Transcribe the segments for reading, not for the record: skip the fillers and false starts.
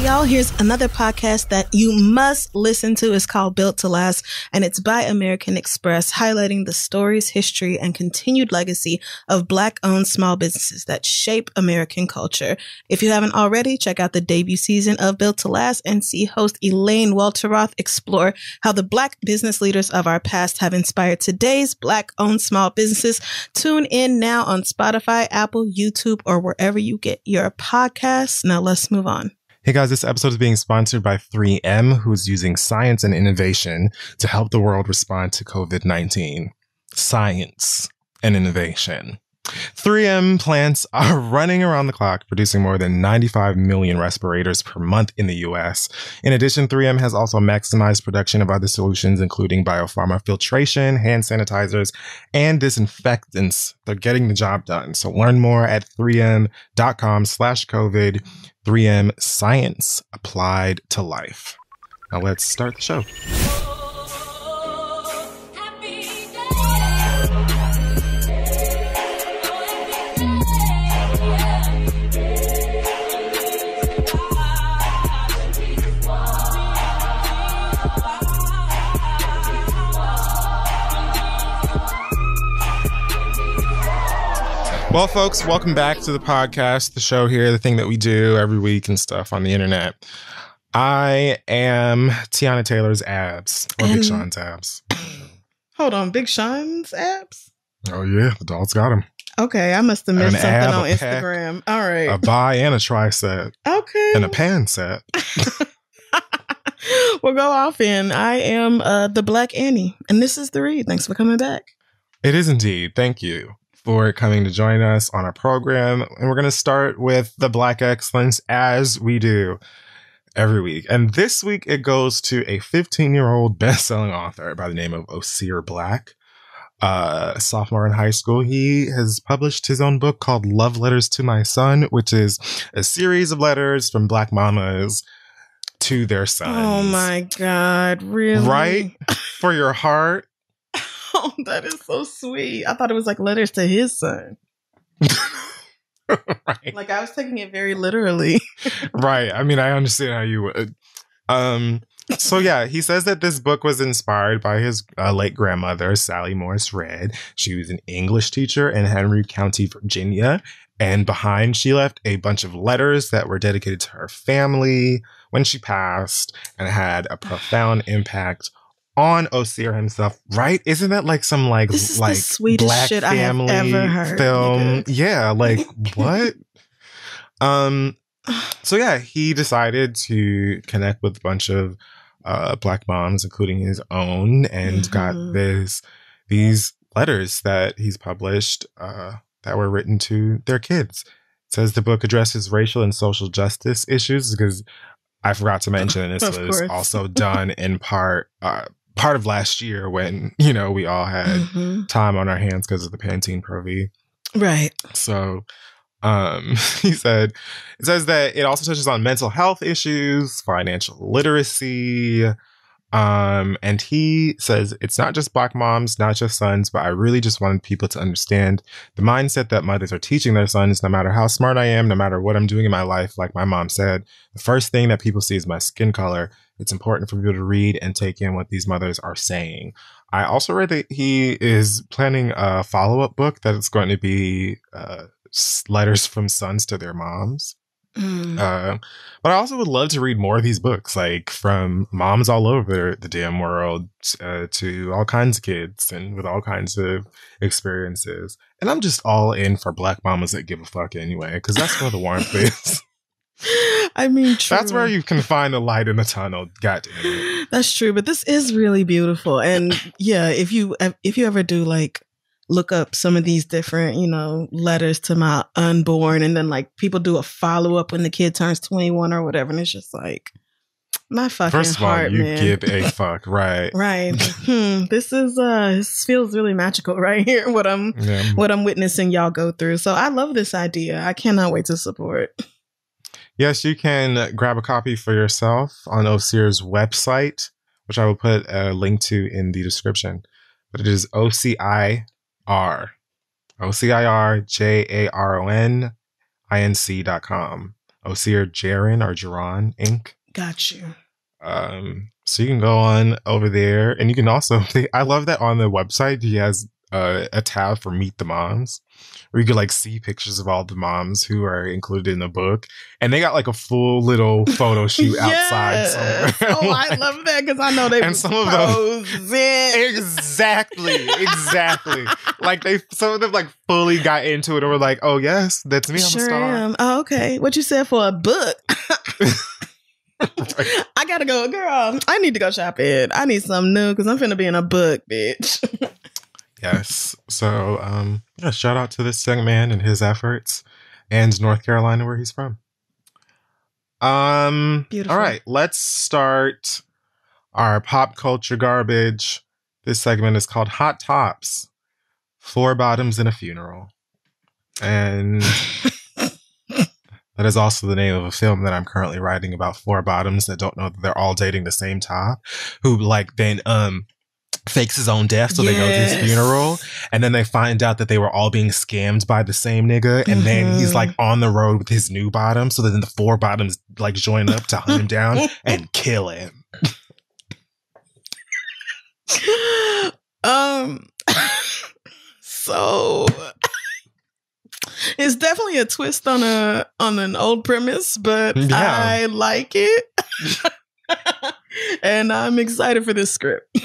Hey y'all, here's another podcast that you must listen to. It's called Built to Last, and it's by American Express, highlighting the stories, history, and continued legacy of Black-owned small businesses that shape American culture. If you haven't already, check out the debut season of Built to Last and see host Elaine Welteroth explore how the Black business leaders of our past have inspired today's Black-owned small businesses. Tune in now on Spotify, Apple, YouTube, or wherever you get your podcasts. Now let's move on. Hey guys, this episode is being sponsored by 3M, who's using science and innovation to help the world respond to COVID-19. Science and innovation. 3M plants are running around the clock, producing more than 95 million respirators per month in the U.S. In addition, 3M has also maximized production of other solutions, including biopharma filtration, hand sanitizers, and disinfectants. They're getting the job done. So learn more at 3m.com/COVID. 3M Science Applied to Life. Now let's start the show. Well, folks, welcome back to the podcast, the show here, the thing that we do every week and stuff on the internet. I am Tiana Taylor's abs, or Big Sean's abs. Hold on, Big Sean's abs? Oh, yeah, the dog's got him. Okay, I must have missed something on Instagram. All right. A bi and a tricep. Okay. And a pan set. We'll go off in. I am the Black Annie, and this is The Read. Thanks for coming back. It is indeed. Thank you for coming to join us on our program. And we're going to start with the Black Excellence, as we do every week. And this week it goes to a 15-year-old best-selling author by the name of Osir Black. Sophomore in high school. He has published his own book called Love Letters to My Son, which is a series of letters from Black mamas to their sons. Oh my God, really? Right? For your heart. Oh, that is so sweet. I thought it was like letters to his son. Right. Like I was taking it very literally. Right. I mean, I understand how you would. So yeah, he says that this book was inspired by his late grandmother, Sally Morris Redd. She was an English teacher in Henry County, Virginia. And behind, she left a bunch of letters that were dedicated to her family when she passed and had a profound impact on Osir himself, right? Isn't that like some like this is like the sweetest Black shit family I have ever heard, film? Yeah, like what? So yeah, he decided to connect with a bunch of Black moms, including his own, and got these letters that he's published that were written to their kids. It says the book addresses racial and social justice issues, because I forgot to mention this was also done in part of last year when, you know, we all had time on our hands because of the Pantene Pro V. Right. So he said, it says that it also touches on mental health issues, financial literacy. And he says it's not just Black moms, not just sons, but I really just wanted people to understand the mindset that mothers are teaching their sons. No matter how smart I am, no matter what I'm doing in my life, like my mom said, the first thing that people see is my skin color. It's important for people to read and take in what these mothers are saying. I also read that he is planning a follow-up book that is going to be letters from sons to their moms. But I also would love to read more of these books, like from moms all over the damn world to all kinds of kids and with all kinds of experiences. And I'm just all in for Black mamas that give a fuck anyway, because that's where the warmth is. I mean, true. That's where you can find a light in the tunnel. God damn it. That's true, but this is really beautiful. And yeah, if you ever do like look up some of these different, you know, letters to my unborn, and then like people do a follow up when the kid turns 21 or whatever, and it's just like my fucking First of all, heart, you man. give a fuck, right? Right. This is this feels really magical right here. What I'm witnessing y'all go through. So I love this idea. I cannot wait to support. Yes, you can grab a copy for yourself on Osir's website, which I will put a link to in the description. But it is OCIRJARONINC.com. Osier Jaron or Jaron Inc. Got you. So you can go on over there, and you can also, I love that on the website, he has a tab for Meet the Moms, where you can like see pictures of all the moms who are included in the book. And they got like a full little photo shoot outside somewhere. Oh, like, I love that because I know they and some of them exactly. Like some of them like fully got into it and were like, "Oh yes, that's me. I'm sure a star." am. Oh, okay. What you said for a book? Right. I gotta go, girl. I need to go shopping. I need something new because I'm finna be in a book, bitch. Yes. So, yeah, shout out to this young man and his efforts, and North Carolina, where he's from. Beautiful. All right, let's start our pop culture garbage. This segment is called Hot Tops, 4 Bottoms in a Funeral. And that is also the name of a film that I'm currently writing about 4 bottoms that don't know that they're all dating the same top, who like then fakes his own death so they go to his funeral, and then they find out that they were all being scammed by the same nigga, and then he's like on the road with his new bottom, so then the 4 bottoms like join up to hunt him down and kill him. So it's definitely a twist on an old premise, but yeah. I like it. And I'm excited for this script.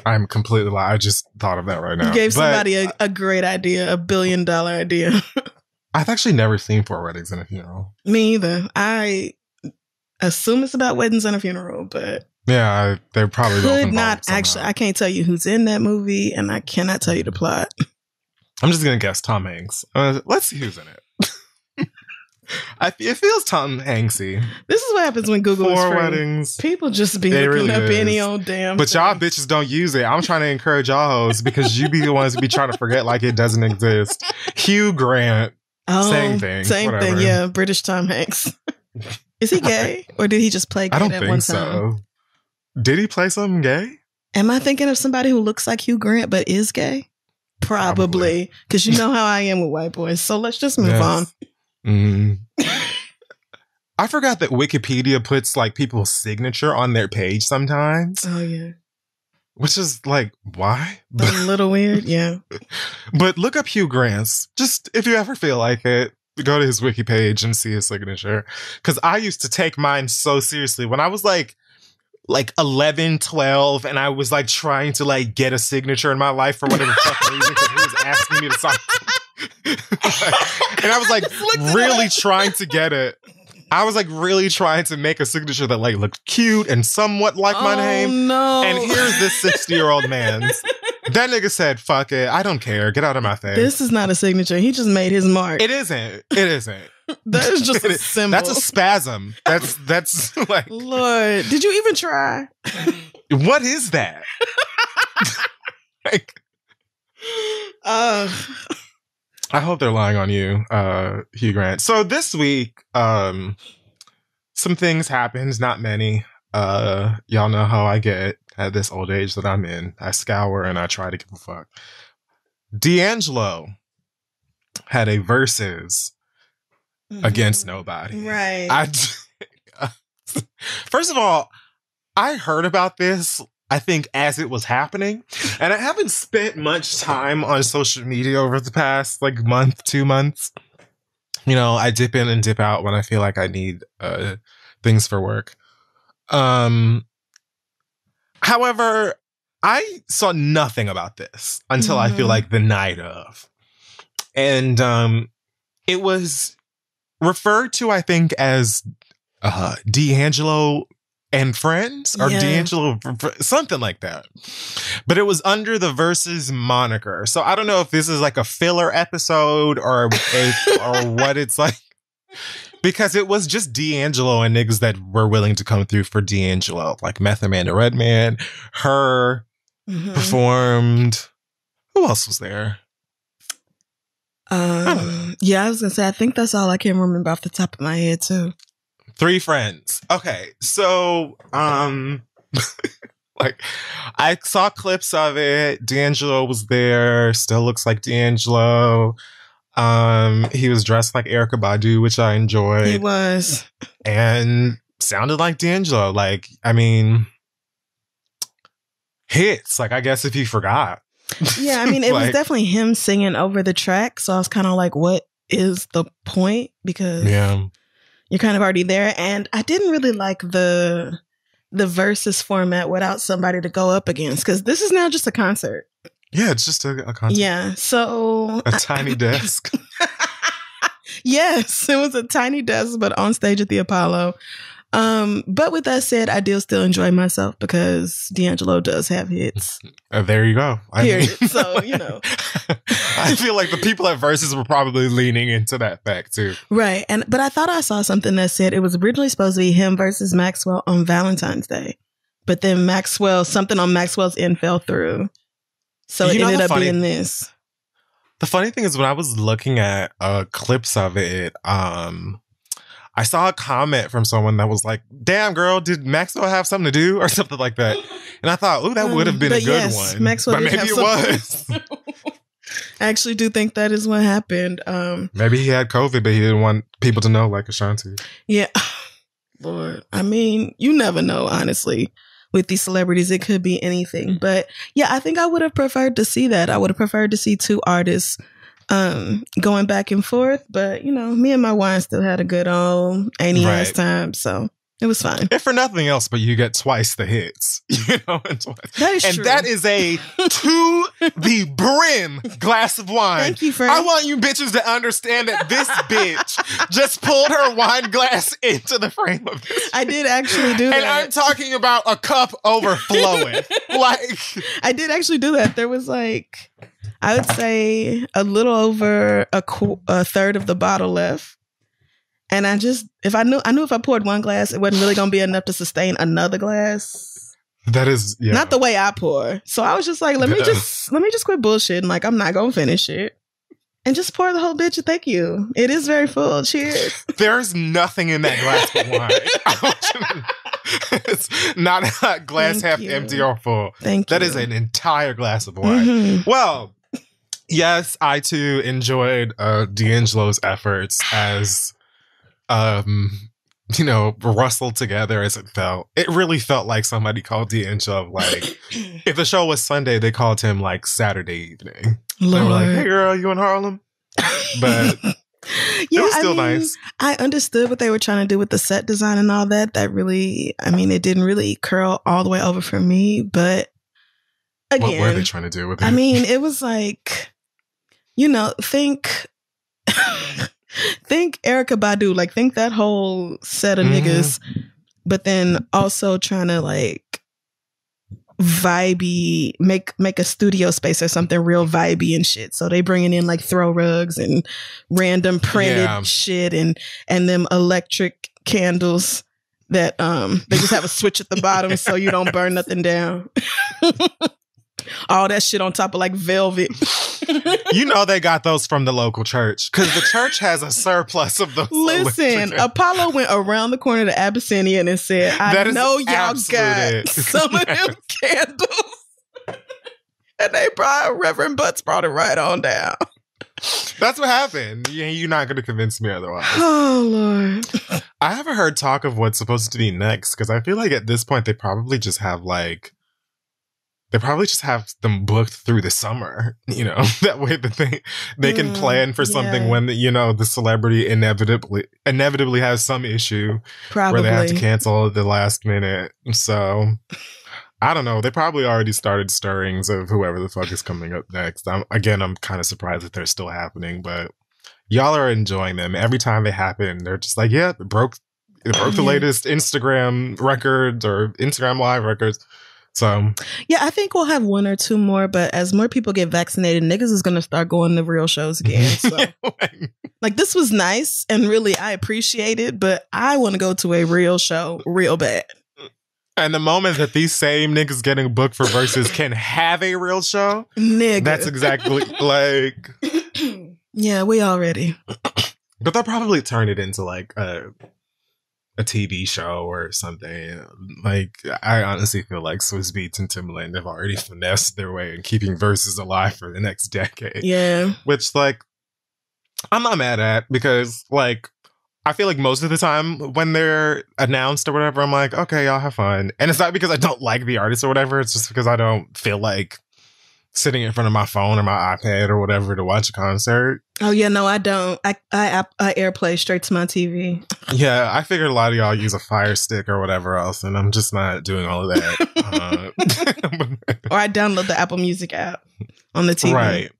I'm completely lying. I just thought of that right now. You gave somebody a great idea, $1 billion idea. I've actually never seen 4 Weddings and a Funeral. Me either. I assume it's about weddings and a funeral, but yeah, they're probably could not actually. I can't tell you who's in that movie, and I cannot tell you the plot. I'm just gonna guess Tom Hanks. Let's see who's in it. It feels Tom Hanksy. This is what happens when Google 4 is free. Weddings. People just be looking really up any old damn But thing. y'all bitches don't use it. I'm trying to encourage y'all hoes because you be the ones who be trying to forget like it doesn't exist. Hugh Grant. Same thing. Same thing, yeah. British Tom Hanks. Is he gay? Or did he just play gay I don't at think one so. time? Did he play something gay? Am I thinking of somebody who looks like Hugh Grant but is gay? Probably. Because you know how I am with white boys. So let's just move on. Mm. I forgot that Wikipedia puts like people's signature on their page sometimes. Oh, yeah. Which is like, why? A little weird, yeah. But look up Hugh Grant's. Just if you ever feel like it, go to his wiki page and see his signature. Because I used to take mine so seriously. When I was like 11, 12, and I was like trying to like get a signature in my life for whatever fucking reason, because he was asking me to sign. And I was like really trying to get it. I was like really trying to make a signature that like looked cute and somewhat like my name. No. And here's this 60-year-old man's. That nigga said, fuck it. I don't care. Get out of my face. This is not a signature. He just made his mark. It isn't. It isn't. That is just a symbol. That's a spasm. That's like. Lord, did you even try? What is that? Like, I hope they're lying on you, Hugh Grant. So this week, some things happened, not many. Y'all know how I get at this old age that I'm in. I scour and I try to give a fuck. D'Angelo had a versus against nobody. Right. First of all, I heard about this, I think, as it was happening. And I haven't spent much time on social media over the past like month, 2 months. You know, I dip in and dip out when I feel like I need things for work. However, I saw nothing about this until I feel like the night of. And it was referred to, I think, as D'Angelo and Friends, or D'Angelo, something like that. But it was under the Versus moniker. So I don't know if this is like a filler episode or what it's like. Because it was just D'Angelo and niggas that were willing to come through for D'Angelo. Like Method Man, the Redman, her performed. Who else was there? Yeah, I was gonna say, I think that's all I can remember off the top of my head too. 3 friends. Okay, so like I saw clips of it. D'Angelo was there. Still looks like D'Angelo. He was dressed like Erykah Badu, which I enjoyed. He was. And sounded like D'Angelo. Like, I mean, hits. Like, I guess if you forgot. Yeah, I mean, it was definitely him singing over the track. So I was kind of like, what is the point? Because you're kind of already there. And I didn't really like the versus format without somebody to go up against, because this is now just a concert. Yeah, it's just a concert. Yeah, so... A tiny desk. Yes, it was a tiny desk, but on stage at the Apollo. But with that said, I do still enjoy myself because D'Angelo does have hits. There you go. Period. So, you know. I feel like the people at Versus were probably leaning into that fact too. Right. But I thought I saw something that said it was originally supposed to be him versus Maxwell on Valentine's Day. But then something on Maxwell's end fell through. So it ended up being this. The funny thing is when I was looking at clips of it, I saw a comment from someone that was like, damn, girl, did Maxwell have something to do or something like that? And I thought, oh, that would have been a good one. Maxwell but maybe it was. I actually do think that is what happened. Maybe he had COVID, but he didn't want people to know, like Ashanti. Yeah. Lord. I mean, you never know, honestly. With these celebrities, it could be anything. But yeah, I think I would have preferred to see that. I would have preferred to see two artists going back and forth. But, you know, me and my wine still had a good old ass time. So it was fine. If for nothing else, but you get twice the hits. You know, that is true. That is a to the brim glass of wine. Thank you, friend. I want you bitches to understand that this bitch just pulled her wine glass into the frame of this. I did actually do that. And I'm talking about a cup overflowing. Like, I did actually do that. There was like, I would say a little over a third of the bottle left. And I knew if I poured one glass, it wasn't really going to be enough to sustain another glass. That is, yeah. Not the way I pour. So I was just like, let me just quit bullshitting. Like, I'm not going to finish it. And just pour the whole bitch. Thank you. It is very full. Cheers. There's nothing in that glass but wine. It's not a glass half empty or full. Thank you. That is an entire glass of wine. Mm-hmm. Well, yes, I too enjoyed D'Angelo's efforts as... you know, rustled together as it felt. It really felt like somebody called D'Angelo, like, if the show was Sunday, they called him, like, Saturday evening. Lord. They were like, hey, girl, you in Harlem? But yeah, it was still nice. I understood what they were trying to do with the set design and all that. That really, I mean, it didn't really curl all the way over for me, but again. What were they trying to do with it? I mean, it was like, you know, think Erykah Badu, like think that whole set of niggas, but then also trying to like vibey, make a studio space or something real vibey and shit. So they bringing in like throw rugs and random printed shit and them electric candles that they just have a switch at the bottom so you don't burn nothing down. All that shit on top of like velvet. You know they got those from the local church because the church has a surplus of those. Listen, Apollo went around the corner to Abyssinian and said, I know y'all got some of them candles. And Reverend Butts brought it right on down. That's what happened. You're not going to convince me otherwise. Oh, Lord. I haven't heard talk of what's supposed to be next because I feel like at this point they probably just have them booked through the summer, you know, that way that they can plan for something when, you know, the celebrity inevitably has some issue where they have to cancel at the last minute. So I don't know. They probably already started stirrings of whoever the fuck is coming up next. I'm kind of surprised that they're still happening, but y'all are enjoying them. Every time they happen, they're just like, yeah, it broke the latest Instagram records or Instagram live records. So yeah, I think we'll have one or two more, but as more people get vaccinated, niggas is gonna start going to real shows again. So like this was nice and really I appreciate it, but I want to go to a real show real bad. And the moment that these same niggas getting booked for Versus can have a real show, nigga, that's exactly like yeah, we already. But they'll probably turn it into like a TV show or something. Like, I honestly feel like Swizz Beatz and Timbaland have already finessed their way in keeping Versus alive for the next decade. Yeah. Which, like, I'm not mad at, because like I feel like most of the time when they're announced or whatever, I'm like, okay, y'all have fun. And it's not because I don't like the artist or whatever. It's just because I don't feel like sitting in front of my phone or my iPad or whatever to watch a concert. Oh yeah, no, I don't. I AirPlay straight to my TV. Yeah, I figured a lot of y'all use a Fire Stick or whatever else, and I'm just not doing all of that. Or I download the Apple Music app on the TV. Right.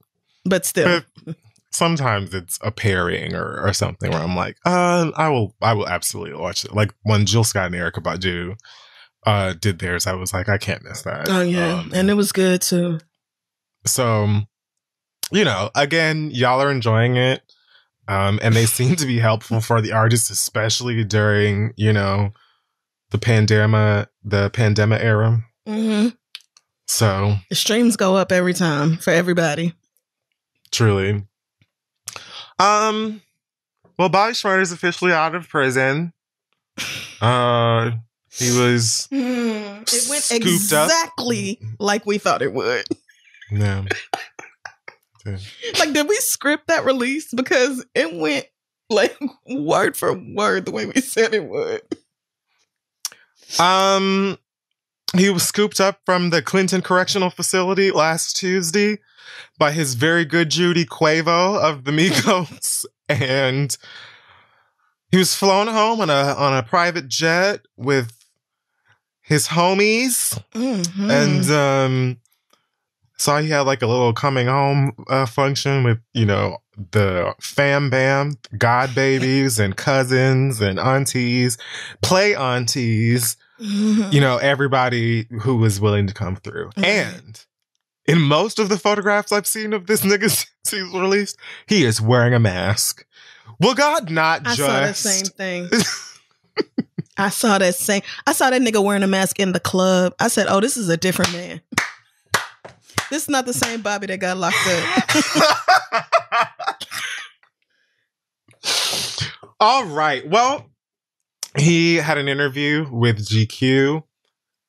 But still. But sometimes it's a pairing or something where I'm like, I will absolutely watch it. Like when Jill Scott and Erykah Badu did theirs, I was like, I can't miss that. Oh yeah, and it was good too. So, you know, again, y'all are enjoying it. And they seem to be helpful for the artists, especially during, you know, the pandemic era. Mm-hmm. So the streams go up every time for everybody. Truly. Well, Bobby Shmurda is officially out of prison. He was it went exactly like we thought it would. Yeah. Like, did we script that release? Because it went like word for word the way we said it would. He was scooped up from the Clinton Correctional Facility last Tuesday by his very good Judy Quavo of the Migos, and he was flown home on a private jet with his homies, and saw he had like a little coming home function with, you know, the fam bam, god babies and cousins and aunties, play aunties, you know, everybody who was willing to come through. And in most of the photographs I've seen of this nigga since he's released, he is wearing a mask. Will God not just... I saw the same thing. I saw that nigga wearing a mask in the club. I said, oh, this is a different man. This is not the same Bobby that got locked up. All right. Well, he had an interview with GQ.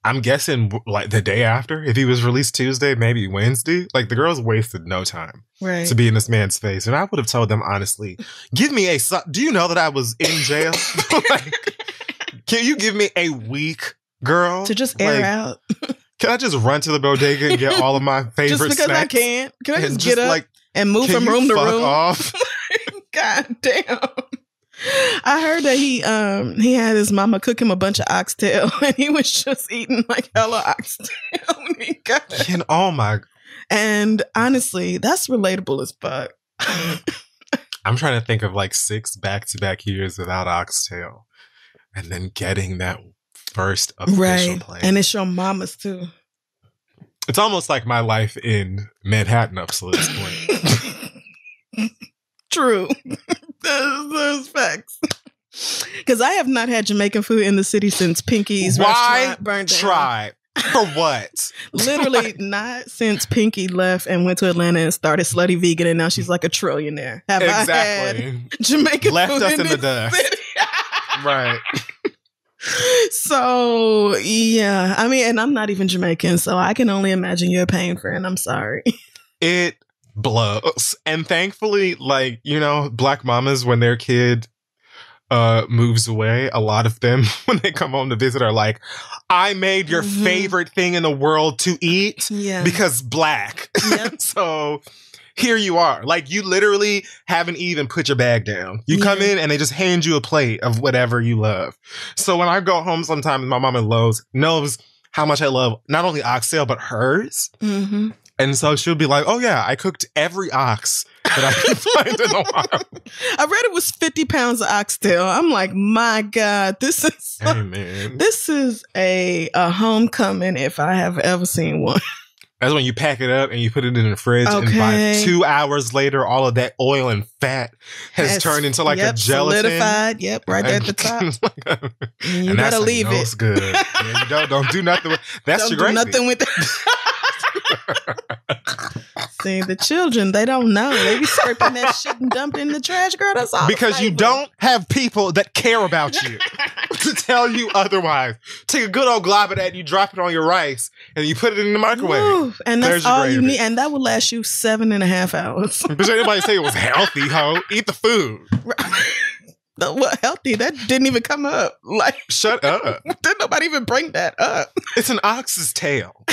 I'm guessing like the day after. If he was released Tuesday, maybe Wednesday. Like the girls wasted no time to be in this man's face. And I would have told them honestly, give me do you know that I was in jail? Like, can you give me a week, girl? To just air out. Can I just run to the bodega and get all of my favorite snacks? Just because I can. Can I just get up and move from room to room? Off? God damn. I heard that he had his mama cook him a bunch of oxtail and he was just eating like hella oxtail when he got it. Oh my. And honestly, that's relatable as fuck. I'm trying to think of like 6 back-to-back years without oxtail and then getting that first official plane. And it's your mama's too. It's almost like my life in Manhattan up to this point. True. Those facts. Because I have not had Jamaican food in the city since Pinky's restaurant burned down. Try? For what? Literally not since Pinky left and went to Atlanta and started Slutty Vegan, and now she's like a trillionaire. Have I had Jamaican left food us in the dust. Right. So yeah, I mean, and I'm not even Jamaican, so I can only imagine your pain, friend. I'm sorry. It blows. And thankfully, like, you know, Black mamas, when their kid moves away, a lot of them, when they come home to visit, are like, I made your favorite thing in the world to eat because Black. Yep. So here you are. Like, you literally haven't even put your bag down. You come in and they just hand you a plate of whatever you love. So when I go home sometimes, my mom in Lowe's knows how much I love not only oxtail, but hers. Mm-hmm. And so she'll be like, oh yeah, I cooked every ox that I could find in a while. I read it was 50 pounds of oxtail. I'm like, my God, this is this is a homecoming if I have ever seen one. That's when you pack it up and you put it in the fridge. And by 2 hours later, all of that oil and fat has turned into like a gelatin. Solidified. Yep, right there at the top. You better leave it. It's good. Yeah, you don't do nothing with that's your gravy. Don't do nothing with it. See, the children, they don't know. They be scraping that shit and dumping in the trash, girl. That's all. Because you don't have people that care about you. to tell you otherwise. Take a good old glob of that, you drop it on your rice, and you put it in the microwave. Ooh, and that's all you need. And that will last you 7.5 hours. But anybody say it was healthy, ho? Eat the food. What healthy? That didn't even come up. Like, shut up. Didn't nobody even bring that up? It's an ox's tail.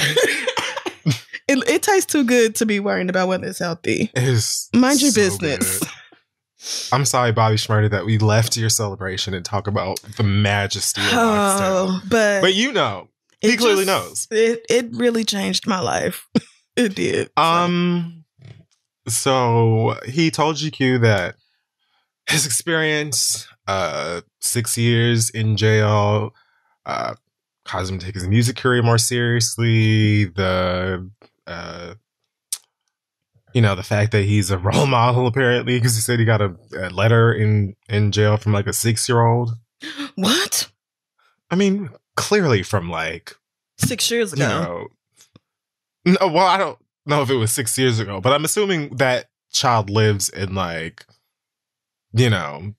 It tastes too good to be worrying about whether it's healthy. Mind your business. Good. I'm sorry, Bobby Schmurda, that we left your celebration and talk about the majesty of oxtail. But you know, he clearly knows. It really changed my life. It did. So he told GQ that his experience, 6 years in jail, caused him to take his music career more seriously. The fact that he's a role model, apparently, because he said he got a letter in jail from like a 6-year-old. What? I mean, clearly from like 6 years ago. No, well, I don't know if it was 6 years ago, but I'm assuming that child lives in like, why am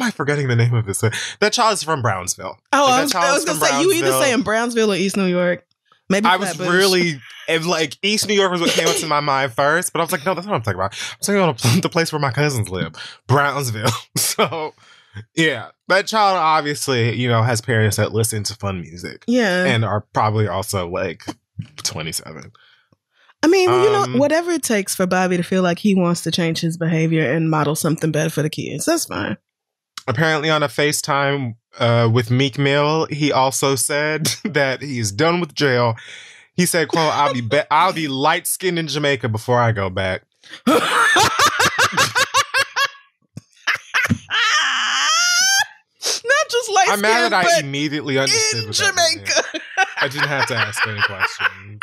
I forgetting the name of this? That child is from Brownsville. Oh, like I was going to say, you either say in Brownsville or East New York. Maybe I was really, and like East New York was what came into my mind first, but I was like, no, that's not what I'm talking about. I'm talking about the place where my cousins live, Brownsville. So, yeah, that child obviously, has parents that listen to fun music. Yeah. And are probably also like 27. I mean, whatever it takes for Bobby to feel like he wants to change his behavior and model something better for the kids, that's fine. Apparently on a FaceTime with Meek Mill, he also said that he's done with jail. He said, quote, I'll be light-skinned in Jamaica before I go back. Not just light-skinned, I'm mad that I immediately understood in Jamaica. I didn't have to ask any questions.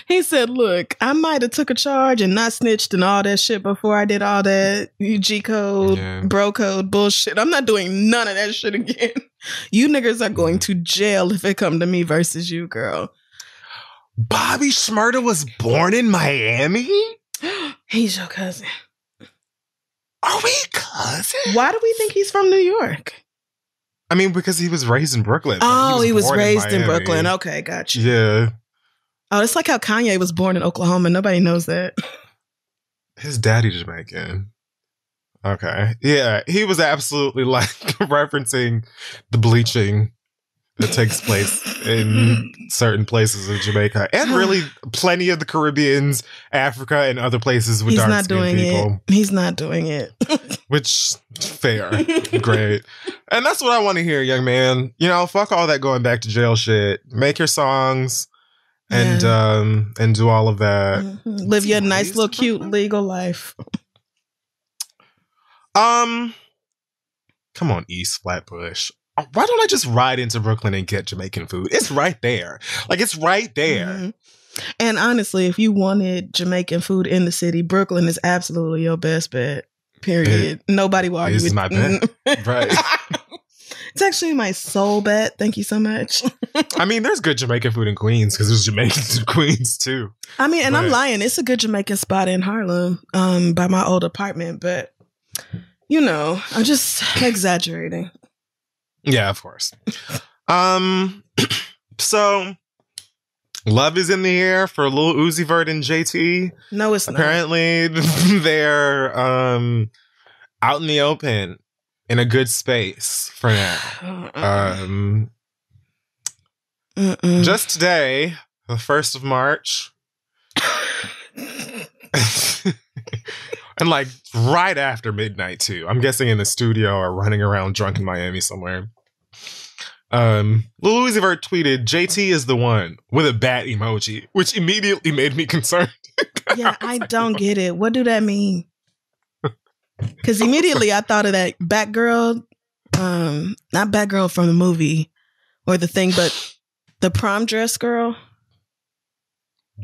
He said, look, I might have took a charge and not snitched and all that shit before I did all that G-code, bro code bullshit. I'm not doing none of that shit again. You niggas are going to jail if it come to me versus you, girl. Bobby Schmurda was born in Miami? He's your cousin. Are we cousins? Why do we think he's from New York? I mean, because he was raised in Brooklyn. Oh, he was raised in Brooklyn. Okay, gotcha. Yeah. Oh, it's like how Kanye was born in Oklahoma. Nobody knows that. His daddy's Jamaican. Okay. Yeah, he was absolutely like referencing the bleaching that takes place in certain places of Jamaica and really plenty of the Caribbeans, Africa, and other places with dark-skinned people. He's not doing it. Which, fair. Great. And that's what I want to hear, young man. Fuck all that going back to jail shit. Make your songs. And do all of that. Mm-hmm. Live your nice little cute legal life. Come on, East Flatbush. Why don't I just ride into Brooklyn and get Jamaican food? It's right there. Like, it's right there. Mm-hmm. And honestly, if you wanted Jamaican food in the city, Brooklyn is absolutely your best bet. Period. Nobody will argue with my bet. Right. It's actually my sole bet. Thank you so much. I mean, there's good Jamaican food in Queens because there's Jamaicans in Queens too. I mean, and I'm lying. It's a good Jamaican spot in Harlem by my old apartment. But, I'm just exaggerating. Yeah, of course. So, love is in the air for Lil Uzi Vert and JT. No, it's not. Apparently, they're out in the open. In a good space for now. Just today, the 1st of March, and like right after midnight too. I'm guessing in the studio or running around drunk in Miami somewhere. Lil Uzi Vert tweeted, "JT is the one," with a bat emoji, which immediately made me concerned. Yeah, I don't get it. What do that mean? Because immediately I thought of that Batgirl, not Batgirl from the movie or the thing, but the prom dress girl.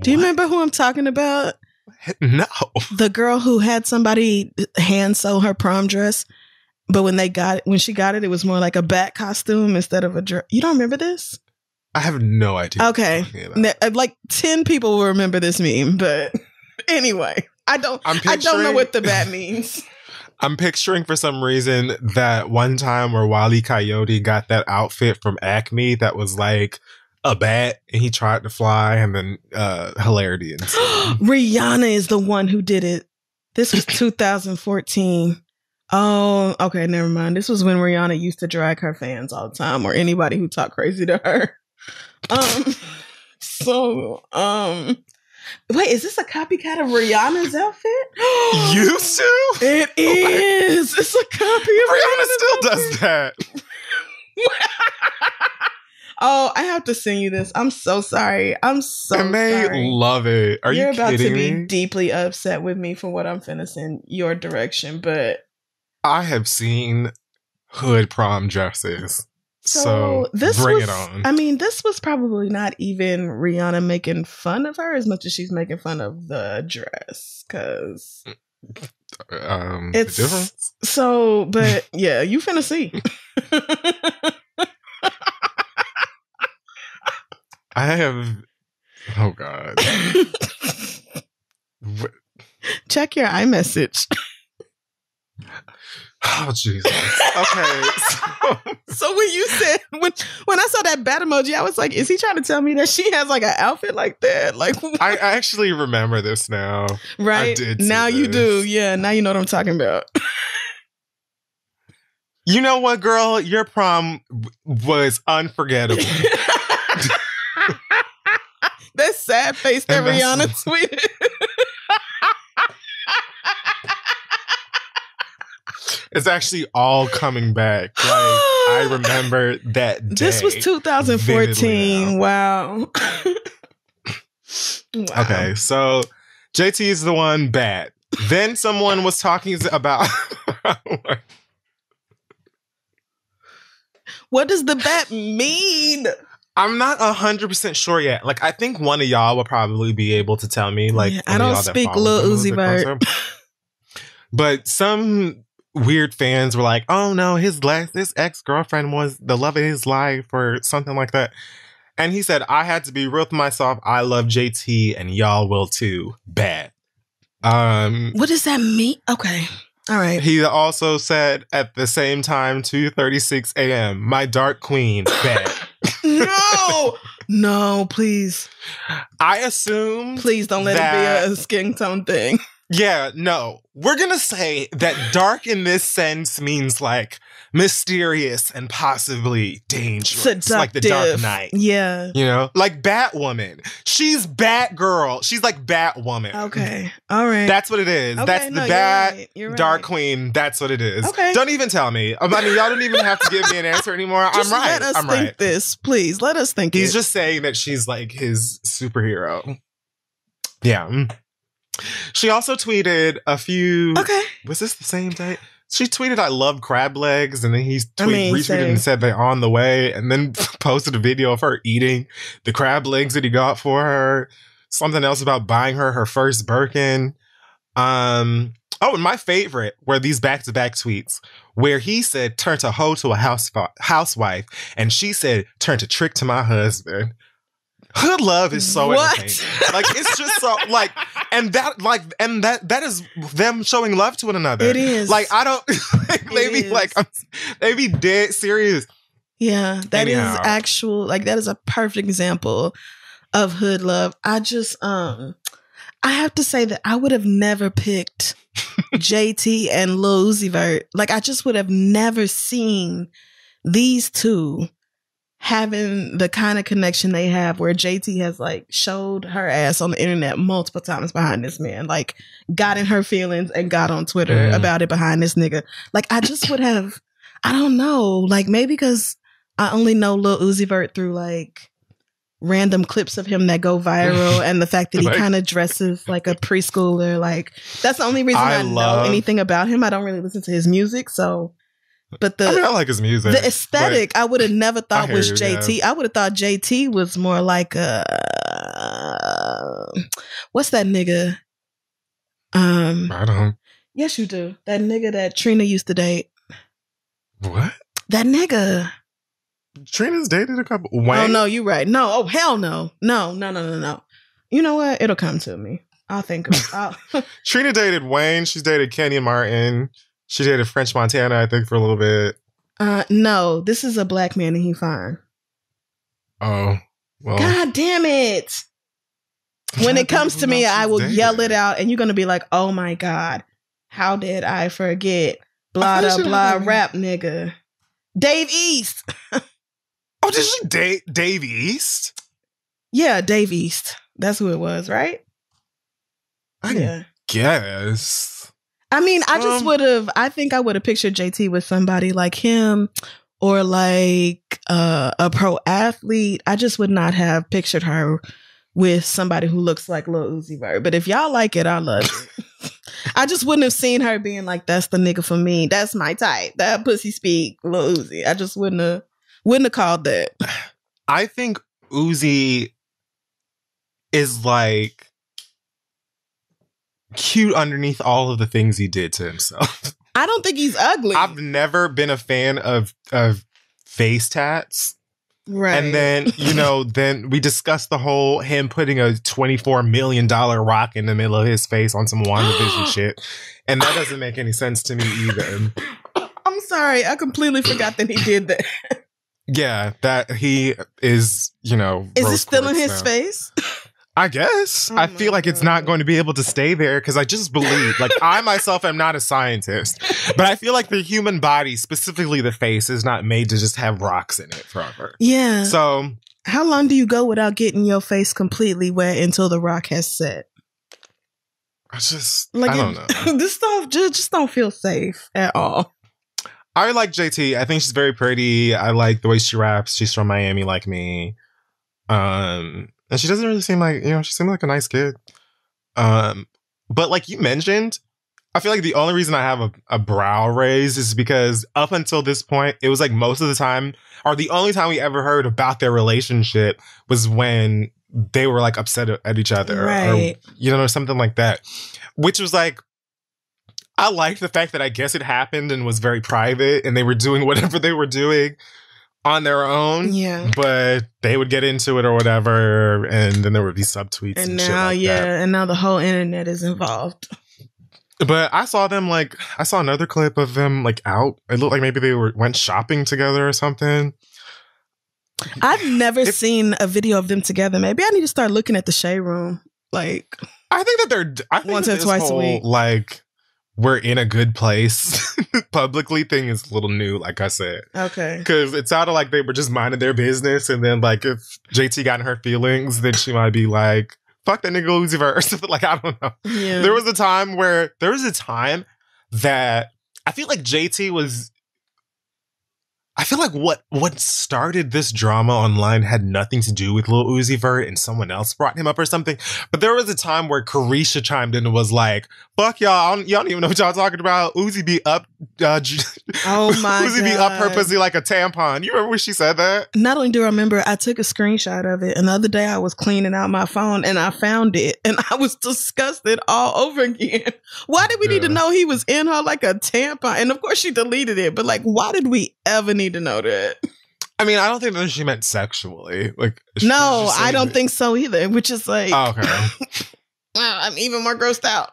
Do you remember who I'm talking about? No. The girl who had somebody hand sew her prom dress, but when she got it, it was more like a bat costume instead of a dress. You don't remember this? I have no idea. Okay. Like 10 people will remember this meme, but anyway, I don't know what the bat means. I'm picturing for some reason that one time where Wile E. Coyote got that outfit from Acme that was like a bat and he tried to fly and then hilarity ensued. Rihanna is the one who did it. This was 2014. Oh, okay, never mind. This was when Rihanna used to drag her fans all the time or anybody who talked crazy to her. Wait, is this a copycat of Rihanna's outfit? Used to? It is. It's a copy of Rihanna still outfit. does that. Oh, I have to send you this. I'm so sorry. I'm so and they sorry. love it. Are You're you about kidding to be me? deeply upset with me for what I'm finna send your direction, but I have seen hood prom dresses. So this bring was, it on. I mean, this was probably not even Rihanna making fun of her as much as she's making fun of the dress, because it's the difference. So, but yeah, you finna see. I have. Oh God. Check your iMessage. Oh Jesus. Okay. So when you said when I saw that bat emoji, I was like, is he trying to tell me that she has like an outfit like that? Like what? I actually remember this now. Right? I did see now this. You do. Yeah, now you know what I'm talking about. You know what, girl? Your prom was unforgettable. That sad face that Rihanna tweeted. It's actually all coming back. Like, I remember that day. This was 2014. Wow. Wow. Okay, so JT is the one bad. Then someone was talking about... What does the bat mean? I'm not 100% sure yet. Like, I think one of y'all will probably be able to tell me. Like, I don't speak Lil Uzi Vert. But some weird fans were like, oh no, his ex-girlfriend was the love of his life or something like that. And he said, I had to be real with myself. I love JT and y'all will too. Bad. What does that mean? Okay. All right. He also said at the same time, 2:36 a.m., my dark queen, bad. No, please. I assume. Please don't let it be a skin tone thing. Yeah, no. We're going to say that dark in this sense means like mysterious and possibly dangerous. Seductive. Like the Dark Knight. Yeah. You know? Like Batwoman. She's Batgirl. She's like Batwoman. Okay. All right. That's what it is. Okay, That's the Bat you're right. Dark Queen. That's what it is. Okay. Don't even tell me. I mean, y'all don't even have to give me an answer anymore. Just I'm right. let us I'm think right. this. Please, let us think He's just saying that she's like his superhero. Yeah. She also tweeted a few... Okay. Was this the same day? She tweeted, I love crab legs. And then he retweeted and said they're on the way. And then posted a video of her eating the crab legs that he got for her. Something else about buying her first Birkin. And my favorite were these back-to-back tweets where he said, turn to hoe to a housewife. And she said, turn to trick to my husband. Hood love is so entertaining. Like, it's just so like, and that is them showing love to one another. It is. Like, I don't, like, they be dead serious. Yeah, that is actual, like, that is a perfect example of hood love. I just, I have to say that I would have never picked JT and Lil Uzi Vert. Like, I just would have never seen these two having the kind of connection they have where JT has like showed her ass on the internet multiple times behind this man, like got in her feelings and got on Twitter about it behind this nigga. Like, I just would have, I don't know, like maybe because I only know Lil Uzi Vert through like random clips of him that go viral and the fact that he kind of dresses like a preschooler. Like, that's the only reason I know anything about him. I don't really listen to his music, so... But I like his music. The aesthetic, I would have never thought was JT. Yeah. I would have thought JT was more like what's that nigga? I don't. Yes, you do. That nigga that Trina used to date. What? That nigga. Trina's dated a couple. Wayne? Oh no, you're right. No, oh hell no, no. You know what? It'll come to me. I'll think of it. Trina dated Wayne. She's dated Kenny Martin. She dated French Montana, I think, for a little bit. No, this is a black man and he fine. Oh, well. God damn it. When it comes to me, I will yell it out and you're going to be like, oh my God, how did I forget? Blah, blah, blah, rap nigga. Dave East. Oh, did she date Dave East? Yeah, Dave East. That's who it was, right? I guess. I mean, I think I would have pictured JT with somebody like him or like a pro athlete. I just would not have pictured her with somebody who looks like Lil Uzi Vert. But if y'all like it, I love it. I just wouldn't have seen her being like, that's the nigga for me. That's my type. That pussy speak Lil Uzi. I just wouldn't have called that. I think Uzi is like cute underneath all of the things he did to himself. I don't think he's ugly. I've never been a fan of face tats. Right. And then, then we discussed the whole him putting a $24 million rock in the middle of his face on some WandaVision shit. And that doesn't make any sense to me either. I'm sorry. I completely forgot that he did that. Yeah, that he is, Is it still in his face? I guess. I feel like it's not going to be able to stay there because I just believe, like, I myself am not a scientist, but I feel like the human body, specifically the face, is not made to just have rocks in it forever. Yeah. So, how long do you go without getting your face completely wet until the rock has set? I don't know. This stuff just don't feel safe at all. I like JT. I think she's very pretty. I like the way she raps. She's from Miami like me. And she doesn't really seem like, she seemed like a nice kid. But like you mentioned, I feel like the only reason I have a brow raise is because up until this point, it was like most of the time, or the only time we ever heard about their relationship was when they were like upset at each other. Right. Or something like that. Which was like, I liked the fact that I guess it happened and was very private and they were doing whatever they were doing on their own. Yeah. But they would get into it or whatever, and then there would be subtweets and now, shit like that. And now the whole internet is involved. But I saw another clip of them like out. It looked like maybe they went shopping together or something. I've never seen a video of them together. Maybe I need to start looking at the Shade Room. Like, I think that once or twice a week. Like, we're in a good place publicly thing is a little new, like I said. Okay. Because it sounded like they were just minding their business. And then, like, if JT got in her feelings, then she might be like, fuck that nigga Uzi Vert or something. Like, I don't know. Yeah. There was a time that I feel like JT was... I feel like what started this drama online had nothing to do with Lil Uzi Vert and someone else brought him up or something. But there was a time where Carisha chimed in and was like, fuck y'all, y'all don't even know what y'all talking about. Uzi be up, oh my Uzi be up her pussy like a tampon. You remember when she said that? Not only do I remember, I took a screenshot of it. And the other day I was cleaning out my phone and I found it. And I was disgusted all over again. Why did we need to know he was in her like a tampon? And of course she deleted it. But like, why did we ever need to know that? I mean, I don't think that she meant sexually. Like, no, I don't think so either. Which is like, oh, okay. I'm even more grossed out.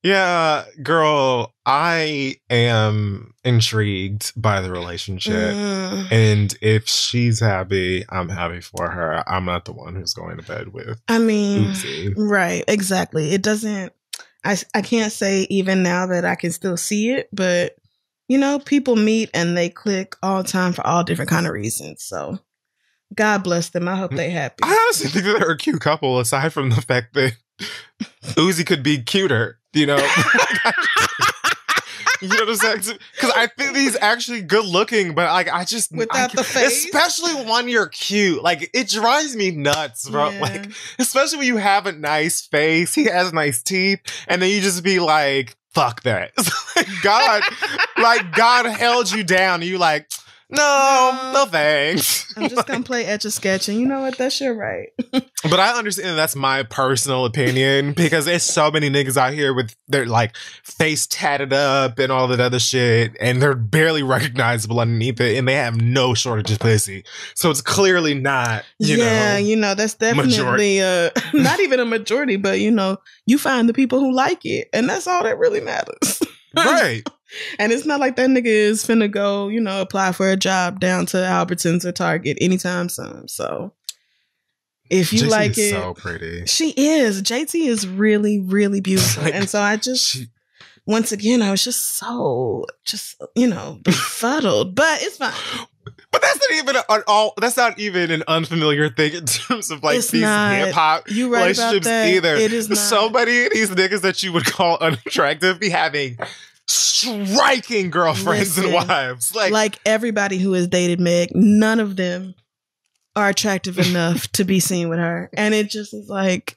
Yeah, girl, I am intrigued by the relationship. And if she's happy, I'm happy for her. I'm not the one who's going to bed with. I mean, Uzi. Right, exactly. It doesn't, I can't say even now that I can still see it, but people meet and they click all the time for all different kind of reasons. So God bless them. I hope they're happy. I honestly think that they're a cute couple, aside from the fact that Uzi could be cuter, You know what I'm saying? Because I think he's actually good looking, but like without the face, especially when you're cute, like it drives me nuts, bro. Yeah. Like especially when you have a nice face, he has nice teeth, and then you just be like, "Fuck that!" God held you down. And you like, No thanks. I'm just gonna play Etch-a-Sketch, and you know what? That's your right. But I understand that's my personal opinion because there's so many niggas out here with their like face tatted up and all that other shit, and they're barely recognizable underneath it, and they have no shortage of pussy. So it's clearly not, you know, that's definitely not even a majority, but you find the people who like it, and that's all that really matters. Right. And it's not like that nigga is finna go, apply for a job down to Albertsons or Target anytime soon. So if you JT like is it, so pretty. She is. JT is really, really beautiful. And so I just, once again, I was just so, befuddled. But it's fine. But that's not even an unfamiliar thing in terms of like it's these hip hop relationships either. It is not. So many of these niggas that you would call unattractive be having striking girlfriends and wives. Like everybody who has dated Meg, none of them are attractive enough to be seen with her. And it just is like,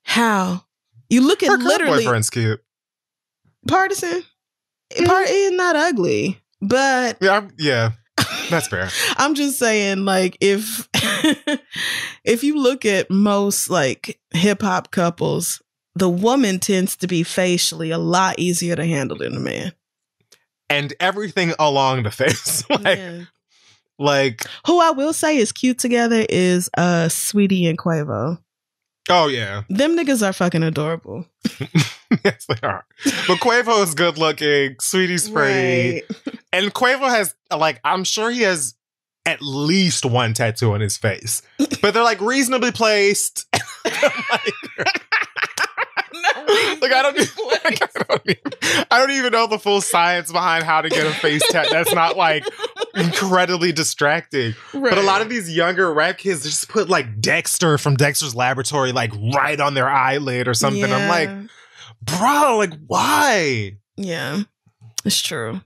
how? You look at her literally boyfriend's cute. Partisan. Part is not ugly, but yeah. That's fair. I'm just saying, like, if you look at most like hip hop couples, the woman tends to be facially a lot easier to handle than the man. And everything along the face. Like who I will say is cute together is Sweetie and Quavo. Oh yeah. Them niggas are fucking adorable. Yes, they are. But Quavo is good looking. Sweetie's pretty. Right. And Quavo has, like, I'm sure he has at least one tattoo on his face. But they're, like, reasonably placed. I don't even know the full science behind how to get a face tattoo. That's not, like, incredibly distracting. Right. But a lot of these younger rap kids just put, like, Dexter from Dexter's Laboratory, like, right on their eyelid or something. Yeah. I'm like, bro, like, why? Yeah, it's true.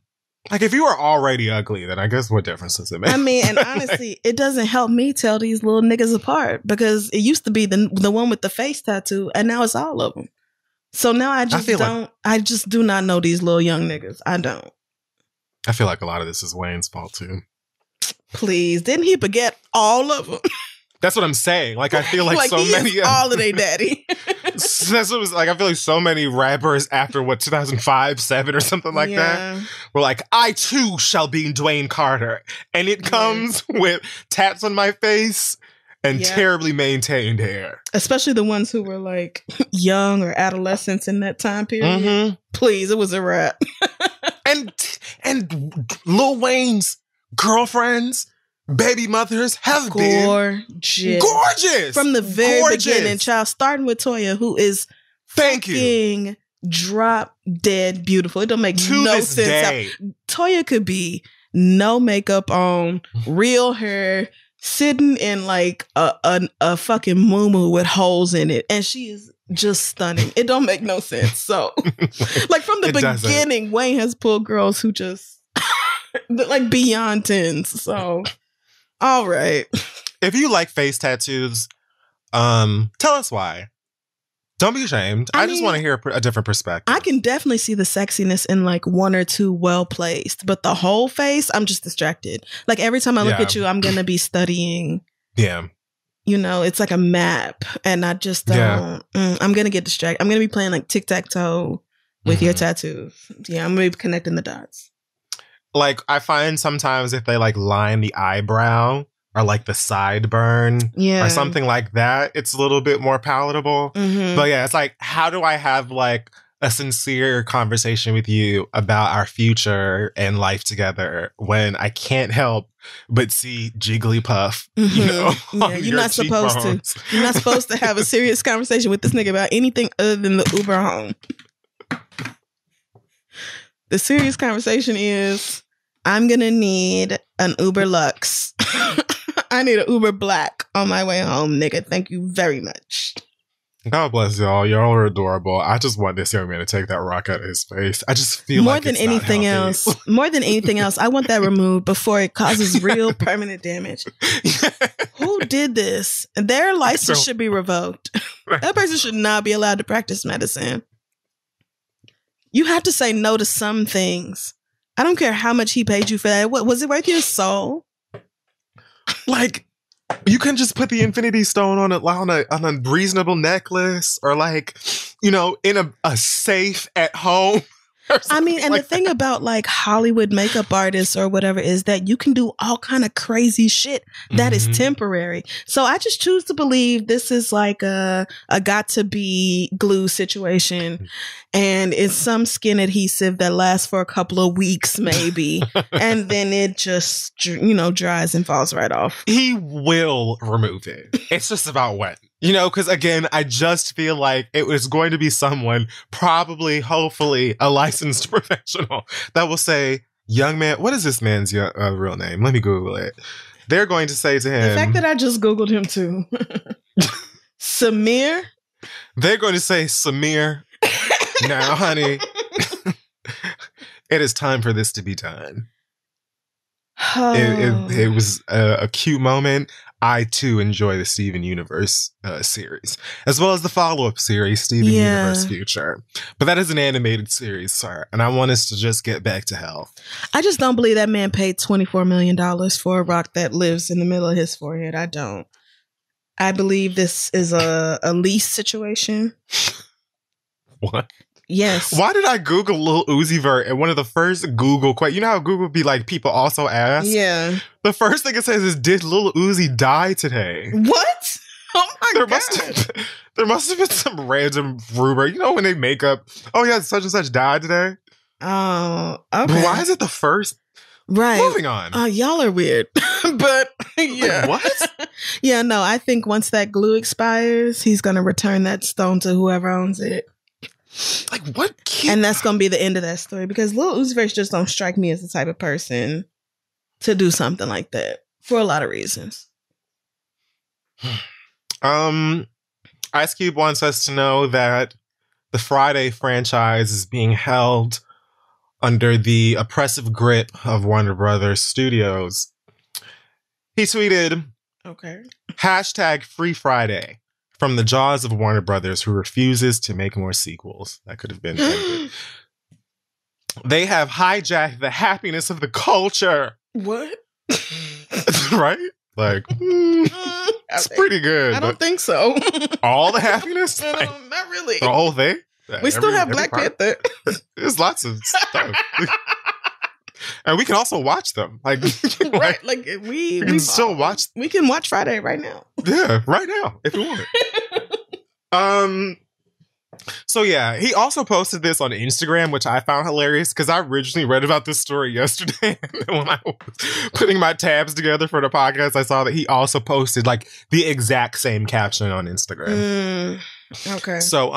Like, if you were already ugly, then I guess what difference does it make? I mean, and honestly, it doesn't help me tell these little niggas apart because it used to be the one with the face tattoo, and now it's all of them. So now I just do not know these little young niggas. I don't. I feel like a lot of this is Wayne's fault, too. Please. Didn't he forget all of them? That's what I'm saying. Like, I feel like so many. All of they daddy. That's what it was like. I feel like so many rappers after 2005, 7 or something like that were like, I too shall be Dwayne Carter. And it comes with tats on my face and terribly maintained hair. Especially the ones who were like young or adolescents in that time period. Mm-hmm. Please, it was a wrap. and Lil Wayne's girlfriends, baby mothers have been gorgeous from the very beginning, child. Starting with Toya, who is fucking drop dead beautiful. It don't make no sense. Toya could be no makeup on, real hair, sitting in like a fucking muumuu with holes in it, and she is just stunning. It don't make no sense. So, like from the beginning, Wayne has pulled girls who just like beyond 10s. So. All right. If you like face tattoos, tell us why. Don't be ashamed. I just want to hear a different perspective. I can definitely see the sexiness in like one or two well placed, but the whole face, I'm just distracted. Like every time I look at you, I'm going to be studying. Yeah. It's like a map, and I just don't. I'm going to get distracted. I'm going to be playing like tic-tac-toe with your tattoos. Yeah, I'm going to be connecting the dots. Like, I find sometimes if they, like, line the eyebrow or, like, the sideburn or something like that, it's a little bit more palatable. Mm-hmm. But, yeah, it's like, how do I have, like, a sincere conversation with you about our future and life together when I can't help but see Jigglypuff, you're not supposed to. You're not supposed to have a serious conversation with this nigga about anything other than the Uber home. The serious conversation is, I'm going to need an Uber Lux. I need an Uber Black on my way home, nigga. Thank you very much. God bless y'all. Y'all are adorable. I just want this young man to take that rock out of his face. I just feel more than anything else, I want that removed before it causes real permanent damage. Who did this? Their license should be revoked. That person should not be allowed to practice medicine. You have to say no to some things. I don't care how much he paid you for that. What was it worth your soul? Like, you can just put the Infinity Stone on a reasonable necklace, or like, you know, in a safe at home. I mean, and the thing about like Hollywood makeup artists or whatever is that you can do all kind of crazy shit that is temporary. So I just choose to believe this is like a got to be glue situation, and it's some skin adhesive that lasts for a couple of weeks maybe, and then it just, you know, dries and falls right off. He will remove it. It's just about when. You know, because again, I just feel like it was going to be someone, probably, hopefully, a licensed professional that will say, young man, what is this man's real name? Let me Google it. They're going to say to him. The fact that I just Googled him too. Samir? They're going to say, Samir, now, honey, it is time for this to be done. Oh. It was a cute moment. I, too, enjoy the Steven Universe series, as well as the follow-up series, Steven Universe Future. But that is an animated series, sir, and I want us to just get back to health. I just don't believe that man paid $24 million for a rock that lives in the middle of his forehead. I don't. I believe this is a lease situation. What? Yes. Why did I Google Lil Uzi Vert, and one of the first Google questions, you know how Google be like, people also ask? Yeah. The first thing it says is, did Lil Uzi die today? What? Oh my God. There must have been some random rumor. You know when they make up, oh yeah, such and such died today? Oh, okay. Why is it the first? Right. Moving on. Y'all are weird. But yeah. What? Yeah, no, I think once that glue expires, he's going to return that stone to whoever owns it. Like, what? And that's going to be the end of that story, because Lil Uzi Vert just don't strike me as the type of person to do something like that for a lot of reasons. Ice Cube wants us to know that the Friday franchise is being held under the oppressive grip of Warner Brothers Studios. He tweeted, okay, hashtag Free Friday from the jaws of Warner Brothers, who refuses to make more sequels. That could have been ended. They have hijacked the happiness of the culture. What? Right? Like, it's pretty good. I don't think so. All the happiness? Not really. The whole thing? We still have Black Panther. There's lots of stuff. And we can also watch them. Like, right. Like we can still watch. We can watch Friday right now. Yeah, right now, if you want. So yeah, he also posted this on Instagram, which I found hilarious because I originally read about this story yesterday. And when I was putting my tabs together for the podcast, I saw that he also posted like the exact same caption on Instagram. Okay. So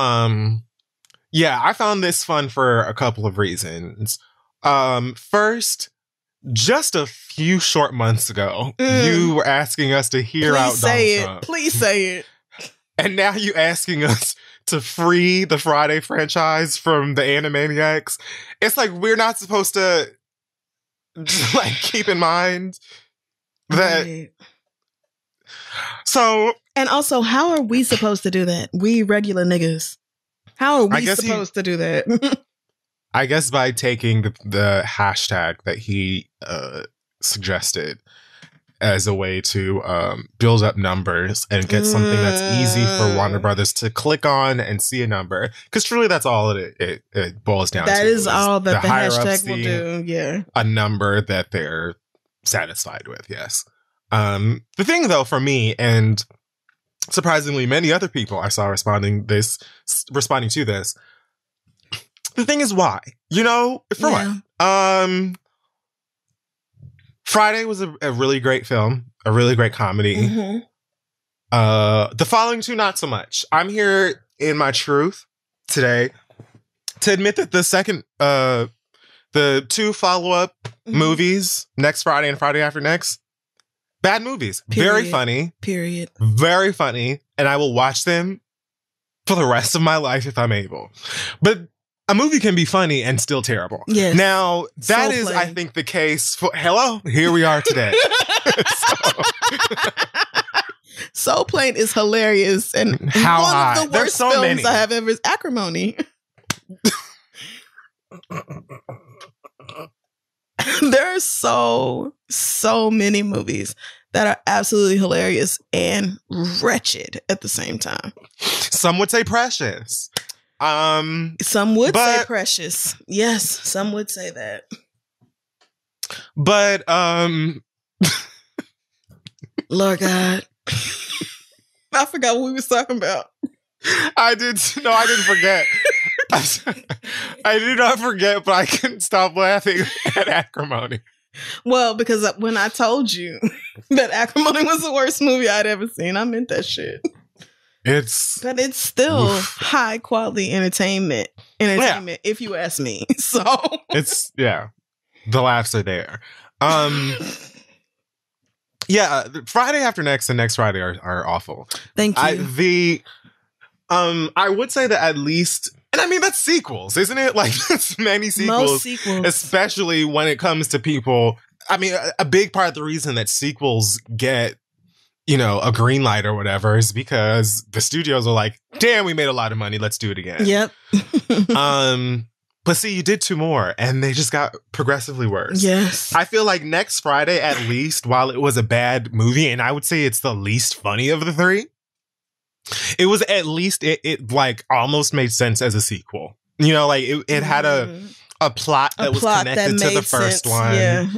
yeah, I found this fun for a couple of reasons. First, just a few short months ago, you were asking us to hear out Donald Trump. Please say it. And now you asking us to free the Friday franchise from the Animaniacs. It's like, we're not supposed to like keep in mind that. Right. So. And also, how are we supposed to do that? We regular niggas. How are we supposed to do that? I guess by taking the hashtag that he suggested as a way to build up numbers and get something that's easy for Warner Brothers to click on and see a number. Because truly, that's all it boils down to. That is all that the hashtag will do. Yeah. A number that they're satisfied with, yes. The thing, though, for me, and surprisingly many other people I saw responding to this, the thing is, why? You know, for what? Friday was a really great film, a really great comedy. The following two, not so much. I'm here in my truth today to admit that the two follow-up movies, Next Friday and Friday After Next, bad movies. Period. Very funny. Period. Very funny. And I will watch them for the rest of my life if I'm able. But a movie can be funny and still terrible. Yes. Now, that is, I think, the case for... Hello? Here we are today. Soul Plane is hilarious. And one of the worst films I have ever is Acrimony. so many movies that are absolutely hilarious and wretched at the same time. Some would say precious. Some would say precious. Yes, some would say that. But Lord God. I forgot what we was talking about. I didn't forget. I did not forget, but I couldn't stop laughing at Acrimony. Well, because when I told you that Acrimony was the worst movie I'd ever seen, I meant that shit. But it's still high quality entertainment, if you ask me. So it's the laughs are there. Friday After Next and Next Friday are awful. Thank you. I would say that at least, and I mean that's sequels, isn't it? Like that's many sequels, most sequels, especially when it comes to people. I mean, a big part of the reason that sequels get, a green light or whatever is because the studios are like, damn, we made a lot of money. Let's do it again. Yep. But see, you did 2 more and they just got progressively worse. Yes. I feel like Next Friday, at least, while it was a bad movie, and I would say it's the least funny of the 3, it was at least, it like almost made sense as a sequel. It had a plot that was connected to the first one. Yeah.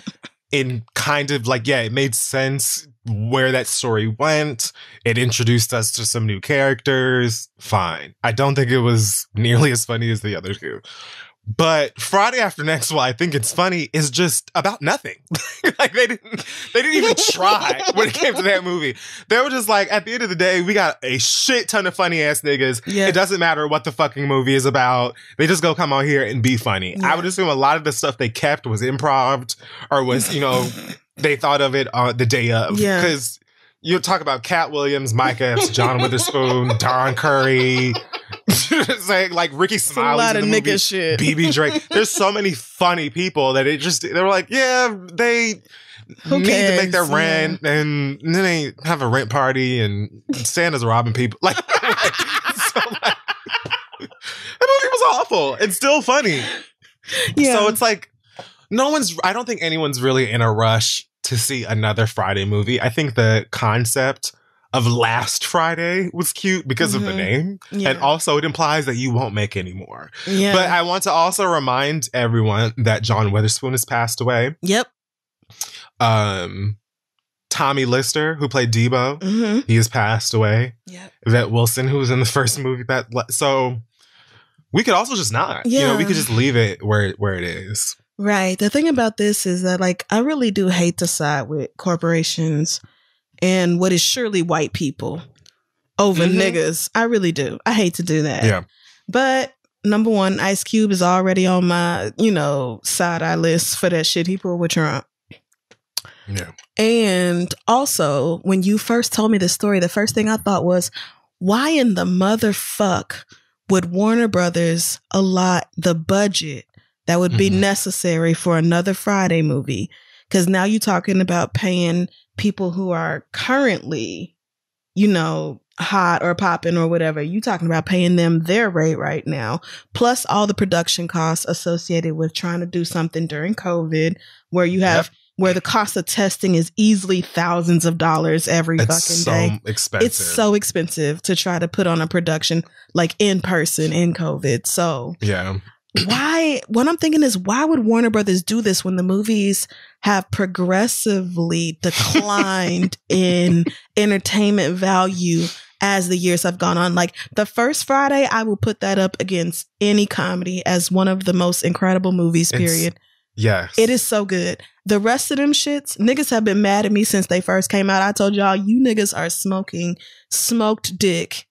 And kind of like, it made sense where that story went. It introduced us to some new characters. Fine. I don't think it was nearly as funny as the other 2. But Friday After Next, while I think it's funny, is just about nothing. Like they didn't even try when it came to that movie. They were just like, at the end of the day, we got a shit ton of funny ass niggas. Yeah. It doesn't matter what the fucking movie is about. They just go come out here and be funny. Yeah. I would assume a lot of the stuff they kept was improv or was, they thought of it on the day of. Yeah. Because you talk about Cat Williams, Mike Epps, John Witherspoon, Don Curry, like Ricky Smiley's a lot in of the nigga movie, shit. BB Drake. There's so many funny people that they were like, they need to make their rent, and then they have a rent party, and Santa's robbing people. That movie was awful and still funny. Yeah. So it's like I don't think anyone's really in a rush to see another Friday movie. I think the concept of Last Friday was cute because of the name. Yeah. And also it implies that you won't make any more. Yeah. But I want to also remind everyone that John Witherspoon has passed away. Yep. Tommy Lister, who played Debo, he has passed away. Yep. Yvette Wilson, who was in the first movie. So we could also just not. Yeah. We could just leave it where it is. Right. The thing about this is that, I really do hate to side with corporations and what is surely white people over niggas. I really do. I hate to do that. Yeah. But number one, Ice Cube is already on my, side eye list for that shit he pulled with Trump. Yeah. And also, when you first told me the story, the first thing I thought was, why in the motherfuck would Warner Brothers allot the budget that would be necessary for another Friday movie? Because now you're talking about paying people who are currently, hot or popping or whatever. You're talking about paying them their rate right now, plus all the production costs associated with trying to do something during COVID, where you have where the cost of testing is easily thousands of dollars every fucking day. Expensive. It's so expensive to try to put on a production in person in COVID. So yeah. What I'm thinking is, why would Warner Brothers do this when the movies have progressively declined in entertainment value as the years have gone on? The first Friday, I will put that up against any comedy as one of the most incredible movies, period. Yes. It is so good. The rest of them shits, niggas have been mad at me since they first came out. I told y'all, you niggas are smoking smoked dick.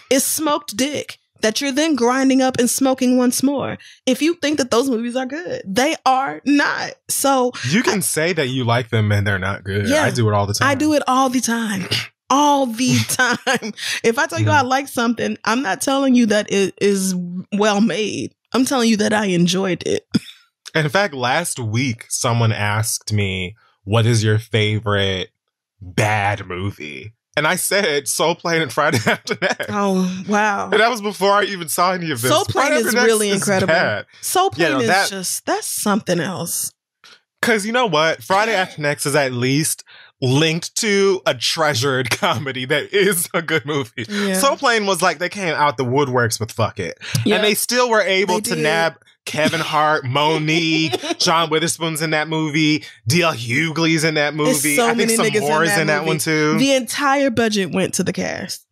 It's smoked dick that you're then grinding up and smoking once more. If you think that those movies are good, they are not. So you can say that you like them and they're not good. Yeah, I do it all the time. I do it all the time. All the time. If I tell you I like something, I'm not telling you that it is well made. I'm telling you that I enjoyed it. And in fact, last week, someone asked me, what is your favorite bad movie? And I said Soul Plane and Friday After Next. Oh, wow. And that was before I even saw any of this. Soul Plane is really incredible. Bad. Soul Plane is that's something else. Because you know what? Friday After Next is at least linked to a treasured comedy that is a good movie. Yeah. Soul Plane was like, they came out the woodworks with Fuck It. Yep. And they still were able to nab Kevin Hart, Monique, John Witherspoon's in that movie, D.L. Hughley's in that movie. So I think some more is in that one too. The entire budget went to the cast.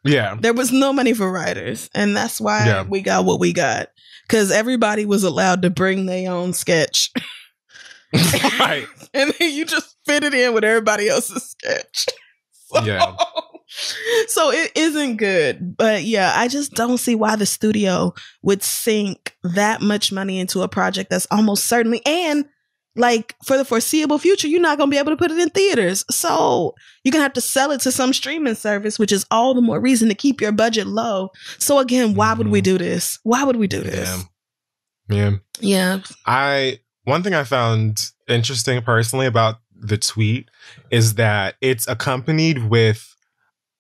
Yeah. There was no money for writers. And that's why we got what we got. Because everybody was allowed to bring their own sketch. Right. And then you just fit it in with everybody else's sketch. So it isn't good. But yeah, I just don't see why the studio would sink that much money into a project that's almost certainly, and like for the foreseeable future, you're not going to be able to put it in theaters. So you're going to have to sell it to some streaming service, which is all the more reason to keep your budget low. So again, why would we do this? Why would we do this? Yeah. One thing I found interesting personally about the tweet is that it's accompanied with,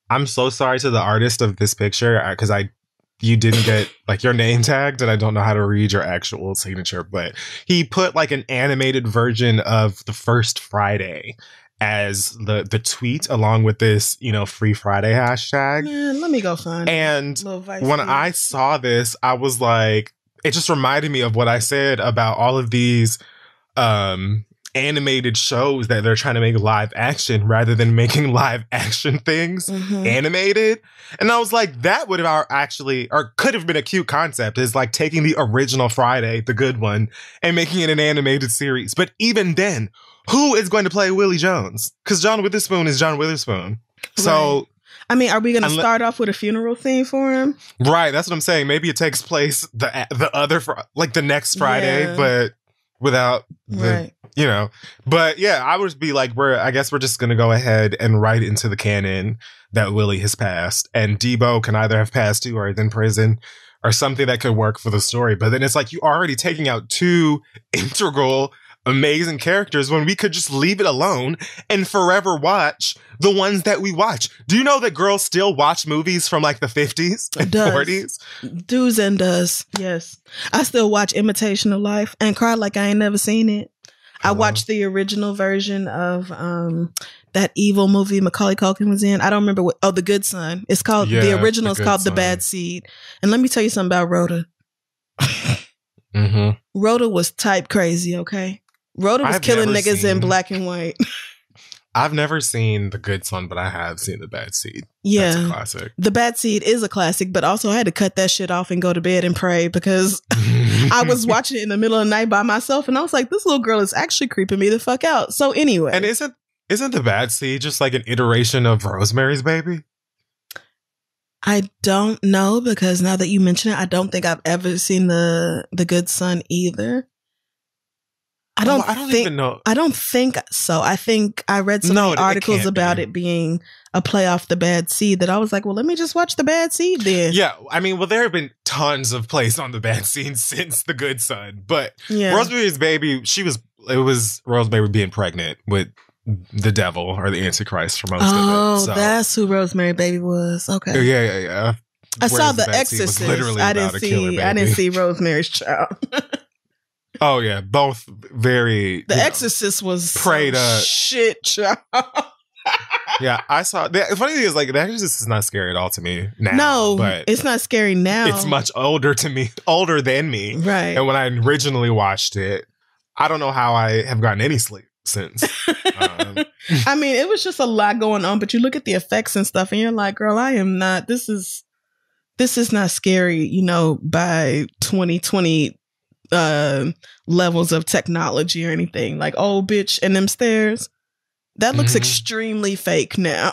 I'm so sorry to the artist of this picture because you didn't get like your name tagged and I don't know how to read your actual signature, but he put like an animated version of the first Friday as the tweet along with this, you know, Free Friday hashtag. Yeah, let me go find and when I saw this, I was like, it just reminded me of what I said about all of these animated shows that they're trying to make live action rather than making live action things animated. And I was like, that would have actually, or could have been a cute concept, is like taking the original Friday, the good one, and making it an animated series. But even then, who is going to play Willie Jones? Because John Witherspoon is John Witherspoon. So... Right. I mean, are we going to start off with a funeral theme for him? Right. That's what I'm saying. Maybe it takes place the other, like the next Friday, but without the, you know. But yeah, I would be like, I guess we're just going to go ahead and write into the canon that Willie has passed. And Debo can either have passed too or is in prison or something that could work for the story. But then it's like, you already taking out two integral amazing characters when we could just leave it alone and forever watch the ones that we watch. Do you know that girls still watch movies from like the 50s and 40s? Does and does. Yes. I still watch Imitation of Life and cry like I ain't never seen it. I watched the original version of that evil movie Macaulay Culkin was in. I don't remember what. Oh, The Good Son. It's called, the original is called The Bad Seed. And let me tell you something about Rhoda. Rhoda was type crazy, okay? Rhoda was killing niggas in black and white. I've never seen The Good Son, but I have seen The Bad Seed. Yeah. That's a classic. The Bad Seed is a classic, but also I had to cut that shit off and go to bed and pray because I was watching it in the middle of the night by myself and I was like, this little girl is actually creeping me the fuck out. So anyway. And isn't The Bad Seed just like an iteration of Rosemary's Baby? I don't know, because now that you mention it, I don't think I've ever seen the Good Son either. I don't even know. I don't think so. I think I read some articles about it being a play off The Bad Seed that I was like, well, let me just watch The Bad Seed then. Yeah. I mean, well, there have been tons of plays on The Bad Seed since The Good Son, but Rosemary's Baby, it was Rosemary being pregnant with the devil or the Antichrist for most of it. Oh, so that's who Rosemary Baby was. Okay. Yeah. I saw The Exorcist. I didn't see Rosemary's Child. Oh yeah, both very. The Exorcist was prayed shit, child. Yeah, I saw. The funny thing is, like, The Exorcist is not scary at all to me now. No, but it's not scary now. It's much older than me. Right. And when I originally watched it, I don't know how I have gotten any sleep since. I mean, it was just a lot going on. But you look at the effects and stuff, and you're like, "Girl, I am not. This is not scary." You know, by 2020. Levels of technology or anything. Like, oh bitch, and them stairs, that looks extremely fake now.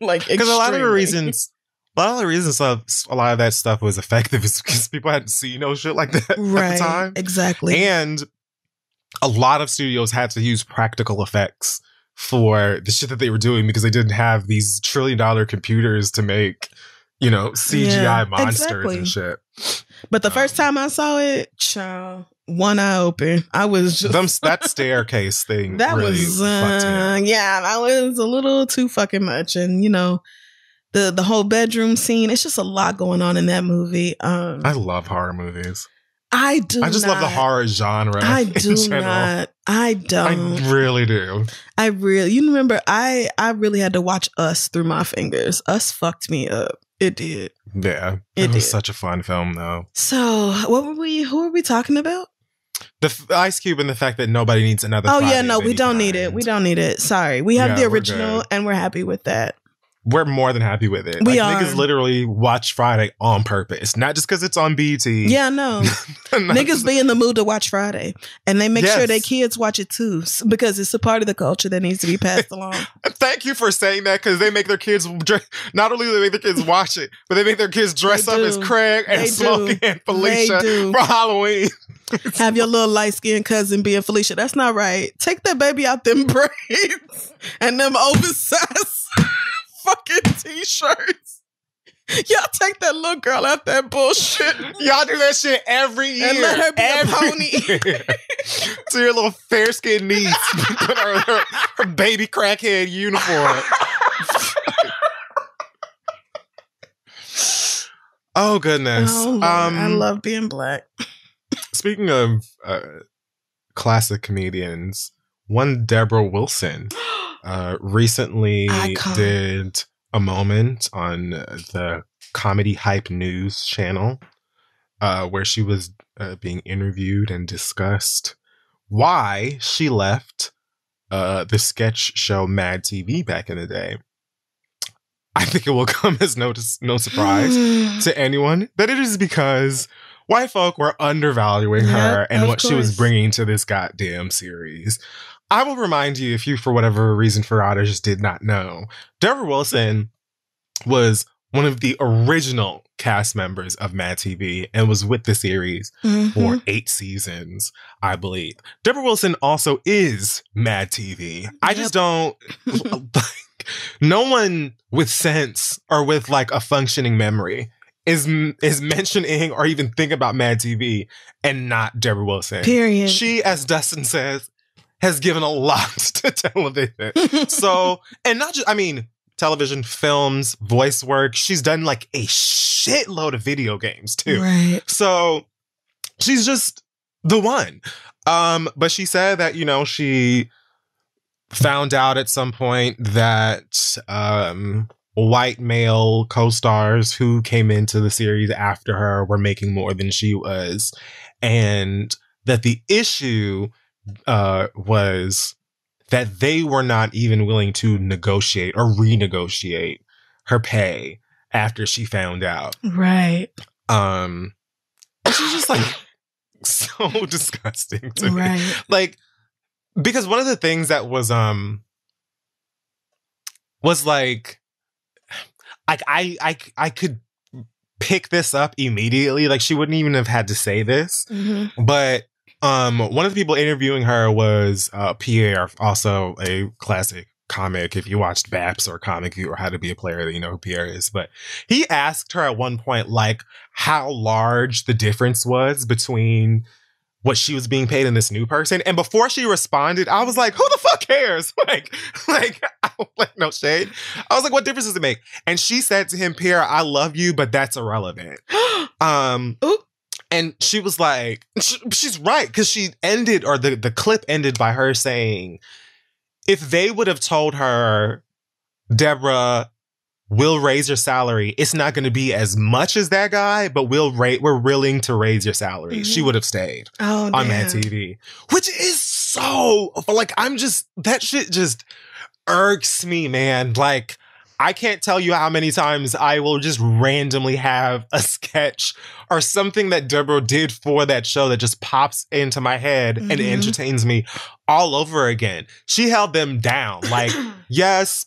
Like, because a lot of the reasons a lot of that stuff was effective is because people hadn't seen no shit like that at the time. Exactly. And a lot of studios had to use practical effects for the shit that they were doing because they didn't have these $1 trillion computers to make, you know, CGI monsters and shit. But the first time I saw it, child, one eye open. I was just that staircase thing. That really was that was a little too fucking much. And you know, the whole bedroom scene. It's just a lot going on in that movie. I love horror movies. I just love the horror genre. I do not. I don't. I really do. You remember, I really had to watch Us through my fingers. Us fucked me up. It did. Yeah. It was such a fun film, though. So, who were we talking about? The Ice Cube and the fact that nobody needs another. Oh, yeah, no, we don't need it. We don't need it. Sorry. We have the original and we're happy with that. We're more than happy with it. We are. Niggas literally watch Friday on purpose, not just because it's on BT. Yeah, no. Niggas be in the mood to watch Friday, and they make sure their kids watch it too, because it's a part of the culture that needs to be passed along. Thank you for saying that, because they make their kids not only do they make their kids watch it, but they make their kids dress up as Craig and Smokey and Felicia for Halloween. Have your little light-skinned cousin being Felicia. That's not right. Take that baby out them braids and them oversized fucking t-shirts. Y'all take that little girl out that bullshit. Y'all do that shit every year. And let her be a pony. To your little fair-skinned niece. Put her baby crackhead uniform. Oh, goodness. Oh, Lord, I love being black. Speaking of classic comedians, one Deborah Wilson recently did a moment on the Comedy Hype News channel where she was being interviewed and discussed why she left the sketch show Mad TV back in the day. I think it will come as no surprise to anyone that it is because white folk were undervaluing her and what she was bringing to this goddamn series. I will remind you, if you, for whatever reason, forgot or just did not know, Deborah Wilson was one of the original cast members of Mad TV and was with the series for 8 seasons, I believe. Deborah Wilson also is Mad TV. I just don't... no one with sense or with like a functioning memory is mentioning or even think about Mad TV and not Deborah Wilson. Period. She, as Dustin says, has given a lot to television. So, and not just, I mean, television, films, voice work. She's done like a shitload of video games too. Right. So she's just the one. But she said that, you know, she found out at some point that white male co-stars who came into the series after her were making more than she was. And that the issue was that they were not even willing to negotiate or renegotiate her pay after she found out. Right. Which is just like so disgusting to me. Like, because one of the things that was like I could pick this up immediately. Like, she wouldn't even have had to say this. But one of the people interviewing her was Pierre, also a classic comic. If you watched Baps or Comic View or How to Be a Player, you know who Pierre is. But he asked her at one point, like, how large the difference was between what she was being paid and this new person. And before she responded, I was like, who the fuck cares? Like, no shade. I was like, what difference does it make? And she said to him, Pierre, I love you, but that's irrelevant. And she was like, she's right. Because she ended, or the clip ended by her saying, if they would have told her, Deborah, we'll raise your salary, it's not going to be as much as that guy, but we're willing to raise your salary. She would have stayed on Mad TV, which is so, like, that shit just irks me, man. Like, I can't tell you how many times I will just randomly have a sketch or something that Deborah did for that show that just pops into my head and entertains me all over again. She held them down. Like, yes,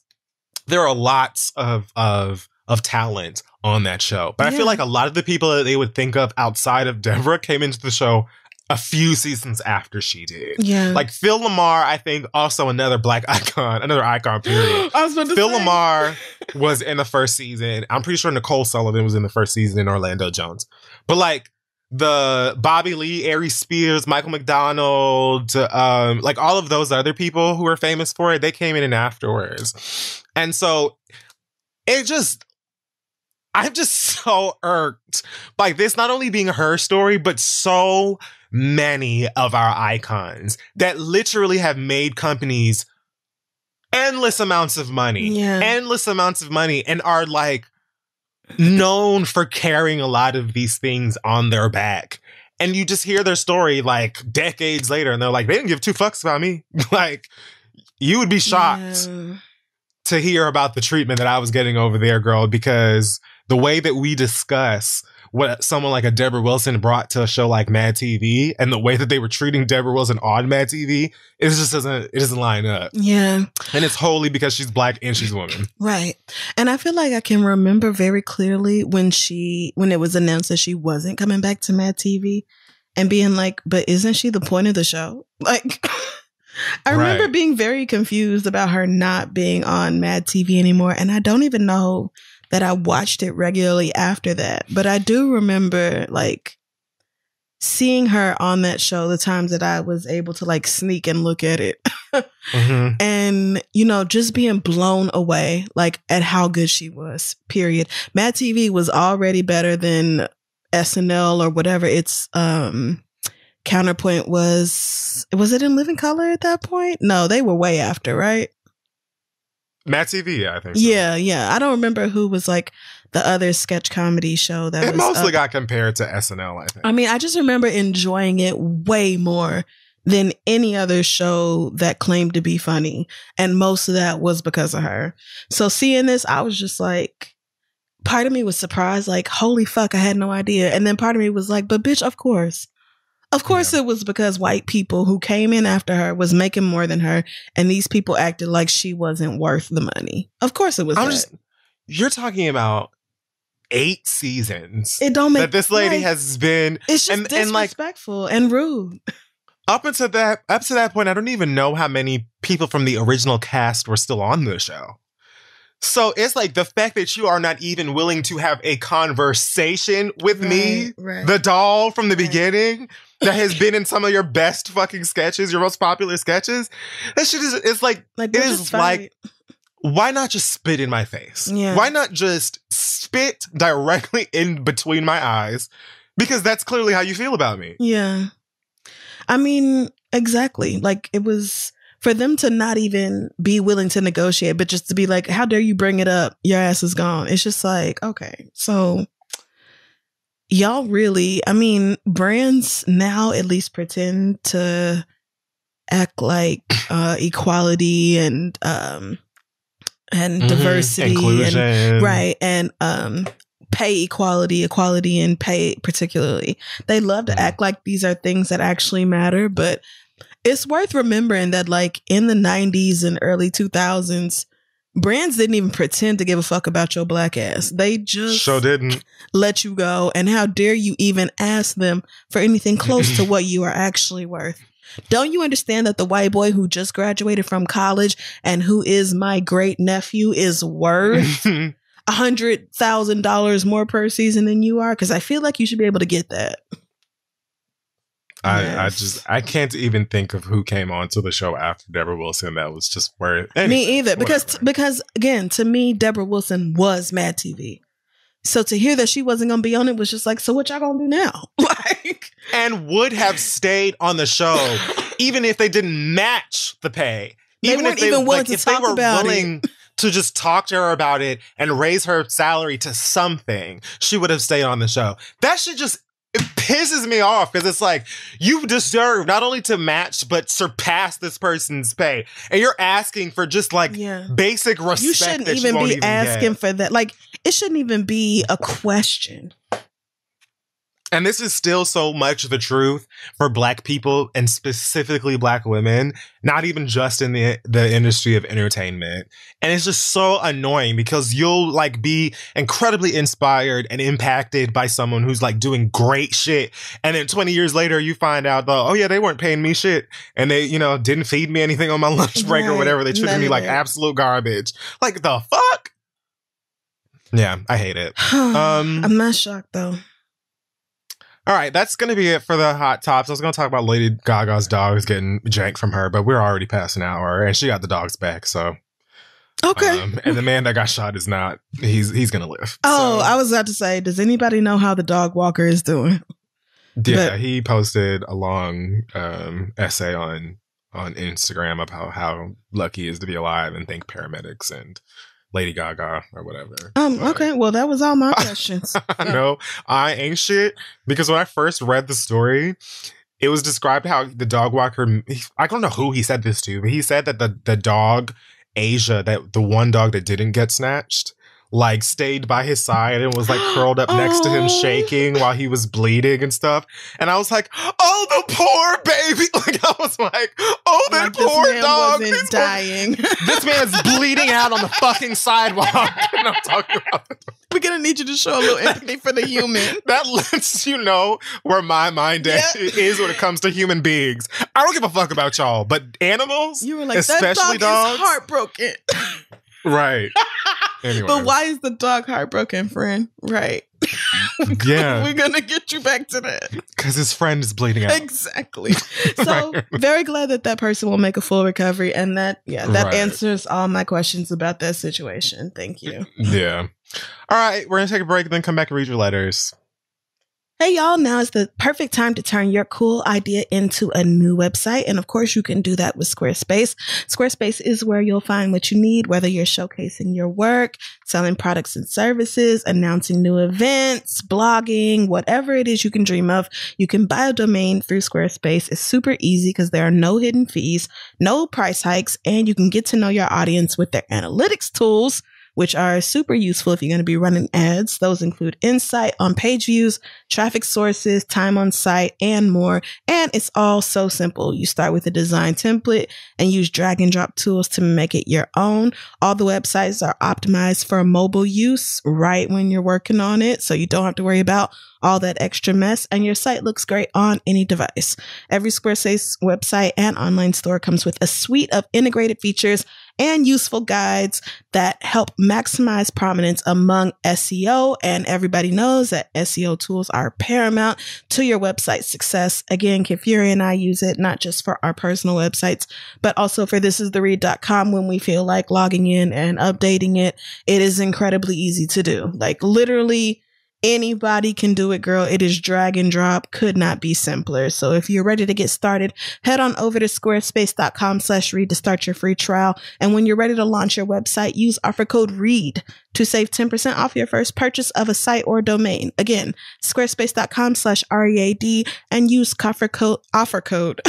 there are lots of talent on that show. But I feel like a lot of the people that they would think of outside of Deborah came into the show a few seasons after she did. Yeah. Like Phil Lamar, I think, also another black icon, another icon, period. I was about to Phil say. Lamar was in the first season. I'm pretty sure Nicole Sullivan was in the first season and Orlando Jones. But like the Bobby Lee, Aries Spears, Michael McDonald, like all of those other people who are famous for it, they came in and afterwards. And so I'm just so irked by this not only being her story, but so many of our icons that literally have made companies endless amounts of money, and are like known for carrying a lot of these things on their back. And you just hear their story like decades later, and they're like, they didn't give two fucks about me. Like, you would be shocked to hear about the treatment that I was getting over there, girl, because the way that we discuss what someone like a Deborah Wilson brought to a show like Mad TV, and the way that they were treating Deborah Wilson on Mad TV, it doesn't line up. Yeah. And it's wholly because she's Black and she's a woman. Right. And I feel like I can remember very clearly when it was announced that she wasn't coming back to Mad TV and being like, but isn't she the point of the show? Like, I remember being very confused about her not being on Mad TV anymore. And I don't even know that I watched it regularly after that. But I do remember like seeing her on that show the times that I was able to like sneak and look at it. And, you know, just being blown away like at how good she was, period. Mad TV was already better than SNL or whatever its counterpoint was. Was it in Living Color at that point? No, they were way after, right? Mad TV, yeah, I think so. Yeah. I don't remember who was like the other sketch comedy show that it mostly got compared to SNL, I think. I mean, I just remember enjoying it way more than any other show that claimed to be funny. And most of that was because of her. So seeing this, I was just like, part of me was surprised, like, holy fuck, I had no idea. And then part of me was like, but bitch, of course. Of course it was because white people who came in after her was making more than her, and these people acted like she wasn't worth the money. Of course it was you're talking about 8 seasons. It don't make that this lady has been. It's just disrespectful and rude. Up to that point, I don't even know how many people from the original cast were still on the show. So it's like the fact that you are not even willing to have a conversation with me, the doll from the beginning, that has been in some of your best fucking sketches, your most popular sketches. That shit is, it's like it is like, why not just spit in my face? Yeah. Why not just spit directly in between my eyes? Because that's clearly how you feel about me. Yeah. I mean, exactly. Like, it was for them to not even be willing to negotiate, but just to be like, how dare you bring it up? Your ass is gone. It's just like, okay, so y'all really, I mean, brands now at least pretend to act like equality and diversity, inclusion, and pay equality and pay particularly. They love to act like these are things that actually matter, but it's worth remembering that like in the 90s and early 2000s, brands didn't even pretend to give a fuck about your Black ass. They just didn't let you go. And how dare you even ask them for anything close to what you are actually worth? Don't you understand that the white boy who just graduated from college and who is my great nephew is worth $100,000 more per season than you are? Because I feel like you should be able to get that. I can't even think of who came on to the show after Deborah Wilson that was just worth it. Me either, because again, to me, Deborah Wilson was Mad TV. So to hear that she wasn't going to be on it was just like, so what y'all going to do now? Like, and would have stayed on the show even if they didn't match the pay. Even if they willing to talk about it. To just talk to her about it and raise her salary to something, she would have stayed on the show. That shit just, it pisses me off because it's like, you deserve not only to match, but surpass this person's pay. And you're asking for just like basic respect. You shouldn't even be asking for that. Like, it shouldn't even be a question. And this is still so much the truth for Black people and specifically Black women, not even just in the industry of entertainment. And it's just so annoying because you'll like be incredibly inspired and impacted by someone who's like doing great shit. And then 20 years later, you find out, oh yeah, they weren't paying me shit. And they, you know, didn't feed me anything on my lunch break or whatever. They treated me like absolute garbage. Like the fuck? Yeah, I hate it. I'm not shocked though. All right, that's going to be it for the hot tops. I was going to talk about Lady Gaga's dogs getting janked from her, but we're already past an hour, and she got the dogs back, so. Okay. And the man that got shot is not, he's going to live. Oh, so. I was about to say, does anybody know how the dog walker is doing? Yeah, But he posted a long essay on Instagram about how lucky he is to be alive and thank paramedics and Lady Gaga or whatever. Okay, well, that was all my questions. No, I ain't shit, because when I first read the story, it was described how the dog walker, I don't know who he said this to, but he said that the dog, Asia, that the one dog that didn't get snatched, like stayed by his side and was like curled up next to him, shaking while he was bleeding and stuff. And I was like, oh, the poor baby. Like, I was like, oh, that like poor this man dog. Wasn't dying. This man's bleeding out on the fucking sidewalk. And I'm talking about we're going to need you to show a little empathy for the human. That lets you know where my mind is when it comes to human beings. I don't give a fuck about y'all, but animals, you were like, especially that dog dogs, is heartbroken. Right. Anyway. But why is the dog heartbroken, friend? Right. Yeah. We're going to get you back to that. Because his friend is bleeding out. Exactly. So very glad that person will make a full recovery. And that answers all my questions about that situation. Thank you. Yeah. All right. We're going to take a break and then come back and read your letters. Hey, y'all, now is the perfect time to turn your cool idea into a new website. And of course, you can do that with Squarespace. Squarespace is where you'll find what you need, whether you're showcasing your work, selling products and services, announcing new events, blogging, whatever it is you can dream of. You can buy a domain through Squarespace. It's super easy because there are no hidden fees, no price hikes, and you can get to know your audience with their analytics tools, which are super useful if you're going to be running ads. Those include insight on page views, traffic sources, time on site, and more. And it's all so simple. You start with a design template and use drag and drop tools to make it your own. All the websites are optimized for mobile use right when you're working on it, so you don't have to worry about all that extra mess, and your site looks great on any device. Every Squarespace website and online store comes with a suite of integrated features and useful guides that help maximize prominence among SEO. And everybody knows that SEO tools are paramount to your website success. Again, Kid Fury and I use it not just for our personal websites, but also for thisistheread.com when we feel like logging in and updating it. It is incredibly easy to do. Like literally anybody can do it, girl. It is drag and drop. Could not be simpler. So if you're ready to get started, head on over to squarespace.com/read to start your free trial. And when you're ready to launch your website, use offer code READ to save 10% off your first purchase of a site or domain. Again, squarespace.com/READ and use offer code READ.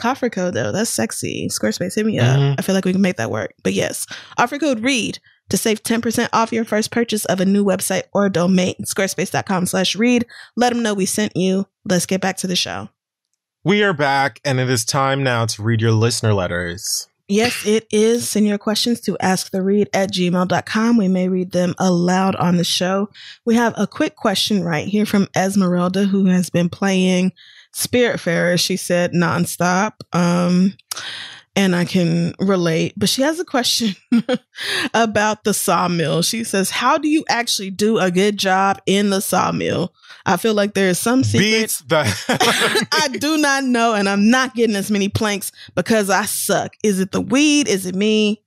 Offer code though. That's sexy. Squarespace, hit me up. I feel like we can make that work. But yes, offer code READ to save 10% off your first purchase of a new website or domain. Squarespace.com/read. Let them know we sent you. Let's get back to the show. We are back, and it is time now to read your listener letters. Yes, it is. Send your questions to asktheread@gmail.com. We may read them aloud on the show. We have a quick question right here from Esmeralda, who has been playing Spiritfarer, she said, nonstop. And I can relate, but she has a question about the sawmill. She says, how do you actually do a good job in the sawmill? I feel like there is some secrets I do not know, and I'm not getting as many planks because I suck. Is it the weed? Is it me?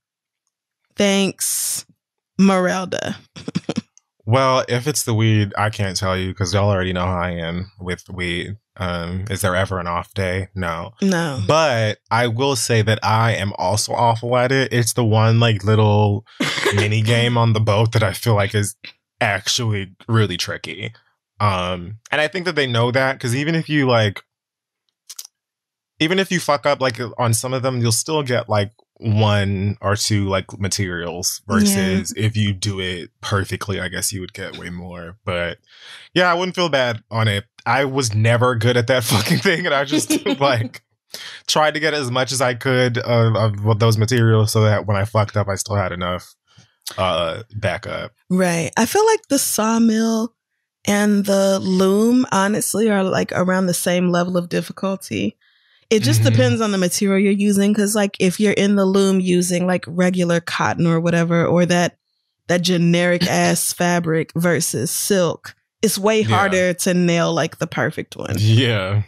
Thanks, Merelda. Well, if it's the weed, I can't tell you because y'all already know how I am with weed. Is there ever an off day? No. But I will say that I am also awful at it. It's the one like little mini game on the boat that I feel like is actually really tricky. And I think that they know that because even if you fuck up like on some of them, you'll still get like one or two like materials versus if you do it perfectly, I guess you would get way more. But yeah, I wouldn't feel bad on it. I was never good at that fucking thing, and I just like tried to get as much as I could of those materials so that when I fucked up, I still had enough backup. Right. I feel like the sawmill and the loom honestly are like around the same level of difficulty. It just depends on the material you're using. Cause like if you're in the loom using like regular cotton or whatever, or that generic ass fabric versus silk, it's way harder to nail like the perfect one. Yeah.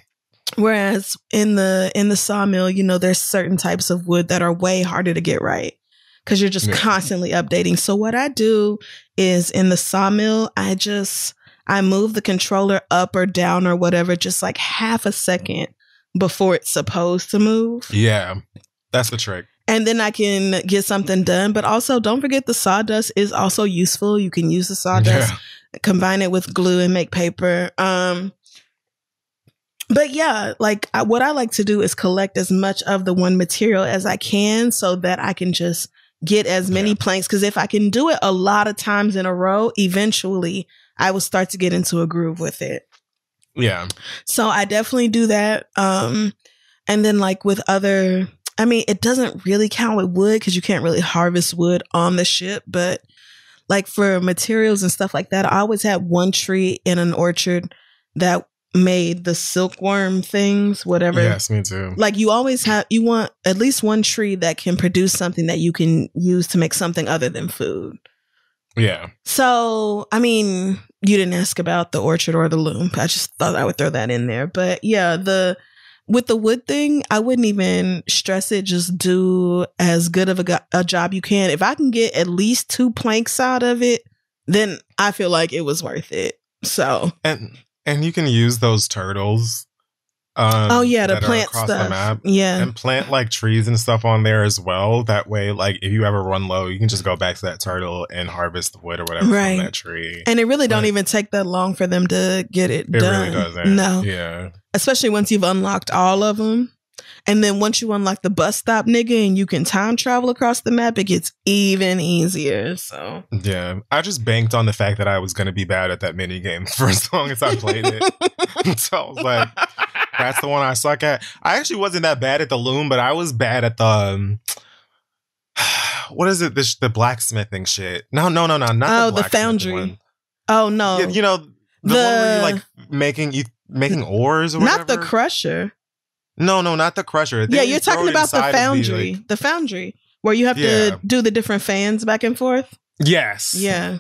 Whereas in the sawmill, you know, there's certain types of wood that are way harder to get right because you're just constantly updating. So what I do is in the sawmill, I I move the controller up or down or whatever, just like half a second before it's supposed to move. Yeah, that's the trick. And then I can get something done. But also, don't forget the sawdust is also useful. You can use the sawdust, combine it with glue and make paper. But yeah, like what I like to do is collect as much of the one material as I can so that I can just get as many planks. Because if I can do it a lot of times in a row, eventually I will start to get into a groove with it. Yeah. So I definitely do that. And then like with other, I mean, it doesn't really count with wood because you can't really harvest wood on the ship. But like for materials and stuff like that, I always had one tree in an orchard that made the silkworm things, whatever. Yes, me too. Like you want at least one tree that can produce something that you can use to make something other than food. Yeah. So, I mean, you didn't ask about the orchard or the loom. I just thought I would throw that in there. But yeah, with the wood thing, I wouldn't even stress it. Just do as good of a job you can. If I can get at least 2 planks out of it, then I feel like it was worth it. So And you can use those turtles. To plant stuff. The map. Yeah. And plant like trees and stuff on there as well. That way, like if you ever run low, you can just go back to that turtle and harvest the wood or whatever from that tree. And it really don't even take that long for them to get it done. It really doesn't. No. Yeah. Especially once you've unlocked all of them. And then once you unlock the bus stop, nigga, and you can time travel across the map, it gets even easier. So yeah, I just banked on the fact that I was going to be bad at that mini game for as long as I played it. So I was like, that's the one I suck at. I actually wasn't that bad at the loom, but I was bad at the what is it? The blacksmithing shit. No, not the foundry one. Oh no, yeah, you know the one where you like making ores or whatever. Not the crusher. No, not the crusher. Yeah, you're talking about the foundry. The foundry where you have to do the different fans back and forth. Yes. Yeah.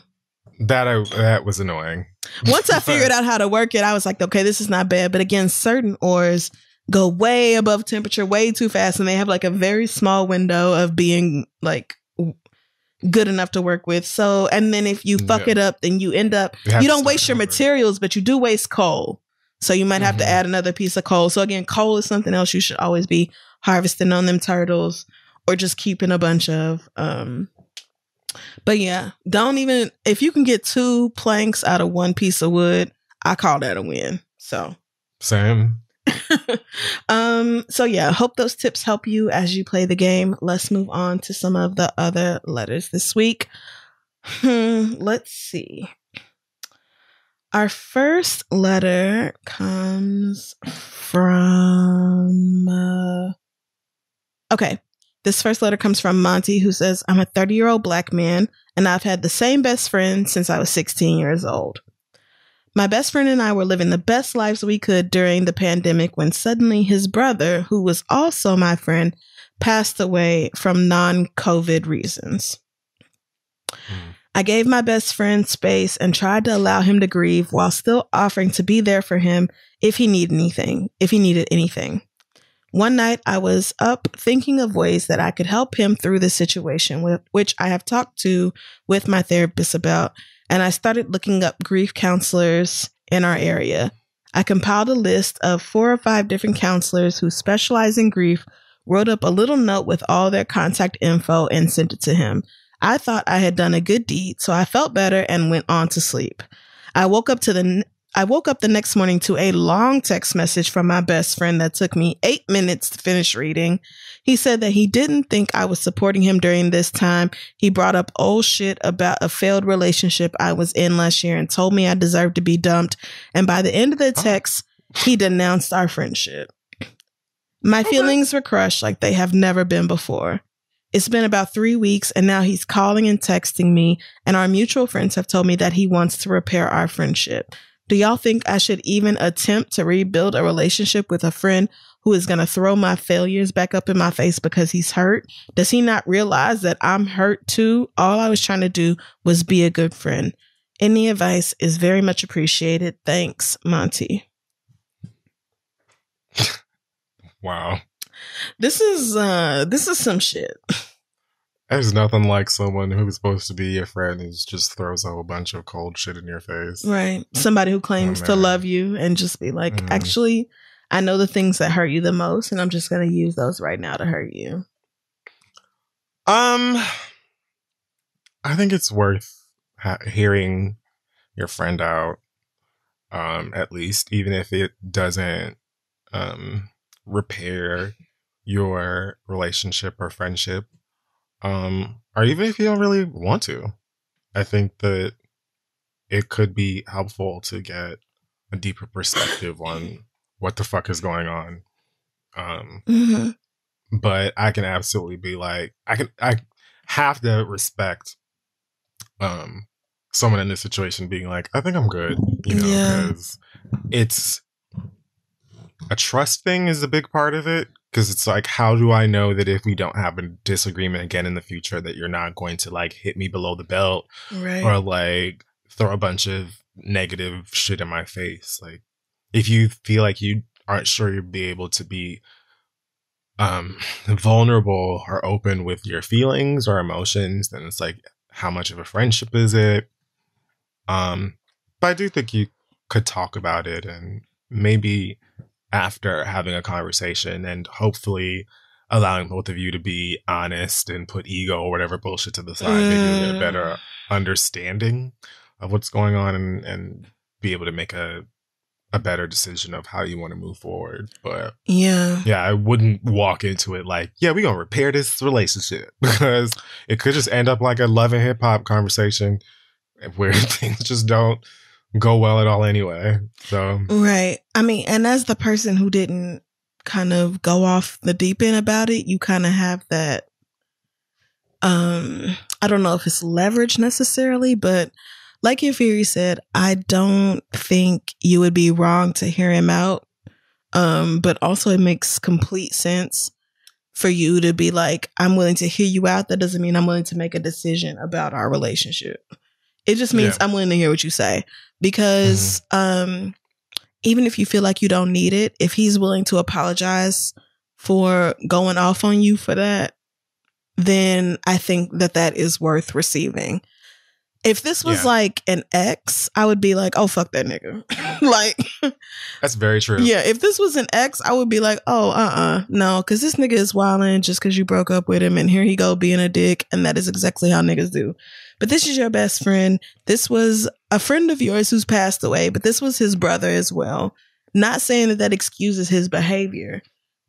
That was annoying. Once I figured out how to work it, I was like, okay, this is not bad. But again, certain ores go way above temperature, way too fast, and they have like a very small window of being like good enough to work with. So, and then if you fuck it up, then you end up, you don't waste your materials, but you do waste coal. So you might have to add another piece of coal. So again, coal is something else you should always be harvesting on them turtles or just keeping a bunch of. But yeah, if you can get 2 planks out of 1 piece of wood, I call that a win. So same. So yeah, hope those tips help you as you play the game. Let's move on to some of the other letters this week. Let's see. Our first letter comes from... This first letter comes from Monty, who says, I'm a 30-year-old black man, and I've had the same best friend since I was 16 years old. My best friend and I were living the best lives we could during the pandemic when suddenly his brother, who was also my friend, passed away from non-COVID reasons. I gave my best friend space and tried to allow him to grieve while still offering to be there for him if he needed anything. One night I was up thinking of ways that I could help him through the situation, which I have talked to with my therapist about, and I started looking up grief counselors in our area. I compiled a list of 4 or 5 different counselors who specialize in grief, wrote up a little note with all their contact info, and sent it to him. I thought I had done a good deed, so I felt better and went on to sleep. I woke up the next morning to a long text message from my best friend that took me 8 minutes to finish reading. He said that he didn't think I was supporting him during this time. He brought up old shit about a failed relationship I was in last year and told me I deserved to be dumped. And by the end of the text, he denounced our friendship. My feelings were crushed like they have never been before. It's been about 3 weeks and now he's calling and texting me, and our mutual friends have told me that he wants to repair our friendship. Do y'all think I should even attempt to rebuild a relationship with a friend who is going to throw my failures back up in my face because he's hurt? Does he not realize that I'm hurt too? All I was trying to do was be a good friend. Any advice is very much appreciated. Thanks, Monty. Wow. This is some shit. There's nothing like someone who's supposed to be your friend who just throws a whole bunch of cold shit in your face. Right. Somebody who claims to love you and just be like, actually, I know the things that hurt you the most, and I'm just going to use those right now to hurt you. I think it's worth hearing your friend out, at least, even if it doesn't repair your relationship or friendship. Or even if you don't really want to. I think that it could be helpful to get a deeper perspective on what the fuck is going on. But I can absolutely be like, I have to respect someone in this situation being like, I think I'm good, you know, because it's a trust thing is a big part of it. Because it's like, how do I know that if we don't have a disagreement again in the future that you're not going to like hit me below the belt or like throw a bunch of negative shit in my face? Like, if you feel like you aren't sure you'll be able to be vulnerable or open with your feelings or emotions, then it's like, how much of a friendship is it? But I do think you could talk about it, and maybe after having a conversation and hopefully allowing both of you to be honest and put ego or whatever bullshit to the side, maybe you'll get a better understanding of what's going on and be able to make a better decision of how you want to move forward. But yeah, I wouldn't walk into it like, yeah, we're going to repair this relationship, because it could just end up like a love and hip hop conversation where things just don't go well at all anyway. So right. I mean, and as the person who didn't kind of go off the deep end about it, you kind of have that I don't know if it's leverage necessarily, but like your Fury said, I don't think you would be wrong to hear him out. But also it makes complete sense for you to be like, I'm willing to hear you out. That doesn't mean I'm willing to make a decision about our relationship. It just means I'm willing to hear what you say. Because even if you feel like you don't need it, if he's willing to apologize for going off on you for that, then I think that that is worth receiving. If this was like an ex, I would be like, oh, fuck that nigga. Like, that's very true. Yeah, if this was an ex, I would be like, oh, no, because this nigga is wilding just because you broke up with him, and here he go being a dick, and that is exactly how niggas do. But this is your best friend. This was a friend of yours who's passed away, but this was his brother as well. Not saying that that excuses his behavior,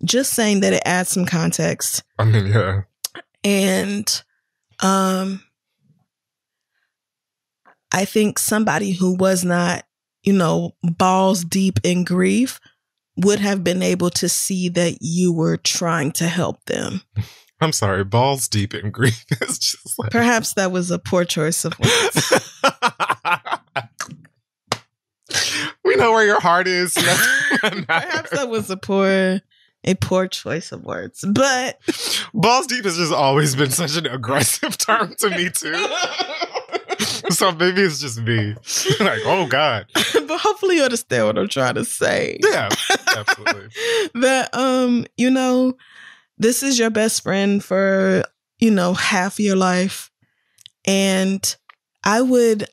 just saying that it adds some context. I mean, yeah. And I think somebody who was not, you know, balls deep in grief would have been able to see that you were trying to help them. I'm sorry, balls deep in grief. It's just like... Perhaps that was a poor choice of words. We know where your heart is. Perhaps that was a poor choice of words. But balls deep has just always been such an aggressive term to me too. So maybe it's just me. Like, oh God. But hopefully you understand what I'm trying to say. Yeah, absolutely. That you know, this is your best friend for, you know, half your life. And I would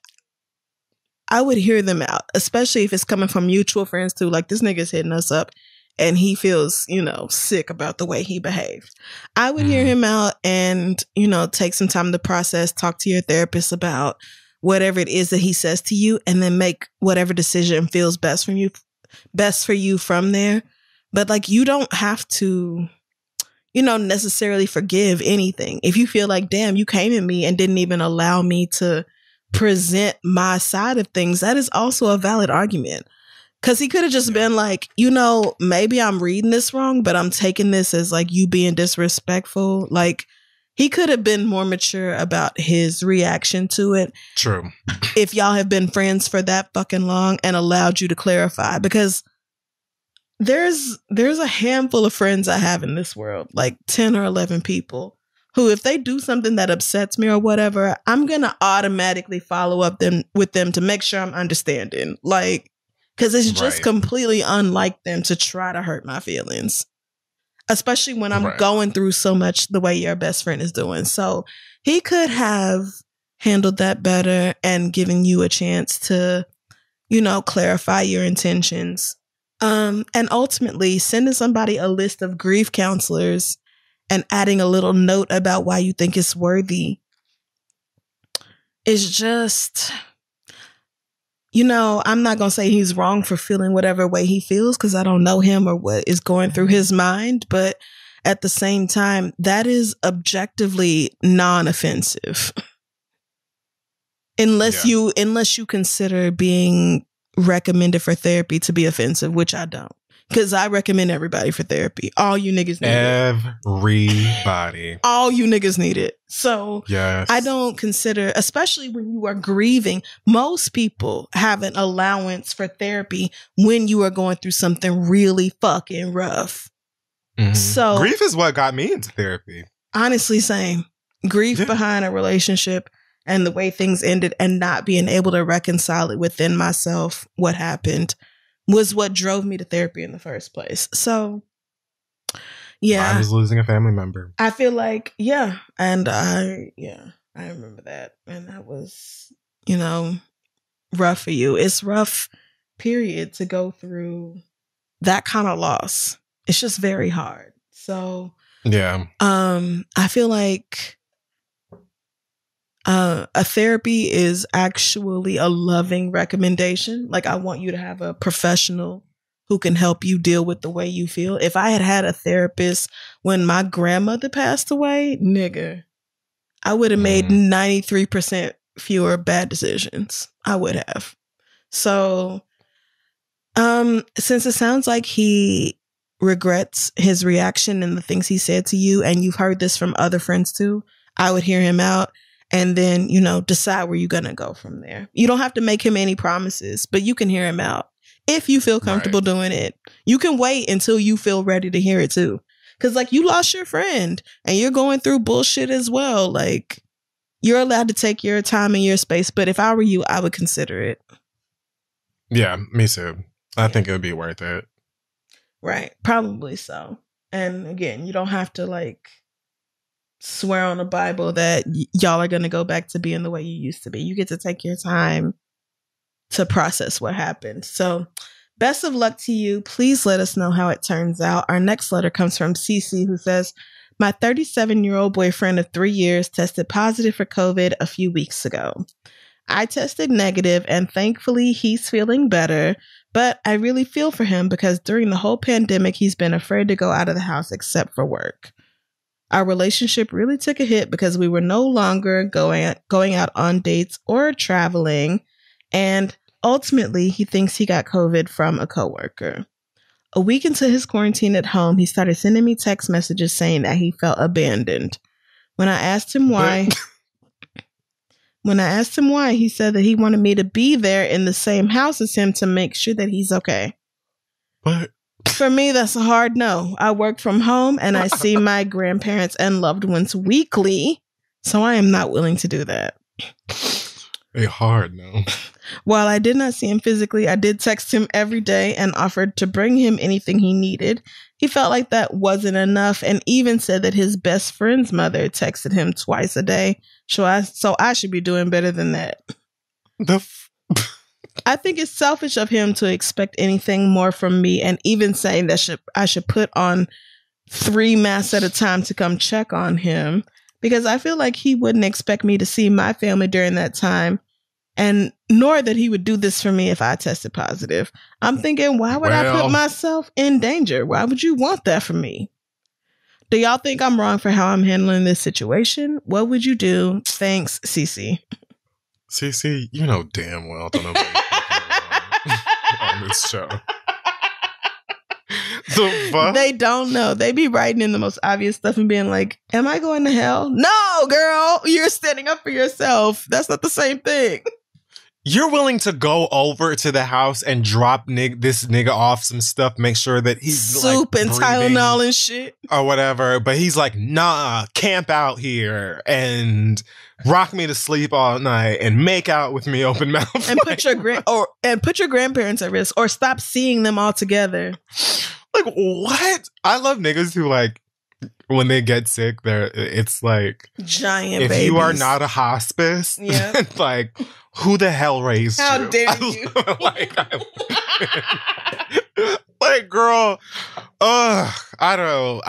hear them out, especially if it's coming from mutual friends too. Like, this nigga's hitting us up and he feels, you know, sick about the way he behaved. I would hear him out and, you know, take some time to process, talk to your therapist about whatever it is that he says to you, and then make whatever decision feels best for you from there. But like, you don't have to, you know, necessarily forgive anything. If you feel like, damn, you came at me and didn't even allow me to present my side of things, that is also a valid argument. Because he could have just been like, you know, maybe I'm reading this wrong, but I'm taking this as like you being disrespectful. Like, he could have been more mature about his reaction to it. True. If y'all have been friends for that fucking long and allowed you to clarify. Because there's a handful of friends I have in this world, like 10 or 11 people, who if they do something that upsets me or whatever, I'm going to automatically follow up with them to make sure I'm understanding. Like, because it's just completely unlike them to try to hurt my feelings. especially when I'm going through so much the way your best friend is doing. So he could have handled that better and given you a chance to, you know, clarify your intentions. And ultimately sending somebody a list of grief counselors and adding a little note about why you think it's worthy is just, you know, I'm not going to say he's wrong for feeling whatever way he feels because I don't know him or what is going through his mind. But at the same time, that is objectively non-offensive. Unless you consider being recommended for therapy to be offensive, which I don't. Because I recommend everybody for therapy. All you niggas need it. Everybody. All you niggas need it. So yes. I don't consider, especially when you are grieving, most people have an allowance for therapy when you are going through something really fucking rough. Mm-hmm. So grief is what got me into therapy. Honestly, same. Grief behind a relationship and the way things ended and not being able to reconcile it within myself, what happened, was what drove me to therapy in the first place. So, yeah. I was losing a family member. I feel like, and I remember that. And that was, you know, rough for you. It's rough, period, to go through that kind of loss. It's just very hard. So, yeah. I feel like a therapy is actually a loving recommendation. Like, I want you to have a professional who can help you deal with the way you feel. If I had had a therapist when my grandmother passed away, nigga, I would have made 93% fewer bad decisions. I would have. So, since it sounds like he regrets his reaction and the things he said to you, and you've heard this from other friends too, I would hear him out. And then, you know, decide where you're going to go from there. You don't have to make him any promises, but you can hear him out if you feel comfortable doing it. You can wait until you feel ready to hear it too. Because, like, you lost your friend and you're going through bullshit as well. Like, you're allowed to take your time and your space. But if I were you, I would consider it. Yeah, me too. I think it would be worth it. Right. Probably so. And again, you don't have to, like, swear on the Bible that y'all are going to go back to being the way you used to be. You get to take your time to process what happened. So best of luck to you. Please let us know how it turns out. Our next letter comes from Cece, who says, my 37-year-old boyfriend of 3 years tested positive for COVID a few weeks ago. I tested negative and thankfully he's feeling better, but I really feel for him because during the whole pandemic, he's been afraid to go out of the house except for work. Our relationship really took a hit because we were no longer going out on dates or traveling. And ultimately, he thinks he got COVID from a coworker. A week into his quarantine at home, he started sending me text messages saying that he felt abandoned. When I asked him why, he said that he wanted me to be there in the same house as him to make sure that he's okay. But for me, that's a hard no. I work from home and I see my grandparents and loved ones weekly, so I am not willing to do that. A hard no. While I did not see him physically, I did text him every day and offered to bring him anything he needed. He felt like that wasn't enough and even said that his best friend's mother texted him twice a day. So I should be doing better than that. I think it's selfish of him to expect anything more from me and even saying that I should put on 3 masks at a time to come check on him because I feel like he wouldn't expect me to see my family during that time and nor that he would do this for me if I tested positive. I'm thinking, why would I put myself in danger? Why would you want that from me? Do y'all think I'm wrong for how I'm handling this situation? What would you do? Thanks, Cece. Cece, you know damn well don't know on this show. The fuck? They don't know. They be writing in the most obvious stuff and being like, am I going to hell? No, girl, you're standing up for yourself. That's not the same thing. You're willing to go over to the house and drop this nigga off some stuff, make sure that he's soup like, and Tylenol and shit or whatever. But he's like, nah, camp out here and rock me to sleep all night and make out with me open mouth and put your grandparents at risk or stop seeing them all together. Like, what? I love niggas who, like, when they get sick, it's like giant if babies. you are not a hospice, then, like, who the hell raised How you? How dare you? Like, girl, I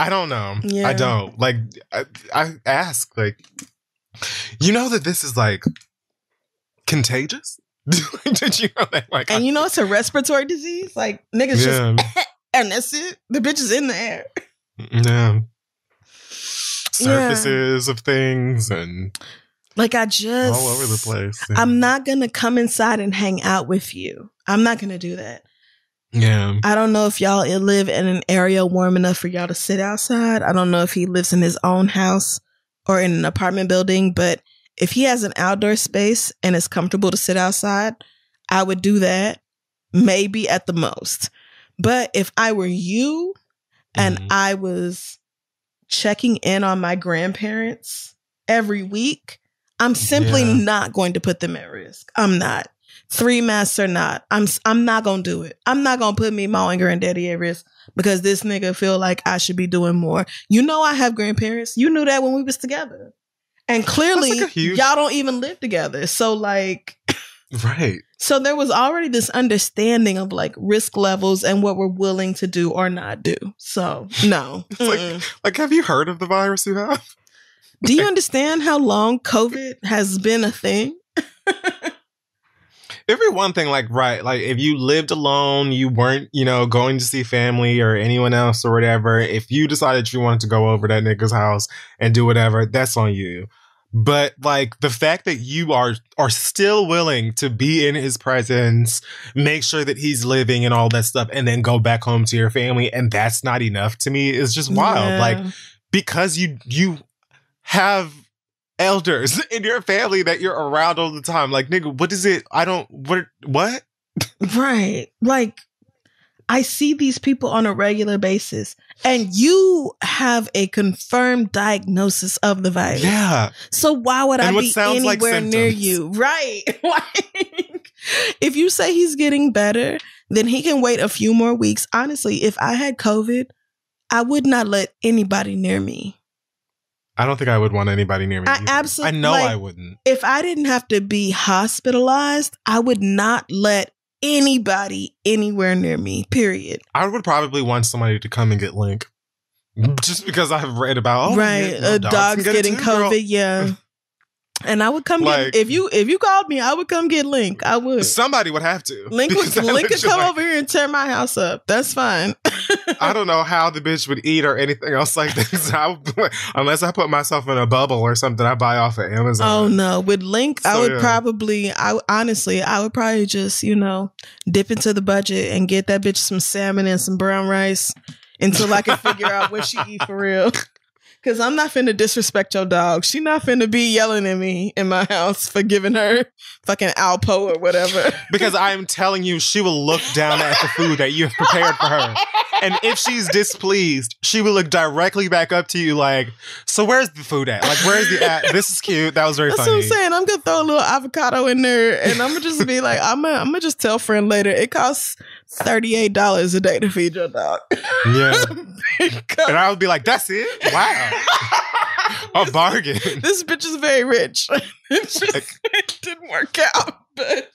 don't know. Yeah. I don't. Like, I ask, like, you know that this is, like, contagious? Did you know that? Like, and you know it's a respiratory disease? Like, niggas just, and that's it. The bitch is in the air. Yeah. Surfaces of things and like I just all over the place. Yeah. I'm not gonna come inside and hang out with you. I'm not gonna do that. Yeah. I don't know if y'all live in an area warm enough for y'all to sit outside. I don't know if he lives in his own house or in an apartment building, but if he has an outdoor space and it's comfortable to sit outside, I would do that, maybe at the most. But if I were you and I was checking in on my grandparents every week, I'm simply not going to put them at risk. I'm not. 3 masks or not. I'm not going to do it. I'm not going to put me, mom, and granddaddy at risk because this nigga feel like I should be doing more. You know I have grandparents. You knew that when we was together. And clearly, like y'all don't even live together. So, like... Right. So there was already this understanding of like risk levels and what we're willing to do or not do. So no. like, have you heard of the virus you have? Do you understand how long COVID has been a thing? Every one thing, like, right, like if you lived alone, you weren't, you know, going to see family or anyone else or whatever. If you decided you wanted to go over that nigga's house and do whatever, that's on you. But like the fact that you are still willing to be in his presence, make sure that he's living and all that stuff, and then go back home to your family, and that's not enough to me is just wild. Yeah. Like, because you have elders in your family that you're around all the time. Like, nigga, what is it? What? Right. Like, I see these people on a regular basis, and you have a confirmed diagnosis of the virus. Yeah. So why would I be anywhere near you? Right. Like, if you say he's getting better, then he can wait a few more weeks. Honestly, if I had COVID, I would not let anybody near me. I don't think I would want anybody near me. Absolutely. I know I wouldn't. If I didn't have to be hospitalized, I would not let anybody anywhere near me, period. I would probably want somebody to come and get Link. Just because I've read about dogs getting COVID, yeah. And I would come get, if you called me, I would come get Link. I would. Somebody would have to. Link could come over here and tear my house up. That's fine. I don't know how the bitch would eat or anything else like this. Unless I put myself in a bubble or something I buy off of Amazon. Oh no. With Link, I would probably just, dip into the budget and get that bitch some salmon and some brown rice until I can figure out what she eat for real. Because I'm not finna disrespect your dog. She not finna be yelling at me in my house for giving her fucking Alpo or whatever. Because I'm telling you, she will look down at the food that you have prepared for her. And if she's displeased, she will look directly back up to you like, so where's the food at? Like, where's the at? This is cute. That was very funny. That's what I'm saying. I'm going to throw a little avocado in there and I'm going to just be like, I'm going to just tell friend later, it costs $38 a day to feed your dog. Yeah. And I would be like, that's it? Wow. A bargain. This bitch is very rich. It didn't work out, but...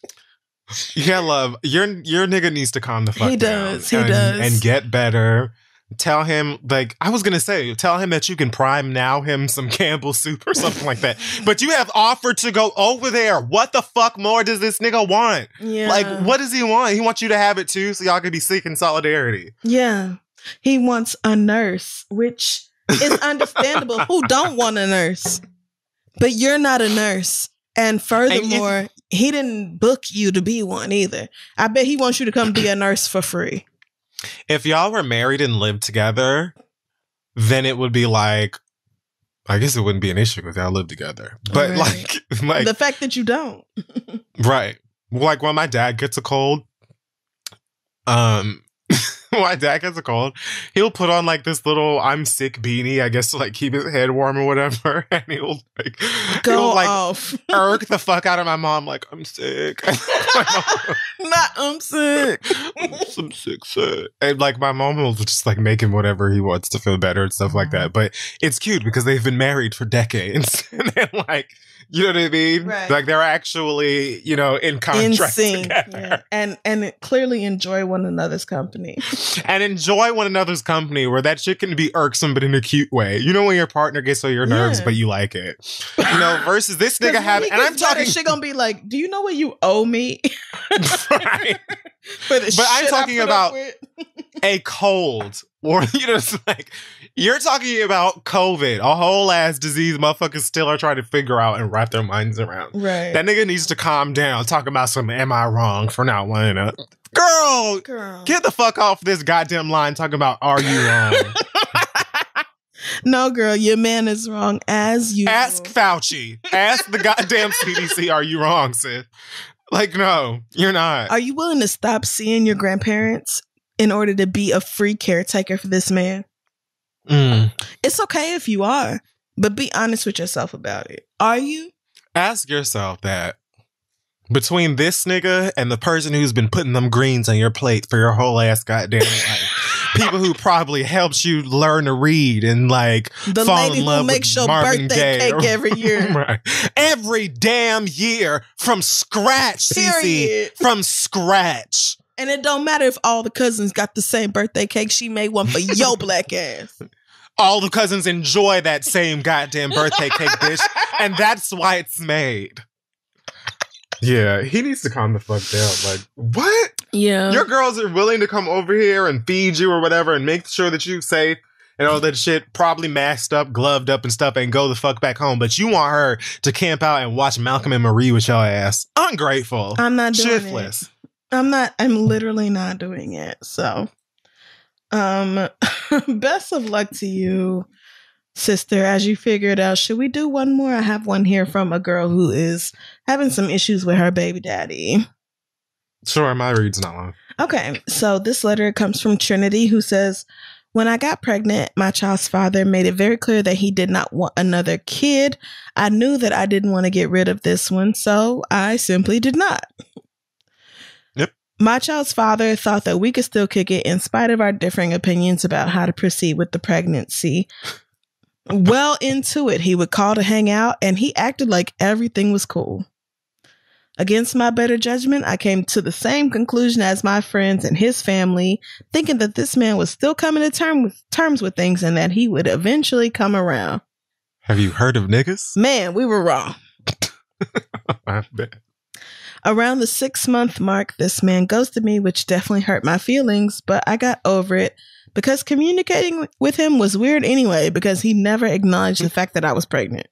Yeah, love. Your nigga needs to calm the fuck down. He does. And get better. Tell him, tell him that you can prime now him some Campbell's soup or something like that. But you have offered to go over there. What the fuck more does this nigga want? Yeah. Like, what does he want? He wants you to have it too, so y'all can be seeking solidarity. Yeah. He wants a nurse, which is understandable. Who don't want a nurse? But you're not a nurse. And furthermore, he didn't book you to be one either. I bet he wants you to come be a nurse for free. If y'all were married and lived together, then it would be like, I guess it wouldn't be an issue because y'all live together. But right. like the fact that you don't. Right. Like when my dad gets a cold, my dad gets a cold, he'll put on like this little I'm sick beanie, I guess, to like keep his head warm or whatever. And he'll like off. irk the fuck out of my mom, like, I'm sick. Not I'm sick. I'm sick. And like my mom will just like make him whatever he wants to feel better and stuff like that. But it's cute because they've been married for decades. And then like, you know what I mean? Right. Like they're actually, you know, in contract together. Yeah. And clearly enjoy one another's company. And enjoy one another's company, where that shit can be irksome but in a cute way. You know, when your partner gets on your nerves but you like it. You know, versus this nigga having, and I'm talking, she gonna be like, do you know what you owe me? Right. But I'm talking about a cold, or, you know, it's like, you're talking about COVID, a whole ass disease motherfuckers still are trying to figure out and wrap their minds around. Right. That nigga needs to calm down, talking about some, am I wrong for not wanting to? Girl, get the fuck off this goddamn line talking about, are you wrong? No, girl, your man is wrong as you. Ask Fauci. Ask the goddamn CDC, are you wrong, sis? Like, no, you're not. Are you willing to stop seeing your grandparents in order to be a free caretaker for this man? It's okay if you are, but be honest with yourself about it. Are you? Ask yourself that. Between this nigga and the person who's been putting them greens on your plate for your whole ass goddamn life. People who probably helped you learn to read and like the fall lady in love who makes with your Marvin birthday Gaye. cake every year. Right. Every damn year from scratch, CC. From scratch. And it don't matter if all the cousins got the same birthday cake. She made one for your black ass. All the cousins enjoy that same goddamn birthday cake dish, and that's why it's made. Yeah, he needs to calm the fuck down. Like, what? Yeah. Your girls are willing to come over here and feed you or whatever and make sure that you're safe and all that shit, probably masked up, gloved up and stuff, and go the fuck back home. But you want her to camp out and watch Malcolm and Marie with your ass. Ungrateful. I'm not doing Shiftless. it. I'm literally not doing it. So, best of luck to you, sister, as you figure it out. Should we do one more? I have one here from a girl who is having some issues with her baby daddy. Sure, my read's not long. Okay, so this letter comes from Trinity, who says, when I got pregnant, my child's father made it very clear that he did not want another kid. I knew that I didn't want to get rid of this one, so I simply did not. Yep. My child's father thought that we could still kick it in spite of our differing opinions about how to proceed with the pregnancy. Well into it, he would call to hang out, and he acted like everything was cool. Against my better judgment, I came to the same conclusion as my friends and his family, thinking that this man was still coming to terms with things and that he would eventually come around. Have you heard of niggas? Man, we were wrong. I bet. Around the 6-month mark, this man ghosted me, which definitely hurt my feelings, but I got over it because communicating with him was weird anyway, because he never acknowledged the fact that I was pregnant.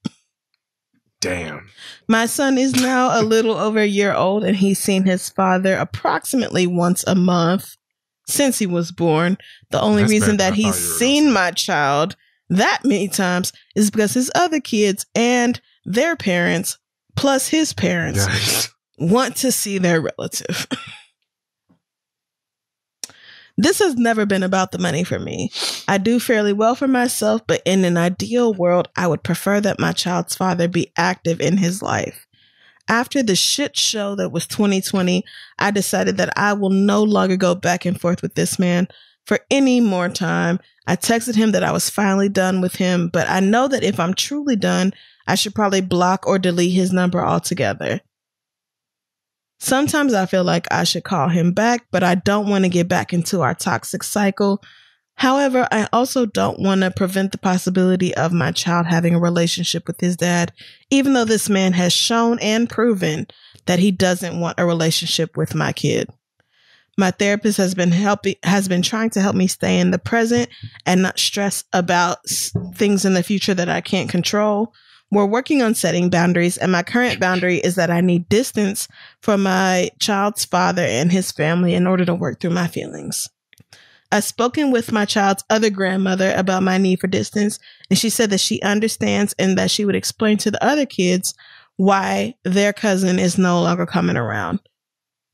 Damn. My son is now a little over a year old, and he's seen his father approximately once a month since he was born. The only reason that he's seen my child that many times is because his other kids and their parents, plus his parents, want to see their relative. This has never been about the money for me. I do fairly well for myself, but in an ideal world, I would prefer that my child's father be active in his life. After the shit show that was 2020, I decided that I will no longer go back and forth with this man for any more time. I texted him that I was finally done with him, but I know that if I'm truly done, I should probably block or delete his number altogether. Sometimes I feel like I should call him back, but I don't want to get back into our toxic cycle. However, I also don't want to prevent the possibility of my child having a relationship with his dad, even though this man has shown and proven that he doesn't want a relationship with my kid. My therapist has been trying to help me stay in the present and not stress about things in the future that I can't control. We're working on setting boundaries, and my current boundary is that I need distance from my child's father and his family in order to work through my feelings. I've spoken with my child's other grandmother about my need for distance, and she said that she understands and that she would explain to the other kids why their cousin is no longer coming around.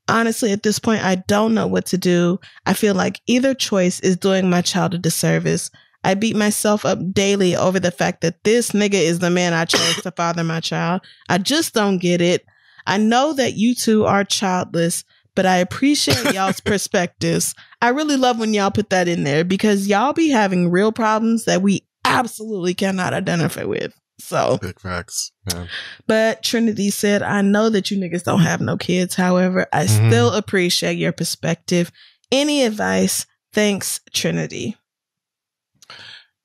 Honestly, at this point, I don't know what to do. I feel like either choice is doing my child a disservice. I beat myself up daily over the fact that this nigga is the man I chose to father my child. I just don't get it. I know that you two are childless, but I appreciate y'all's perspectives. I really love when y'all put that in there because y'all be having real problems that we absolutely cannot identify with. So big facts. Yeah. But Trinity said, I know that you niggas don't have no kids. However, I still appreciate your perspective. Any advice? Thanks, Trinity.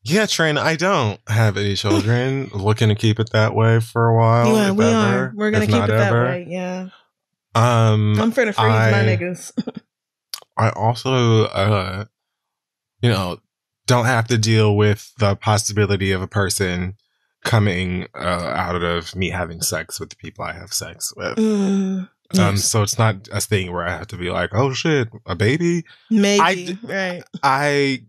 Yeah, Trin, I don't have any children. Looking to keep it that way for a while. Yeah, we are. We're going to keep it that way. Yeah. I'm finna freeze my niggas. I also, don't have to deal with the possibility of a person coming out of me having sex with the people I have sex with. Yes. So it's not a thing where I have to be like, oh shit, a baby? Maybe, right. I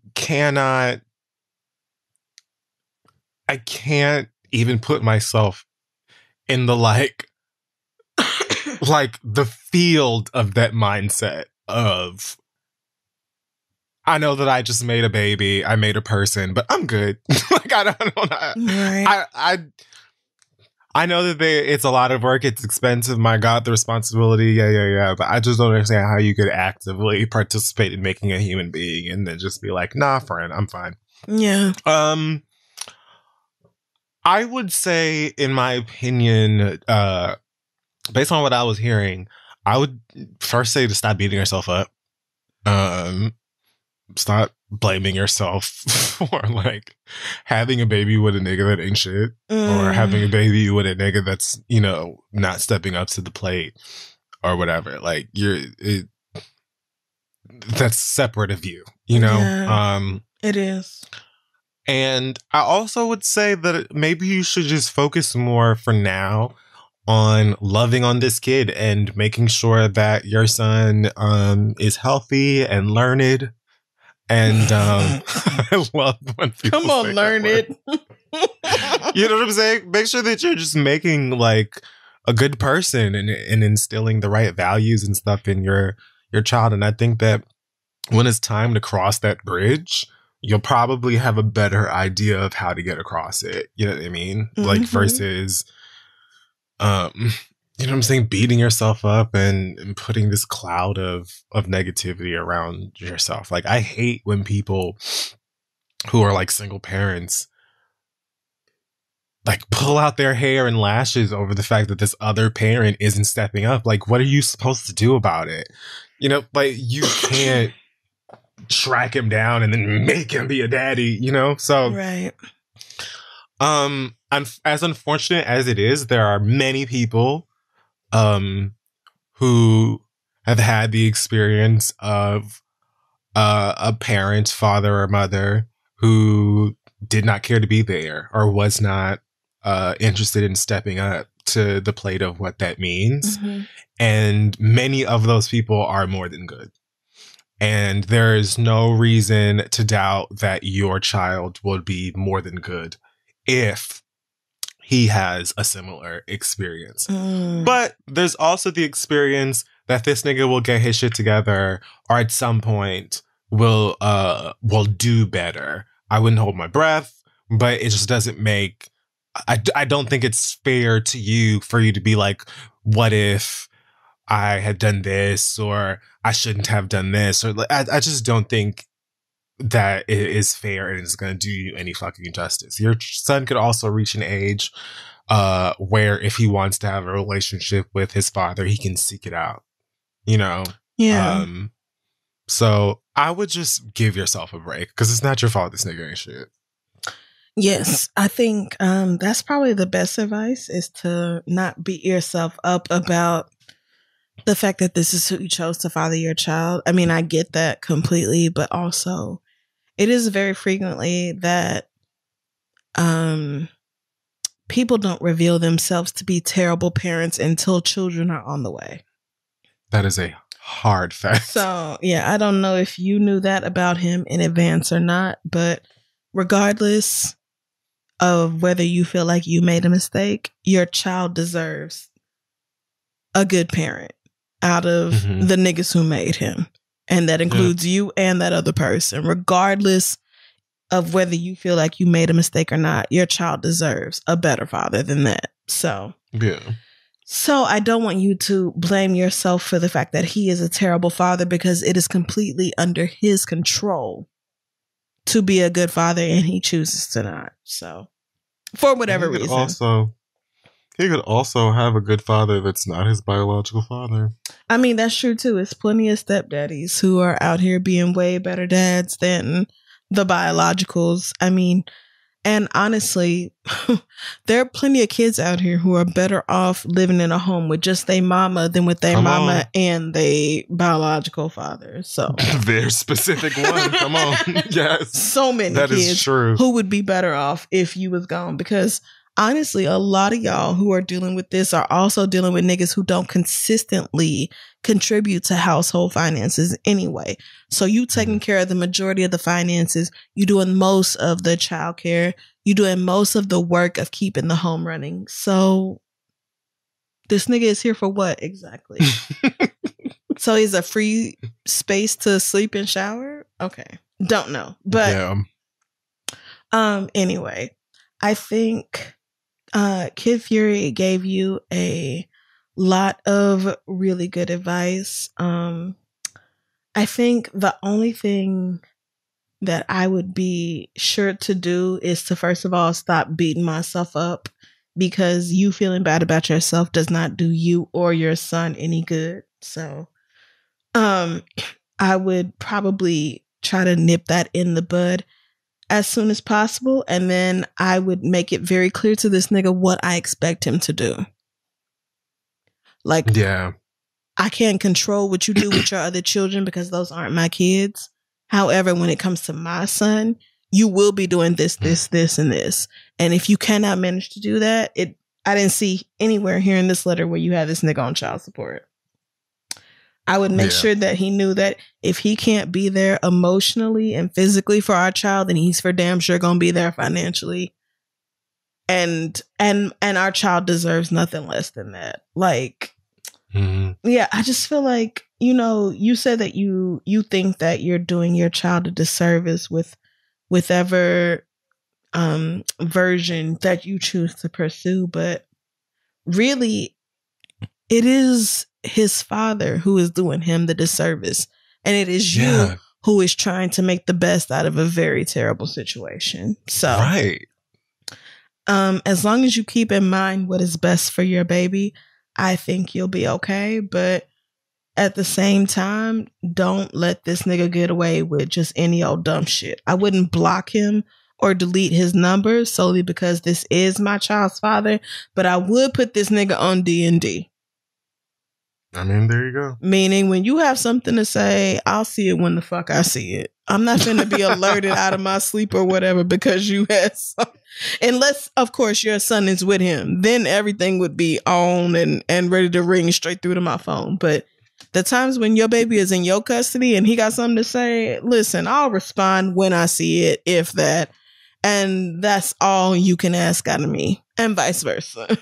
can't even put myself in the like the field of that mindset of, I know that I just made a baby, I made a person, but I'm good. Like I don't know. Right. I know that it's a lot of work, it's expensive. My God, the responsibility, yeah. But I just don't understand how you could actively participate in making a human being and then just be like, nah, friend, I'm fine. Yeah. I would say, in my opinion, based on what I was hearing, I would first say to stop beating yourself up. Stop blaming yourself for like having a baby with a nigga that ain't shit, or having a baby with a nigga that's, not stepping up to the plate or whatever. Like that's separate of you, Yeah, it is. And I also would say that maybe you should just focus more for now on loving on this kid and making sure that your son is healthy and learned. And I love when people come on, learn it. You know what I'm saying? Make sure that you're just making like a good person and instilling the right values and stuff in your child. And I think that when it's time to cross that bridge, you'll probably have a better idea of how to get across it. You know what I mean? Like versus, you know what I'm saying? Beating yourself up and putting this cloud of negativity around yourself. Like I hate when people who are like single parents like pull out their hair and lashes over the fact that this other parent isn't stepping up. Like, what are you supposed to do about it? Like you can't track him down and then make him be a daddy, So right. As unfortunate as it is, there are many people who have had the experience of a parent, father or mother, who did not care to be there or was not interested in stepping up to the plate of what that means. And many of those people are more than good. And there is no reason to doubt that your child will be more than good if he has a similar experience. But there's also the experience that this nigga will get his shit together or at some point will do better. I wouldn't hold my breath, but it just doesn't make... I don't think it's fair to you for you to be like, what if I had done this, or I shouldn't have done this, or I just don't think that it is fair and it's going to do you any fucking justice. Your son could also reach an age where if he wants to have a relationship with his father, he can seek it out, Yeah. So I would just give yourself a break because it's not your fault this nigga ain't shit. Yes, I think that's probably the best advice, is to not beat yourself up about the fact that this is who you chose to father your child. I mean, I get that completely, but also it is very frequently that people don't reveal themselves to be terrible parents until children are on the way. That is a hard fact. So, yeah, I don't know if you knew that about him in advance or not, but regardless of whether you feel like you made a mistake, your child deserves a good parent. out of the niggas who made him. And that includes you and that other person. Regardless of whether you feel like you made a mistake or not, your child deserves a better father than that. So I don't want you to blame yourself for the fact that he is a terrible father, because it is completely under his control to be a good father, and he chooses to not. So for whatever reason. He could also have a good father that's not his biological father. I mean, that's true too. It's plenty of stepdaddies who are out here being way better dads than the biologicals. I mean, and honestly, there are plenty of kids out here who are better off living in a home with just their mama than with their mama and their biological father. So their specific one. Come on. Yes. So many that kids is true. Who would be better off if you was gone, because honestly, a lot of y'all who are dealing with this are also dealing with niggas who don't consistently contribute to household finances anyway. So you taking care of the majority of the finances, you doing most of the child care, you doing most of the work of keeping the home running. So this nigga is here for what exactly? So he's a free space to sleep and shower? Okay. Don't know. But anyway, I think Kid Fury gave you a lot of really good advice. I think the only thing that I would be sure to do is to, first of all, stop beating myself up, because you feeling bad about yourself does not do you or your son any good. So I would probably try to nip that in the bud as soon as possible. And then I would make it very clear to this nigga what I expect him to do. Like, I can't control what you do with your other children because those aren't my kids. However, when it comes to my son, you will be doing this, this, this, and this. And if you cannot manage to do that, I didn't see anywhere here in this letter where you have this nigga on child support. I would make sure that he knew that if he can't be there emotionally and physically for our child, then he's for damn sure gonna be there financially. And our child deserves nothing less than that. Like, I just feel like, you said that you think that you're doing your child a disservice with whichever version that you choose to pursue, but really, it is his father who is doing him the disservice, and it is you who is trying to make the best out of a very terrible situation. So, as long as you keep in mind what is best for your baby, I think you'll be okay. But at the same time, don't let this nigga get away with just any old dumb shit. I wouldn't block him or delete his number solely because this is my child's father, but I would put this nigga on D&D. I mean, there you go. Meaning, when you have something to say, I'll see it when the fuck I see it. I'm not going to be alerted out of my sleep or whatever because you had some. Unless, of course, your son is with him. Then everything would be on and ready to ring straight through to my phone. But the times when your baby is in your custody and he got something to say, listen, I'll respond when I see it, if that. And that's all you can ask out of me, and vice versa.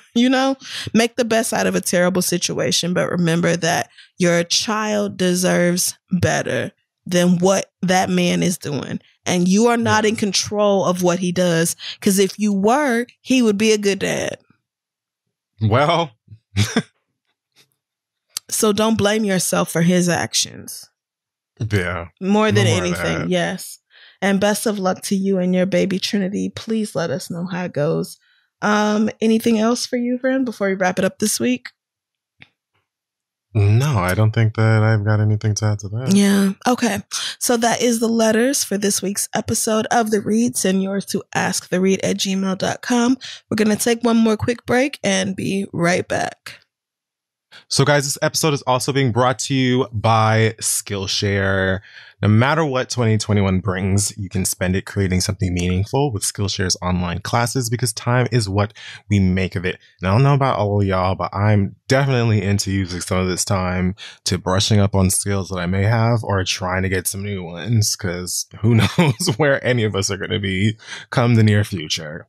Make the best out of a terrible situation, but remember that your child deserves better than what that man is doing. And you are not in control of what he does, because if you were, he would be a good dad. Well, so don't blame yourself for his actions. Yeah. More than anything. Yes. And best of luck to you and your baby, Trinity. Please let us know how it goes. Anything else for you, friend, before we wrap it up this week? No, I don't think that I've got anything to add to that. Yeah. Okay. So that is the letters for this week's episode of The Read. Send yours to asktheread@gmail.com. We're going to take one more quick break and be right back. So guys, this episode is also being brought to you by Skillshare. No matter what 2021 brings, you can spend it creating something meaningful with Skillshare's online classes, because time is what we make of it. And I don't know about all of y'all, but I'm definitely into using some of this time to brushing up on skills that I may have or trying to get some new ones, because who knows where any of us are going to be come the near future.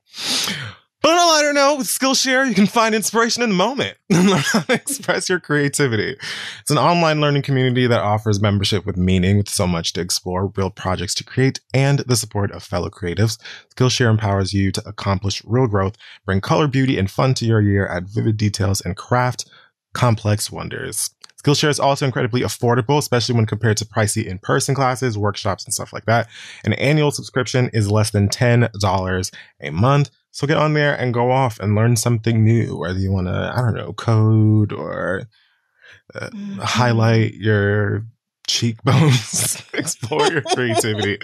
But on a lighter note, with Skillshare, you can find inspiration in the moment and learn how to express your creativity. It's an online learning community that offers membership with meaning, with so much to explore, real projects to create, and the support of fellow creatives. Skillshare empowers you to accomplish real growth, bring color, beauty, and fun to your year, add vivid details, and craft complex wonders. Skillshare is also incredibly affordable, especially when compared to pricey in-person classes, workshops, and stuff like that. An annual subscription is less than $10 a month. So get on there and go off and learn something new, whether you want to, I don't know, code or highlight your cheekbones, explore your creativity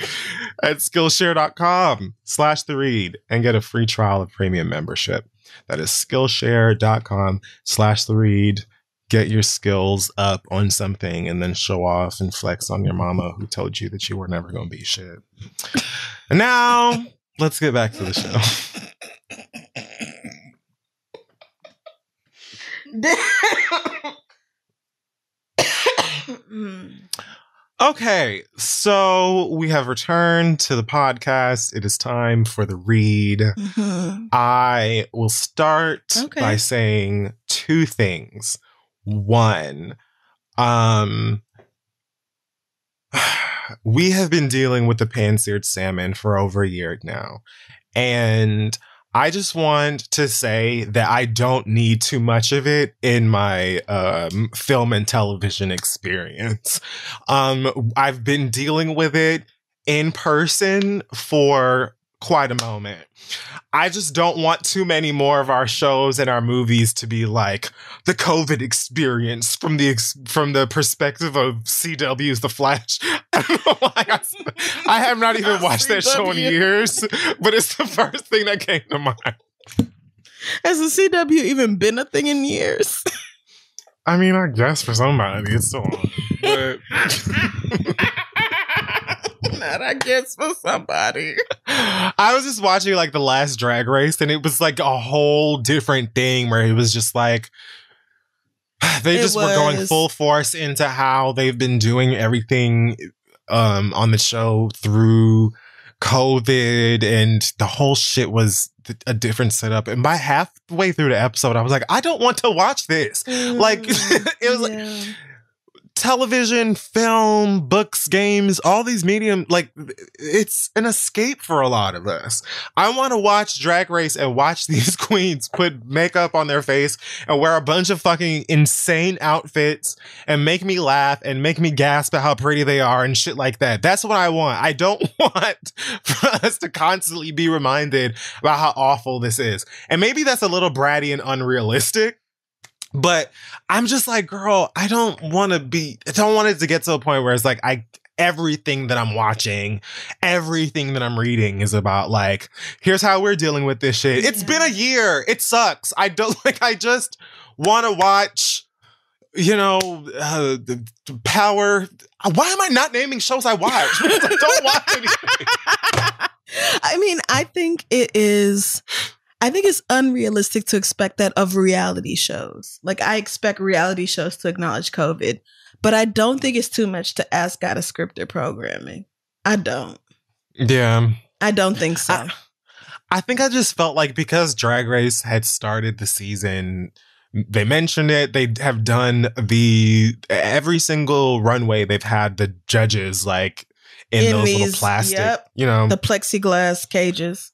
at Skillshare.com/theread and get a free trial of premium membership. That is Skillshare.com/theread. Get your skills up on something and then show off and flex on your mama who told you that you were never going to be shit. And now let's get back to the show. Okay, so we have returned to the podcast. It is time for the read. Mm-hmm. I will start by saying two things. One, we have been dealing with the pan-seared salmon for over a year now. And I just want to say that I don't need too much of it in my film and television experience. I've been dealing with it in person for quite a moment. I just don't want too many more of our shows and our movies to be like the COVID experience from the perspective of CW's The Flash. I don't know why I have not even watched that show in years, but it's the first thing that came to mind. Has the CW even been a thing in years? I mean, I guess for somebody it's still on, but not I guess for somebody. I was just watching like the last Drag Race and it was like a whole different thing where it was just like they were going full force into how they've been doing everything on the show through COVID, and the whole shit was a different setup. And by halfway through the episode, I was like, I don't want to watch this. Like, it was like television, film, books, games, all these medium, like, it's an escape for a lot of us. I want to watch Drag Race and watch these queens put makeup on their face and wear a bunch of fucking insane outfits and make me laugh and make me gasp at how pretty they are and shit like that. That's what I want. I don't want for us to constantly be reminded about how awful this is. And maybe that's a little bratty and unrealistic, but I'm just like, girl, I don't want it to get to a point where it's like, everything that I'm watching, everything that I'm reading is about like, here's how we're dealing with this shit. It's been a year. It sucks. I just want to watch, the Power. Why am I not naming shows I watch? Because I don't watch anything. I mean, I think it's unrealistic to expect that of reality shows. Like, I expect reality shows to acknowledge COVID, but I don't think it's too much to ask out of scripted programming. I don't. Yeah. I don't think so. I think I just felt like because Drag Race had started the season, they mentioned it. They have done every single runway. They've had the judges like in those little plastic, the plexiglass cages.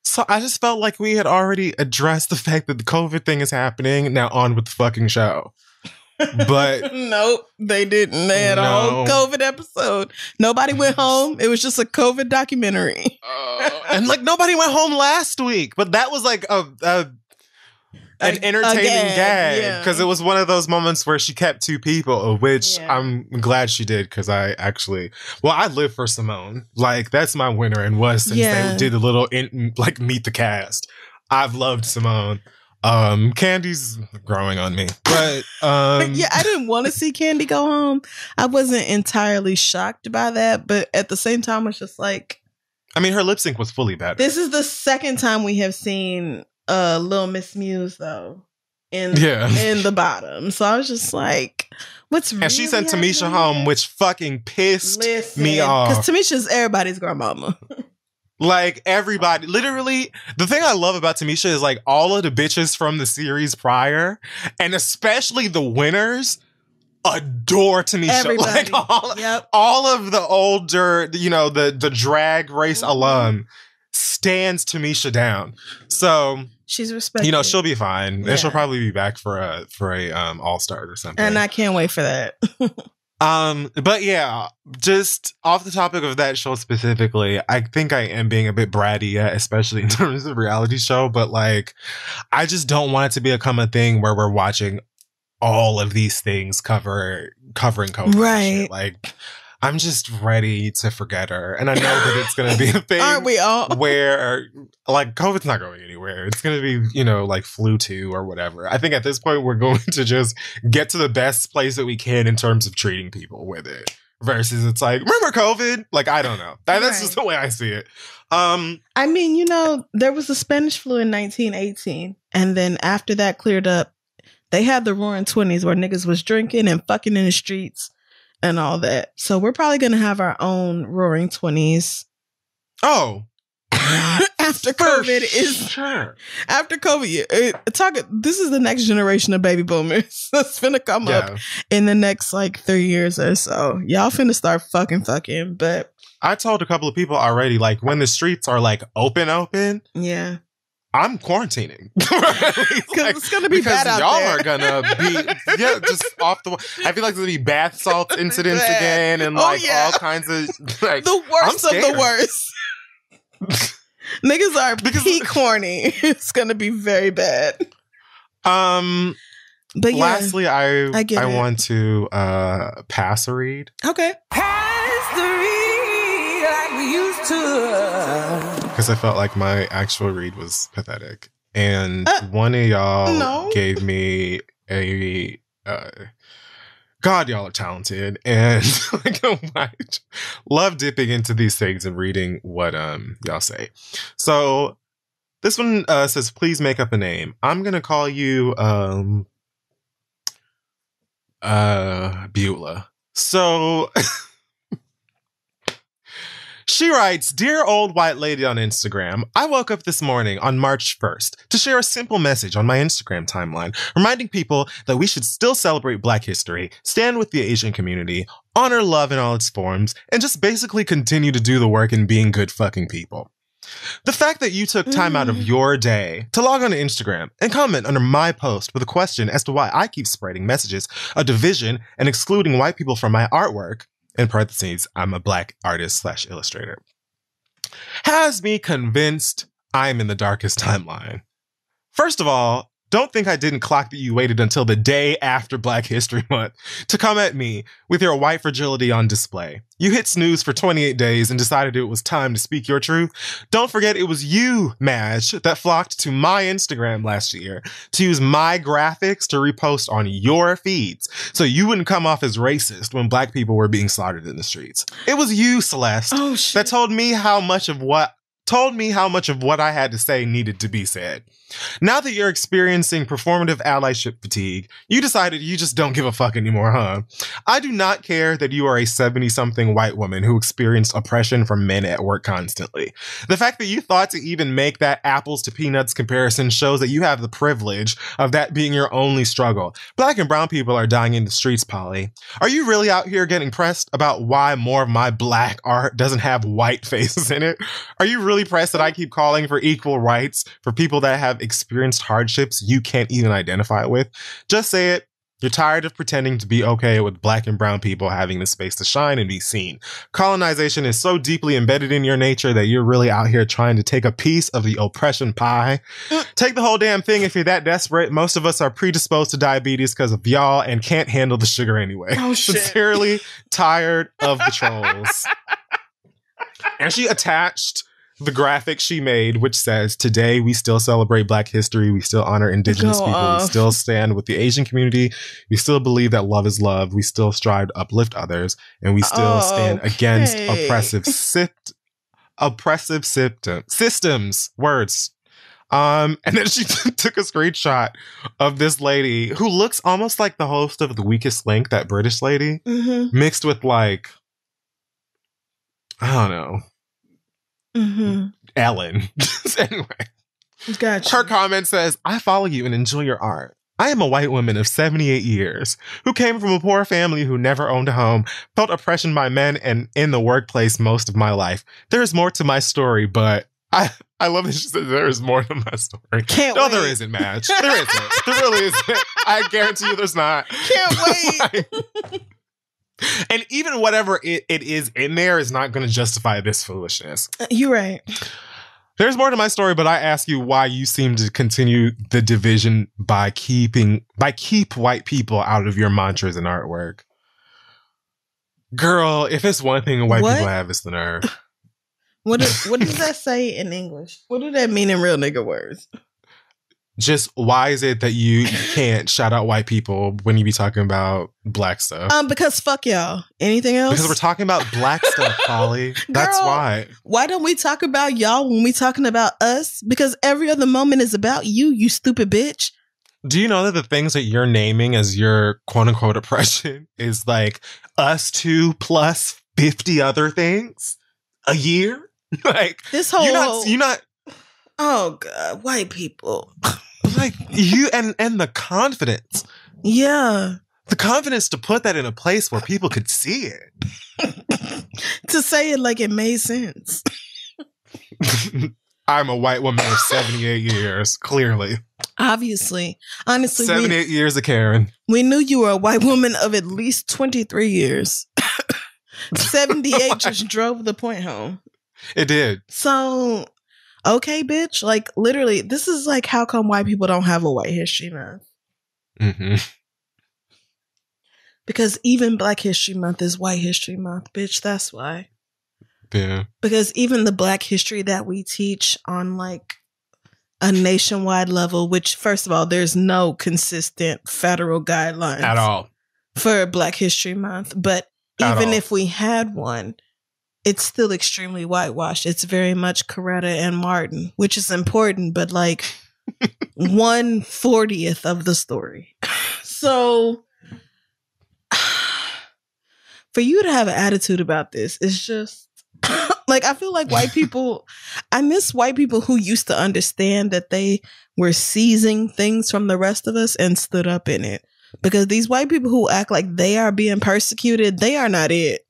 So I just felt like we had already addressed the fact that the COVID thing is happening. Now on with the fucking show. But nope, they didn't. They had a whole COVID episode. Nobody went home. It was just a COVID documentary. And like nobody went home last week. But that was like an entertaining gag because it was one of those moments where she kept two people, which I'm glad she did because I live for Simone. Like, that's my winner and was since they did a little meet the cast. I've loved Simone. Candy's growing on me, but I didn't want to see Candy go home. I wasn't entirely shocked by that, but at the same time, it's just like, I mean, her lip sync was fully better. This is the second time we have seen Little Miss Muse though in the bottom, so I was just like, what's really and she sent Tamisha home, which fucking pissed me off because Tamisha's everybody's grandmama. Like, everybody, literally, the thing I love about Tamisha is, like, all of the bitches from the series prior, and especially the winners, adore Tamisha. Everybody. Like, all of the older, you know, the drag race alum stands Tamisha down. So she's respected. You know, she'll be fine. Yeah. And she'll probably be back for a All-Star or something. And I can't wait for that. But yeah, just off the topic of that show specifically, I think I am being a bit bratty, especially in terms of reality show, but like, I just don't want it to become a thing where we're watching all of these things covering COVID. Right. Like, I'm just ready to forget her. And I know that it's going to be a thing. Aren't we all? Where, like, COVID's not going anywhere. It's going to be, you know, like flu 2 or whatever. I think at this point, we're going to just get to the best place that we can in terms of treating people with it. Versus it's like, remember COVID? Like, I don't know. That's just the way I see it. I mean, you know, there was the Spanish flu in 1918. And then after that cleared up, they had the roaring 20s where niggas was drinking and fucking in the streets. And all that. So we're probably going to have our own roaring 20s. Oh. After COVID is... Sure. After COVID, this is the next generation of baby boomers. That's finna come up in the next, like, 3 years or so. Y'all finna start fucking, but... I told a couple of people already, like, when the streets are, like, open... Yeah. I'm quarantining. Because it's going to be bad out y'all there. Are going to be, just off the... I feel like there's going to be bath salts incidents again and, like, all kinds of... Like, the worst of the worst. Niggas are peak horny. It's going to be very bad. But yeah, lastly, I want to pass a read. Okay. Pass the read like we used to. Because I felt like my actual read was pathetic. And one of y'all gave me a... God, y'all are talented. And like, I love dipping into these things and reading what y'all say. So this one says, please make up a name. I'm going to call you Beulah. So... She writes, Dear old white lady on Instagram, I woke up this morning on March 1st to share a simple message on my Instagram timeline, reminding people that we should still celebrate Black history, stand with the Asian community, honor love in all its forms, and just basically continue to do the work in being good fucking people. The fact that you took time out of your day to log on to Instagram and comment under my post with a question as to why I keep spreading messages of division and excluding white people from my artwork, in parentheses, I'm a Black artist / illustrator, has me convinced I'm in the darkest timeline. First of all, don't think I didn't clock that you waited until the day after Black History Month to come at me with your white fragility on display. You hit snooze for 28 days and decided it was time to speak your truth. Don't forget it was you, Madge, that flocked to my Instagram last year to use my graphics to repost on your feeds so you wouldn't come off as racist when Black people were being slaughtered in the streets. It was you, Celeste, that told me how much of what I had to say needed to be said. Now that you're experiencing performative allyship fatigue, you decided you just don't give a fuck anymore, huh? I do not care that you are a 70-something white woman who experienced oppression from men at work constantly. The fact that you thought to even make that apples to peanuts comparison shows that you have the privilege of that being your only struggle. Black and brown people are dying in the streets, Polly. Are you really out here getting pressed about why more of my Black art doesn't have white faces in it? Are you really pressed that I keep calling for equal rights for people that have experienced hardships you can't even identify with? Just say it. You're tired of pretending to be okay with Black and brown people having the space to shine and be seen. Colonization is so deeply embedded in your nature that you're really out here trying to take a piece of the oppression pie. Take the whole damn thing if you're that desperate. Most of us are predisposed to diabetes because of y'all and can't handle the sugar anyway. Oh, shit. Sincerely tired of the trolls. And she attached the graphic she made, which says, today we still celebrate Black history. We still honor Indigenous people. We still stand with the Asian community. We still believe that love is love. We still strive to uplift others. And we still stand against oppressive systems. Words. And then she took a screenshot of this lady who looks almost like the host of The Weakest Link, that British lady, mixed with, like, I don't know, Ellen. Anyway. Gotcha. Her comment says, I follow you and enjoy your art. I am a white woman of 78 years who came from a poor family who never owned a home, felt oppression by men and in the workplace most of my life. There is more to my story, but I love that she said there is more to my story. Can't no, wait. there isn't, Madge. There isn't. There really isn't. I guarantee you there's not. Can't wait. And even whatever it is in there is not going to justify this foolishness. You're right. There's more to my story, but I ask you why you seem to continue the division by keep white people out of your mantras and artwork. Girl, if it's one thing white people have, it's the nerve. What does that say in English? What does that mean in real nigga words? Just why is it that you can't shout out white people when you be talking about black stuff? Because fuck y'all. Anything else? Because we're talking about black stuff, Holly. That's why. Why don't we talk about y'all when we talking about us? Because every other moment is about you, you stupid bitch. Do you know that the things that you're naming as your quote unquote oppression is like us two plus 50 other things a year? Like this whole you're not oh God, white people. Like you and the confidence. Yeah. The confidence to put that in a place where people could see it. To say it like it made sense. I'm a white woman of 78 years, clearly. Obviously. Honestly. 78 years of Karen. We knew you were a white woman of at least 23 years. 78 just drove the point home. It did. So, okay, bitch. Like, literally, this is like how come white people don't have a White History Month. Mm-hmm. Because even Black History Month is White History Month, bitch. That's why. Yeah. Because even the Black history that we teach on like a nationwide level, which first of all, there's no consistent federal guidelines at all for Black History Month. But even if we had one, it's still extremely whitewashed. It's very much Coretta and Martin, which is important, but like 1/40th of the story. So for you to have an attitude about this, it's just like, I feel like white people, I miss white people who used to understand that they were seizing things from the rest of us and stood up in it. Because these white people who act like they are being persecuted, they are not it.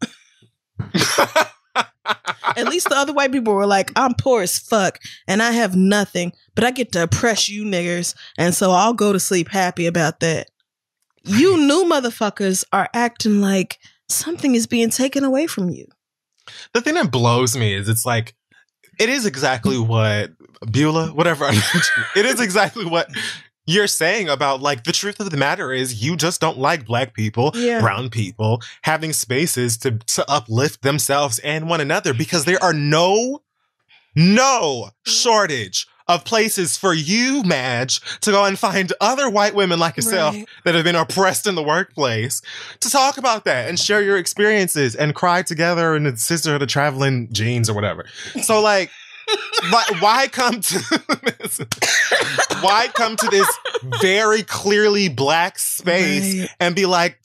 At least the other white people were like, I'm poor as fuck and I have nothing, but I get to oppress you niggers. And so I'll go to sleep happy about that. You new motherfuckers are acting like something is being taken away from you. The thing that blows me is it's like, it is exactly what Beulah, whatever. It is exactly what you're saying about like the truth of the matter is you just don't like black people, brown people having spaces to uplift themselves and one another because there are no shortage of places for you, Madge, to go and find other white women like yourself that have been oppressed in the workplace to talk about that and share your experiences and cry together in the Sisterhood of Traveling Jeans or whatever. So like, why come to this? Why come to this very clearly black space and be like,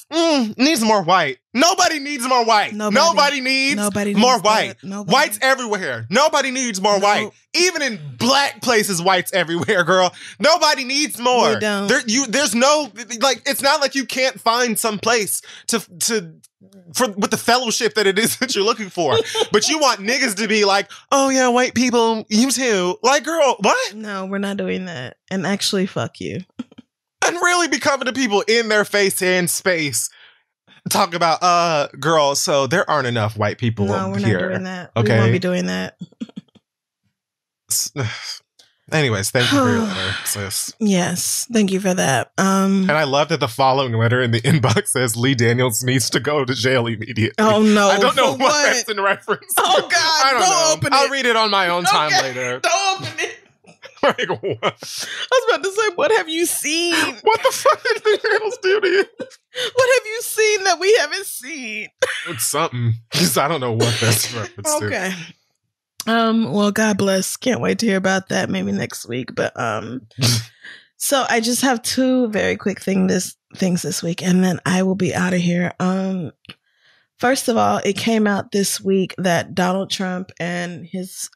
needs more white? Nobody needs more white. Nobody needs more white. Whites everywhere. Nobody needs more white. Even in black places, whites everywhere, girl. Nobody needs more. There's no, like, it's not like you can't find some place with the fellowship that it is that you're looking for. But you want niggas to be like, oh yeah, white people, you too. Like, girl, what? No, we're not doing that. And actually, fuck you. And really be coming to people in their face and space. Talk about, girl, so there aren't enough white people here. No, we're not doing that. Okay? We won't be doing that. Anyways, thank you for your letter, sis. Yes, thank you for that. And I love that the following letter in the inbox says Lee Daniels needs to go to jail immediately. Oh no! I don't know what that's in reference to. Oh God! I don't know. Open it. I'll read it on my own time later. Don't open it. Like what? I was about to say, what have you seen? What the fuck did Lee Daniels do to you? What have you seen that we haven't seen? It's something. Because I don't know what that's reference to. Okay. Well, God bless. Can't wait to hear about that maybe next week. But so I just have two very quick things this week, and then I will be out of here. First of all, it came out this week that Donald Trump and his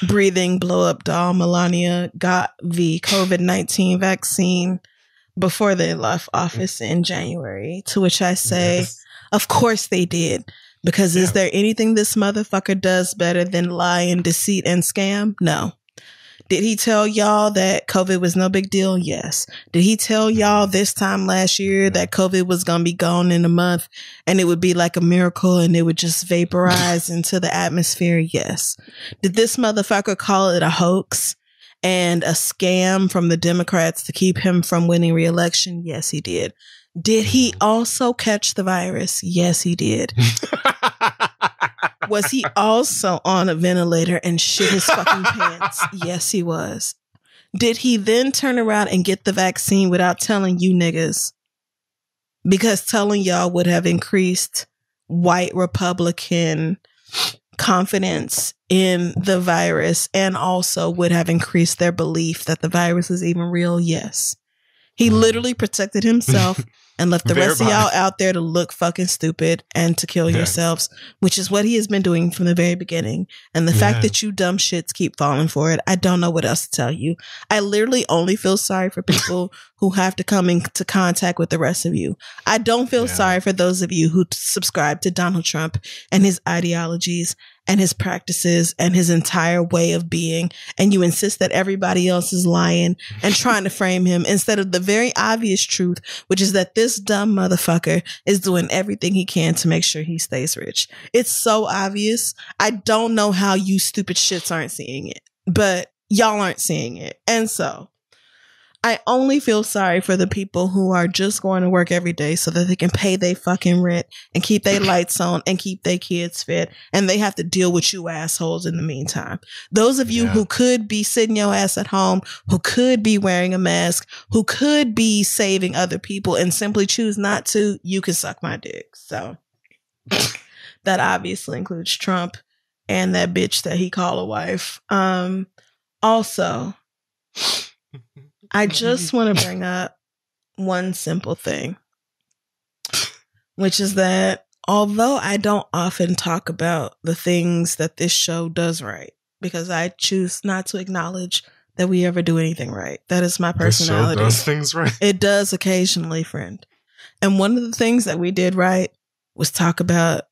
breathing blow-up doll, Melania, got the COVID-19 vaccine before they left office in January, to which I say, of course they did. Because is there anything this motherfucker does better than lie and deceit and scam? No. Did he tell y'all that COVID was no big deal? Yes. Did he tell y'all this time last year that COVID was going to be gone in a month and it would be like a miracle and it would just vaporize into the atmosphere? Yes. Did this motherfucker call it a hoax and a scam from the Democrats to keep him from winning re-election? Yes, he did. Did he also catch the virus? Yes, he did. Was he also on a ventilator and shit his fucking pants? Yes, he was. Did he then turn around and get the vaccine without telling you niggas? Because telling y'all would have increased white Republican confidence in the virus and also would have increased their belief that the virus is even real? Yes. He literally protected himself and left the rest of y'all out there to look fucking stupid and to kill yourselves, which is what he has been doing from the very beginning. And the fact that you dumb shits keep falling for it, I don't know what else to tell you. I literally only feel sorry for people who have to come into contact with the rest of you. I don't feel sorry for those of you who subscribe to Donald Trump and his ideologies and his practices and his entire way of being. And you insist that everybody else is lying and trying to frame him instead of the very obvious truth, which is that this dumb motherfucker is doing everything he can to make sure he stays rich. It's so obvious. I don't know how you stupid shits aren't seeing it, but y'all aren't seeing it. And so I only feel sorry for the people who are just going to work every day so that they can pay their fucking rent and keep their lights on and keep their kids fed. And they have to deal with you assholes in the meantime. Those of you who could be sitting your ass at home, who could be wearing a mask, who could be saving other people and simply choose not to, you can suck my dick. So that obviously includes Trump and that bitch that he called a wife. Also, I just want to bring up one simple thing, which is that although I don't often talk about the things that this show does right, because I choose not to acknowledge that we ever do anything right. That is my personality. This show does things right. It does occasionally, friend. And one of the things that we did right was talk about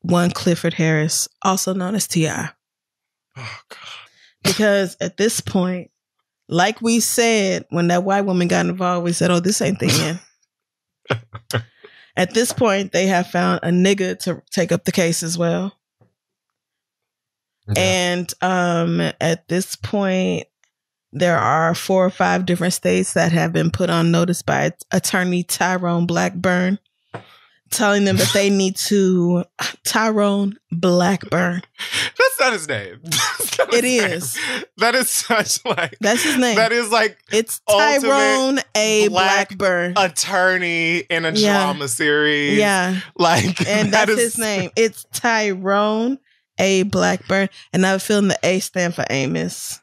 one Clifford Harris, also known as T.I. Oh, God. Because at this point, like we said, when that white woman got involved, we said, oh, this ain't the end. At this point, they have found a nigga to take up the case as well. And at this point, there are 4 or 5 different states that have been put on notice by attorney Tyrone Blackburn, telling them that they need to Tyrone Blackburn. That's not his name. It is. That is such like that's his name. That is like it's Tyrone A. Blackburn, attorney in a drama series. Yeah, like, and that's his name. It's Tyrone A. Blackburn, and I have a feeling the A stand for Amos.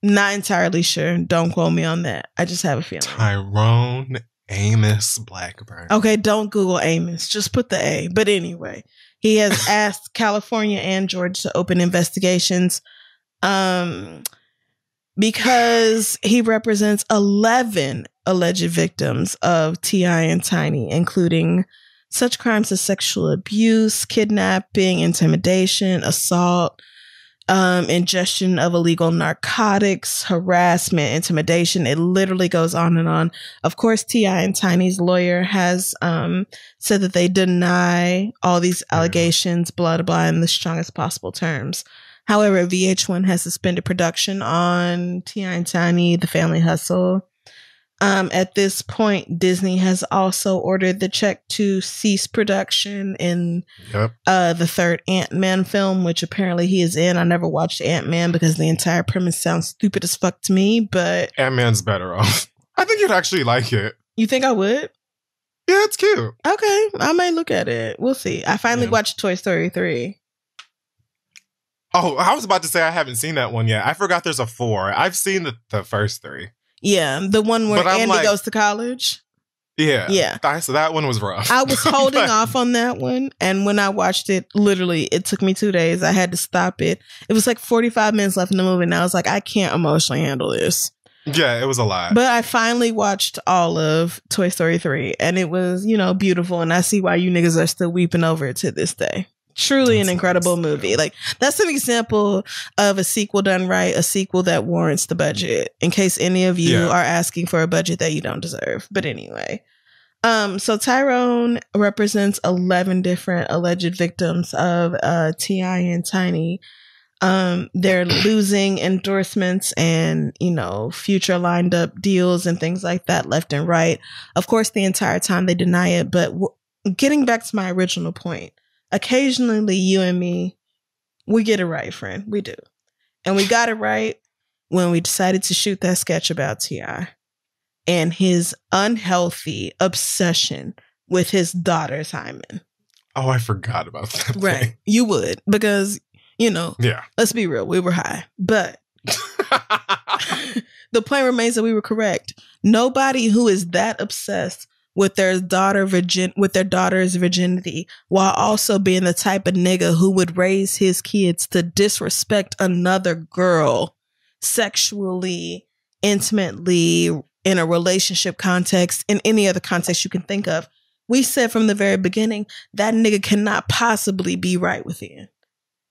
Not entirely sure. Don't quote me on that. I just have a feeling. Tyrone Amos Blackburn. Okay, don't Google Amos. Just put the A. But anyway, he has asked California and Georgia to open investigations because he represents 11 alleged victims of T.I. and Tiny, including such crimes as sexual abuse, kidnapping, intimidation, assault, ingestion of illegal narcotics, harassment, intimidation. It literally goes on and on. Of course, T.I. and Tiny's lawyer has said that they deny all these allegations, blah, blah, in the strongest possible terms. However, VH1 has suspended production on T.I. and Tiny, The Family Hustle. At this point, Disney has also ordered the check to cease production in the third Ant-Man film, which apparently he is in. I never watched Ant-Man because the entire premise sounds stupid as fuck to me, but Ant-Man's better off. I think you'd actually like it. You think I would? Yeah, it's cute. Okay, I might look at it. We'll see. I finally watched Toy Story 3. Oh, I was about to say I haven't seen that one yet. I forgot there's a 4. I've seen the first 3. Yeah, the one where Andy goes to college. Yeah. So that one was rough. I was holding off on that one. And when I watched it, literally, it took me 2 days. I had to stop it. It was like 45 minutes left in the movie. And I was like, I can't emotionally handle this. Yeah, it was a lot. But I finally watched all of Toy Story 3. And it was, beautiful. And I see why you niggas are still weeping over it to this day. Truly an incredible movie. Like, that's an example of a sequel done right, a sequel that warrants the budget, in case any of you are asking for a budget that you don't deserve. But anyway, so Tyrone represents 11 different alleged victims of T.I. and Tiny. They're losing endorsements and, future lined up deals and things like that left and right. Of course, the entire time they deny it. But getting back to my original point, occasionally you and me, we get it right, friend. We do. And we got it right when we decided to shoot that sketch about T.I. and his unhealthy obsession with his daughter, Hyman. Oh, I forgot about that. Right. Thing. You would, because, let's be real. We were high. But the point remains that we were correct. Nobody who is that obsessed with their daughter's virginity, while also being the type of nigga who would raise his kids to disrespect another girl sexually, intimately, in a relationship context, in any other context you can think of. We said from the very beginning, that nigga cannot possibly be right within.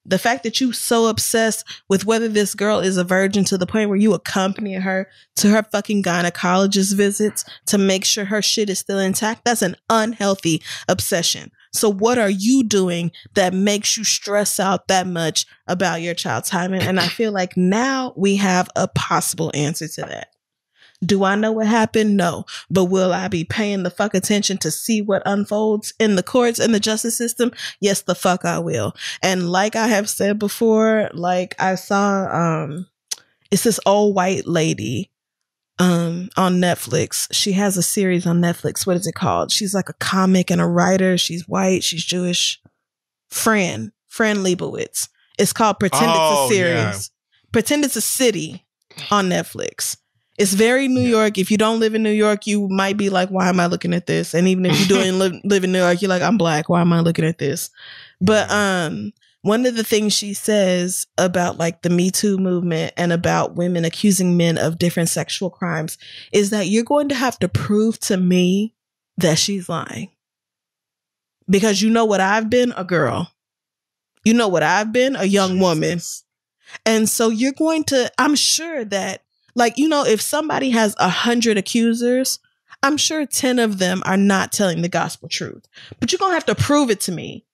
The fact that you so obsessed with whether this girl is a virgin to the point where you accompany her to her fucking gynecologist visits to make sure her shit is still intact, that's an unhealthy obsession. So what are you doing that makes you stress out that much about your child's hymen? And I feel like now we have a possible answer to that. Do I know what happened? No. But will I be paying the fuck attention to see what unfolds in the courts and the justice system? Yes, the fuck I will. And like I have said before, like I saw, it's this old white lady on Netflix. She has a series on Netflix. What is it called? She's like a comic and a writer. She's white. She's Jewish. Fran Lebowitz. It's called Pretend It's a Series. Yeah. Pretend It's a City on Netflix. It's very New York. If you don't live in New York, you might be like, why am I looking at this? And even if you don't live in New York, you're like, I'm black. Why am I looking at this? But one of the things she says about like the Me Too movement and about women accusing men of different sexual crimes is that you're going to have to prove to me that she's lying. Because you know what I've been? A girl. You know what I've been? A young woman. And so you're going to, I'm sure that, like, if somebody has 100 accusers, I'm sure 10 of them are not telling the gospel truth. But you're going to have to prove it to me.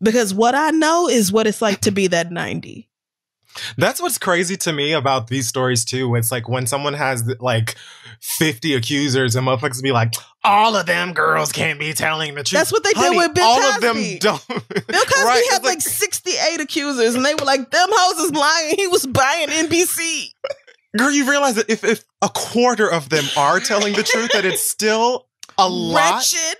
Because what I know is what it's like to be that 90. That's what's crazy to me about these stories, too. It's like when someone has like 50 accusers and motherfuckers be like, all of them girls can't be telling the truth. That's what they did with Bill Cosby. All of them don't. Bill Cosby had like 68 accusers and they were like, them hoes is lying. He was buying NBC. Girl, you realize that if a quarter of them are telling the truth, that it's still a lot. Wretched.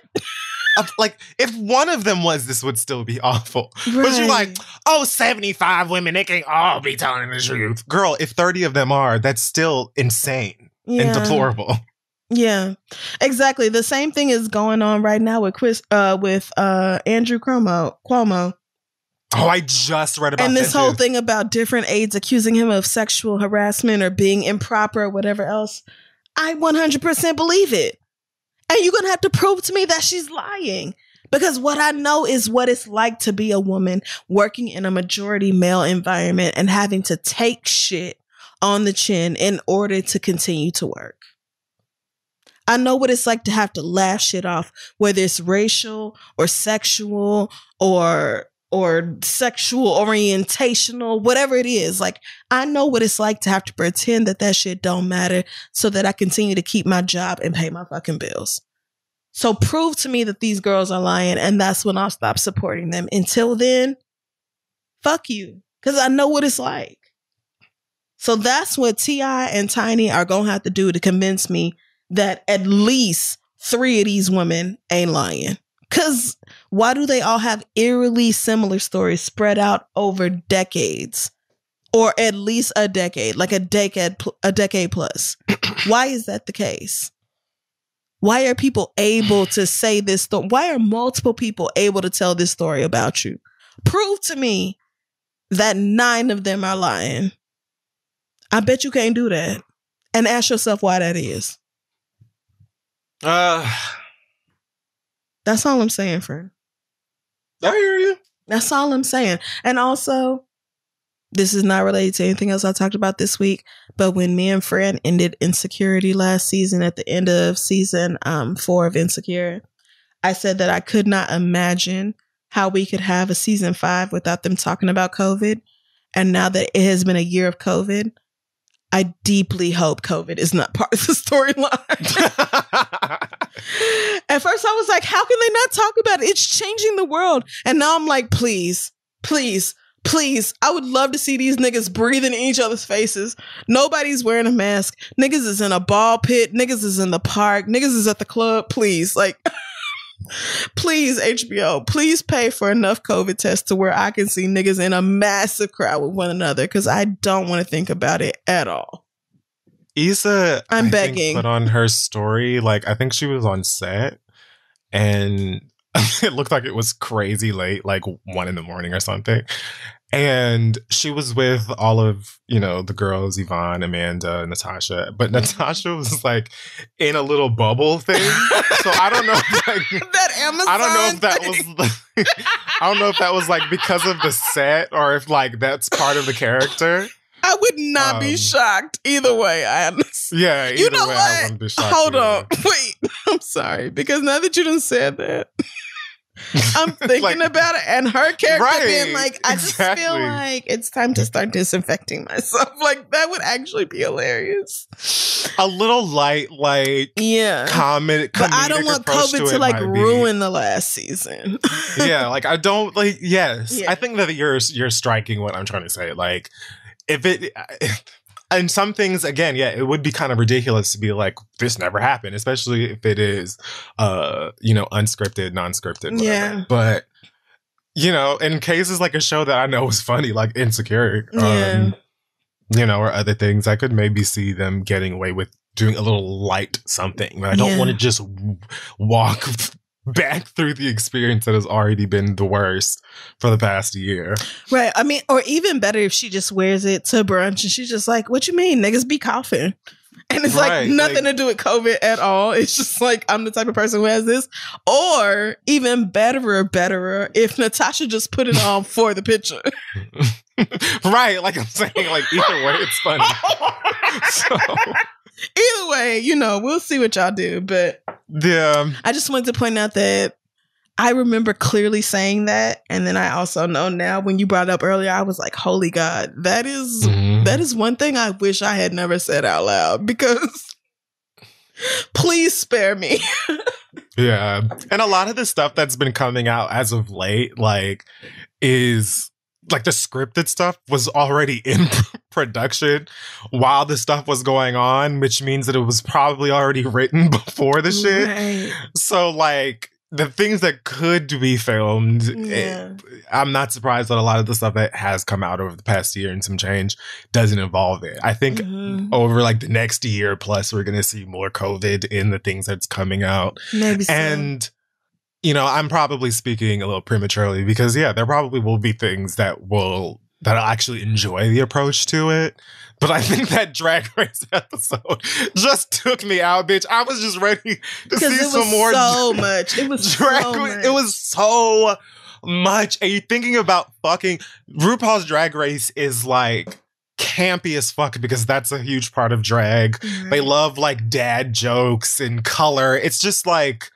Like, if one of them was, this would still be awful. Right. But you're like, 75 women, they can't all be telling the truth. Girl, if 30 of them are, that's still insane and deplorable. Yeah, exactly. The same thing is going on right now with Andrew Cuomo. Oh, I just read about that. And this whole thing about different aides accusing him of sexual harassment or being improper or whatever else. I 100% believe it. And you're going to have to prove to me that she's lying. Because what I know is what it's like to be a woman working in a majority male environment and having to take shit on the chin in order to continue to work. I know what it's like to have to laugh shit off, whether it's racial or sexual or sexual orientational, whatever it is. Like, I know what it's like to have to pretend that shit don't matter so that I continue to keep my job and pay my fucking bills. So prove to me that these girls are lying, and that's when I'll stop supporting them. Until then, fuck you, because I know what it's like. So that's what T.I. and Tiny are going to have to do to convince me that at least 3 of these women ain't lying. Because why do they all have eerily similar stories spread out over decades? Or at least a decade, like a decade plus. Why is that the case? Why are people able to say this story? Why are multiple people able to tell this story about you? Prove to me that 9 of them are lying. I bet you can't do that. And ask yourself why that is. That's all I'm saying, friend. I hear you. That's all I'm saying. And also, this is not related to anything else I talked about this week, but when me and Fran ended Insecurity last season, at the end of season 4 of Insecure, I said that I could not imagine how we could have a season 5 without them talking about COVID. And now that it has been a year of COVID, I deeply hope COVID is not part of the storyline. At first I was like, how can they not talk about it? It's changing the world. And now I'm like, please, please, please. I would love to see these niggas breathing in each other's faces. Nobody's wearing a mask. Niggas is in a ball pit. Niggas is in the park. Niggas is at the club. Please, like, please, HBO, please pay for enough COVID tests to where I can see niggas in a massive crowd with one another, because I don't want to think about it at all. Issa, I'm I begging. think, put on her story, like, I think she was on set and it looked like it was crazy late, like 1 a.m. or something. And she was with all of, you know, the girls, Yvonne, Amanda, Natasha. But Natasha was like in a little bubble thing. So I don't know if, like, that Amazon I don't know if that thing. was I don't know if that was like because of the set or if like that's part of the character. I would not be shocked either way. Yeah, you know way, what? I wouldn't be shocked Hold either. on, wait. I'm sorry, because now that you done said that, I'm thinking Like, about it, and her character right, being like, I just exactly. feel like it's time to start disinfecting myself. Like, that would actually be hilarious. A little light, like, yeah, comedic, but I don't want approach COVID to it like might be. ruin the last season. Yeah, like I don't like. Yes, Yeah. I think that you're striking what I'm trying to say. Like, if it. And some things, again, yeah, it would be kind of ridiculous to be like, this never happened, especially if it is, you know, unscripted, non-scripted, whatever. Yeah. But, you know, in cases like a show that I know is funny, like Insecure, Yeah. you know, or other things, I could maybe see them getting away with doing a little light something. But I don't Yeah. want to just walk back through the experience that has already been the worst for the past year. Right. I mean, or even better if she just wears it to brunch and she's just like, what you mean? Niggas be coughing. And it's Right, like nothing like- to do with COVID at all. It's just like, I'm the type of person who has this. Or even betterer, if Natasha just put it on for the picture. Right. Like I'm saying, like either way, it's funny. So, Either way, you know, we'll see what y'all do. But yeah. I just wanted to point out that I remember clearly saying that. And then I also know now when you brought it up earlier, I was like, holy God, that is one thing I wish I had never said out loud, because please spare me. Yeah. And a lot of the stuff that's been coming out as of late, like, is like the scripted stuff was already in production while the stuff was going on, which means that it was probably already written before the shit. Right. So, like, the things that could be filmed, Yeah. I'm not surprised that a lot of the stuff that has come out over the past year and some change doesn't involve it. I think over like the next year plus, we're going to see more COVID in the things that's coming out. Maybe so. And, you know, I'm probably speaking a little prematurely because, yeah, there probably will be things that I'll actually enjoy the approach to it. But I think that Drag Race episode just took me out, bitch. I was just ready to see some more. So much. It was Drag. so much. It was so much. Are you thinking about fucking RuPaul's Drag Race is like campy as fuck because that's a huge part of drag. Right. They love like dad jokes and color. It's just like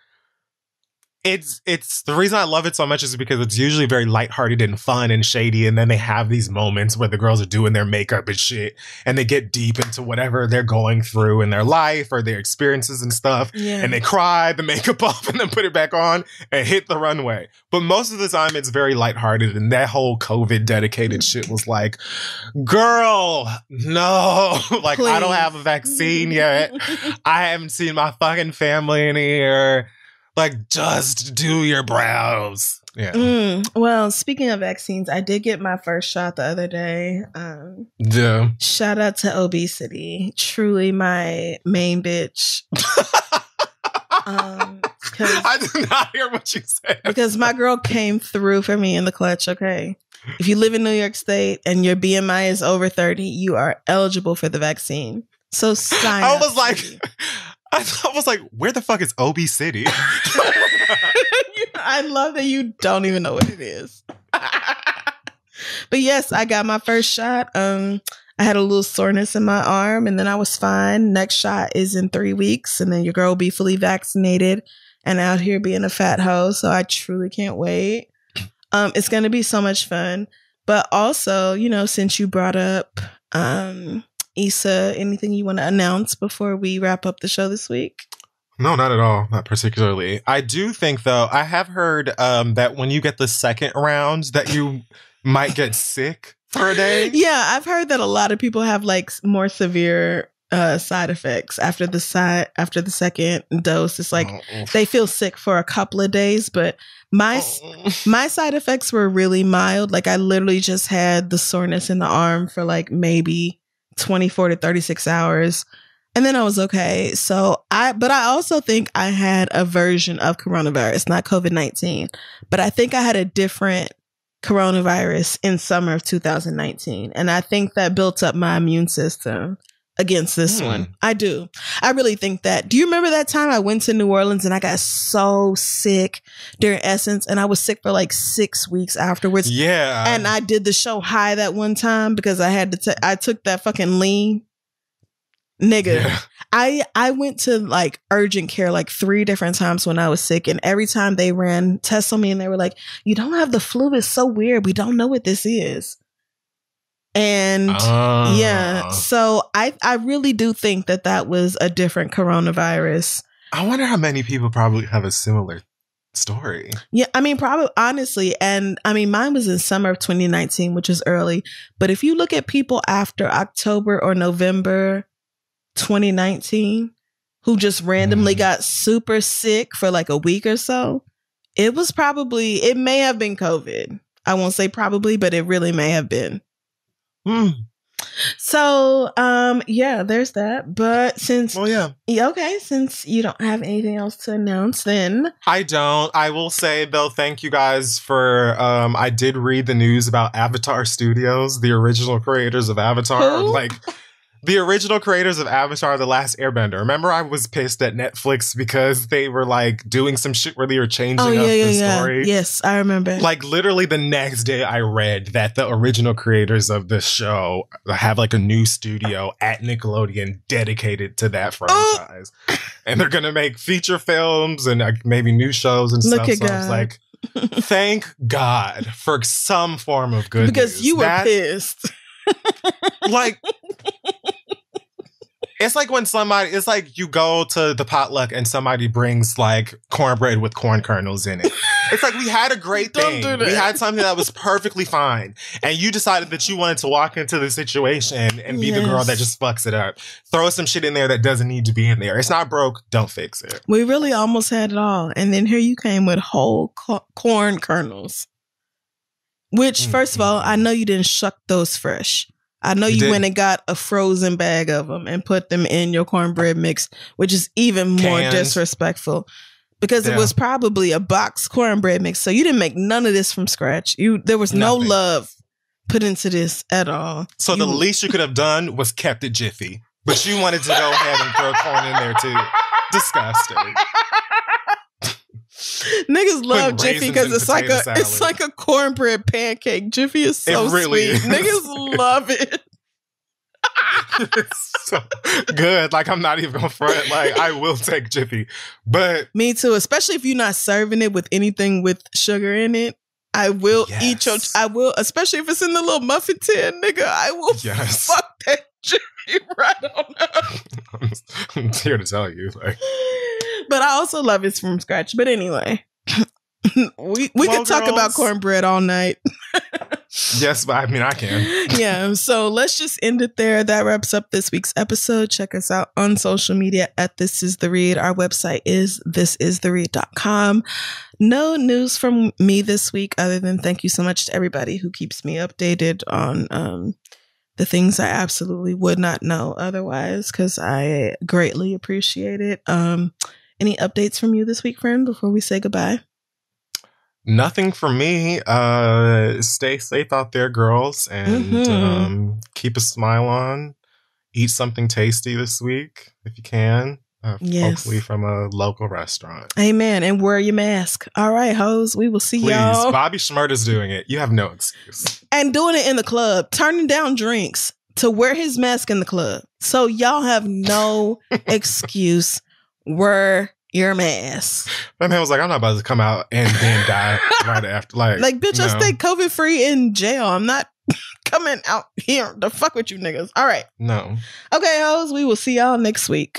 it's the reason I love it so much is because it's usually very lighthearted and fun and shady, and then they have these moments where the girls are doing their makeup and shit and they get deep into whatever they're going through in their life or their experiences and stuff. Yeah. And they cry the makeup off and then put it back on and hit the runway. But most of the time it's very lighthearted, and that whole COVID dedicated shit was like, girl, no, like Please. I don't have a vaccine yet. I haven't seen my fucking family in a year. Like, just do your brows. Yeah. Well, speaking of vaccines, I did get my first shot the other day. Yeah. Shout out to obesity. Truly my main bitch. I did not hear what you said. Because my girl came through for me in the clutch, okay? If you live in New York State and your BMI is over 30, you are eligible for the vaccine. So sign I up. was like, where the fuck is OB City? I love that you don't even know what it is. But yes, I got my first shot. I had a little soreness in my arm and then I was fine. Next shot is in 3 weeks and then your girl will be fully vaccinated and out here being a fat hoe. So I truly can't wait. It's going to be so much fun. But also, you know, since you brought up Issa, anything you want to announce before we wrap up the show this week? No, not at all. Not particularly. I do think, though, I have heard that when you get the second round that you might get sick for a day. Yeah, I've heard that a lot of people have like more severe side effects after the second dose. It's like they feel sick for a couple of days, but my side effects were really mild. Like I literally just had the soreness in the arm for like maybe 24 to 36 hours. And then I was okay. But I also think I had a version of coronavirus, not COVID-19, but I think I had a different coronavirus in summer of 2019. And I think that built up my immune system against this one. I do. I really think that. Do you remember that time I went to New Orleans and I got so sick during Essence and I was sick for like 6 weeks afterwards? Yeah. And I did the show high that one time because I had to, I took that fucking lean. Nigga, yeah. I went to like urgent care like 3 different times when I was sick. And every time they ran tests on me and they were like, you don't have the flu. It's so weird. We don't know what this is. And yeah, so I really do think that was a different coronavirus. I wonder how many people probably have a similar story. Yeah, I mean, probably, honestly. And I mean, mine was in summer of 2019, which is early. But if you look at people after October or November 2019 who just randomly got super sick for like a week or so, it may have been COVID. I won't say probably, but it really may have been. So, yeah, there's that. But since, since you don't have anything else to announce, then I don't. I will say though, thank you guys for. I did read the news about Avatar Studios, the original creators of Avatar, Who? The original creators of Avatar: The Last Airbender. Remember, I was pissed at Netflix because they were like doing some shit where they were changing up the story. Yes, I remember. Like literally the next day I read that the original creators of the show have like a new studio at Nickelodeon dedicated to that franchise. And they're going to make feature films and like maybe new shows and stuff. So I was like, thank God for some form of good because news. You were pissed. Like, it's like when it's like you go to the potluck and somebody brings like cornbread with corn kernels in it. It's like we had a great thing. We had something that was perfectly fine. And you decided that you wanted to walk into the situation and be the girl that just fucks it up. Throw some shit in there that doesn't need to be in there. It's not broke. Don't fix it. We really almost had it all. And then here you came with whole corn kernels. Which, first of all, I know you didn't shuck those fresh. I know you went and got a frozen bag of them and put them in your cornbread mix, which is even more disrespectful because it was probably a box cornbread mix. So you didn't make none of this from scratch. There was no love put into this at all. So the least you could have done was kept it Jiffy, but you wanted to go ahead and throw corn in there too. Disgusting. Niggas love Jiffy because it's like a cornbread pancake. Jiffy is so sweet. Niggas love it. It's so good. Like, I'm not even gonna front. Like, I will take Jiffy. But me too, especially if you're not serving it with anything with sugar in it. I will eat your especially if it's in the little muffin tin, nigga. I will fuck that Jiffy right on up. I'm here to tell you. Like, but I also love it from scratch. But anyway, we can talk about cornbread all night. Yes, but I mean, I can. Yeah, so let's just end it there. That wraps up this week's episode. Check us out on social media at This Is The Read. Our website is thisistheread.com. No news from me this week other than thank you so much to everybody who keeps me updated on the things I absolutely would not know otherwise, because I greatly appreciate it. Any updates from you this week, friend, before we say goodbye? Nothing for me. Stay safe out there, girls, and keep a smile on. Eat something tasty this week if you can. Hopefully from a local restaurant. Amen. And wear your mask. All right, hoes. We will see y'all. Please, Bobby Shmurda's doing it. You have no excuse. And doing it in the club. Turning down drinks to wear his mask in the club. So y'all have no excuse. Wear your mask. That man was like, I'm not about to come out and then die right after. Like bitch, I stay COVID free in jail. I'm not coming out here to fuck with you niggas. All right. No. Okay, hoes. We will see y'all next week.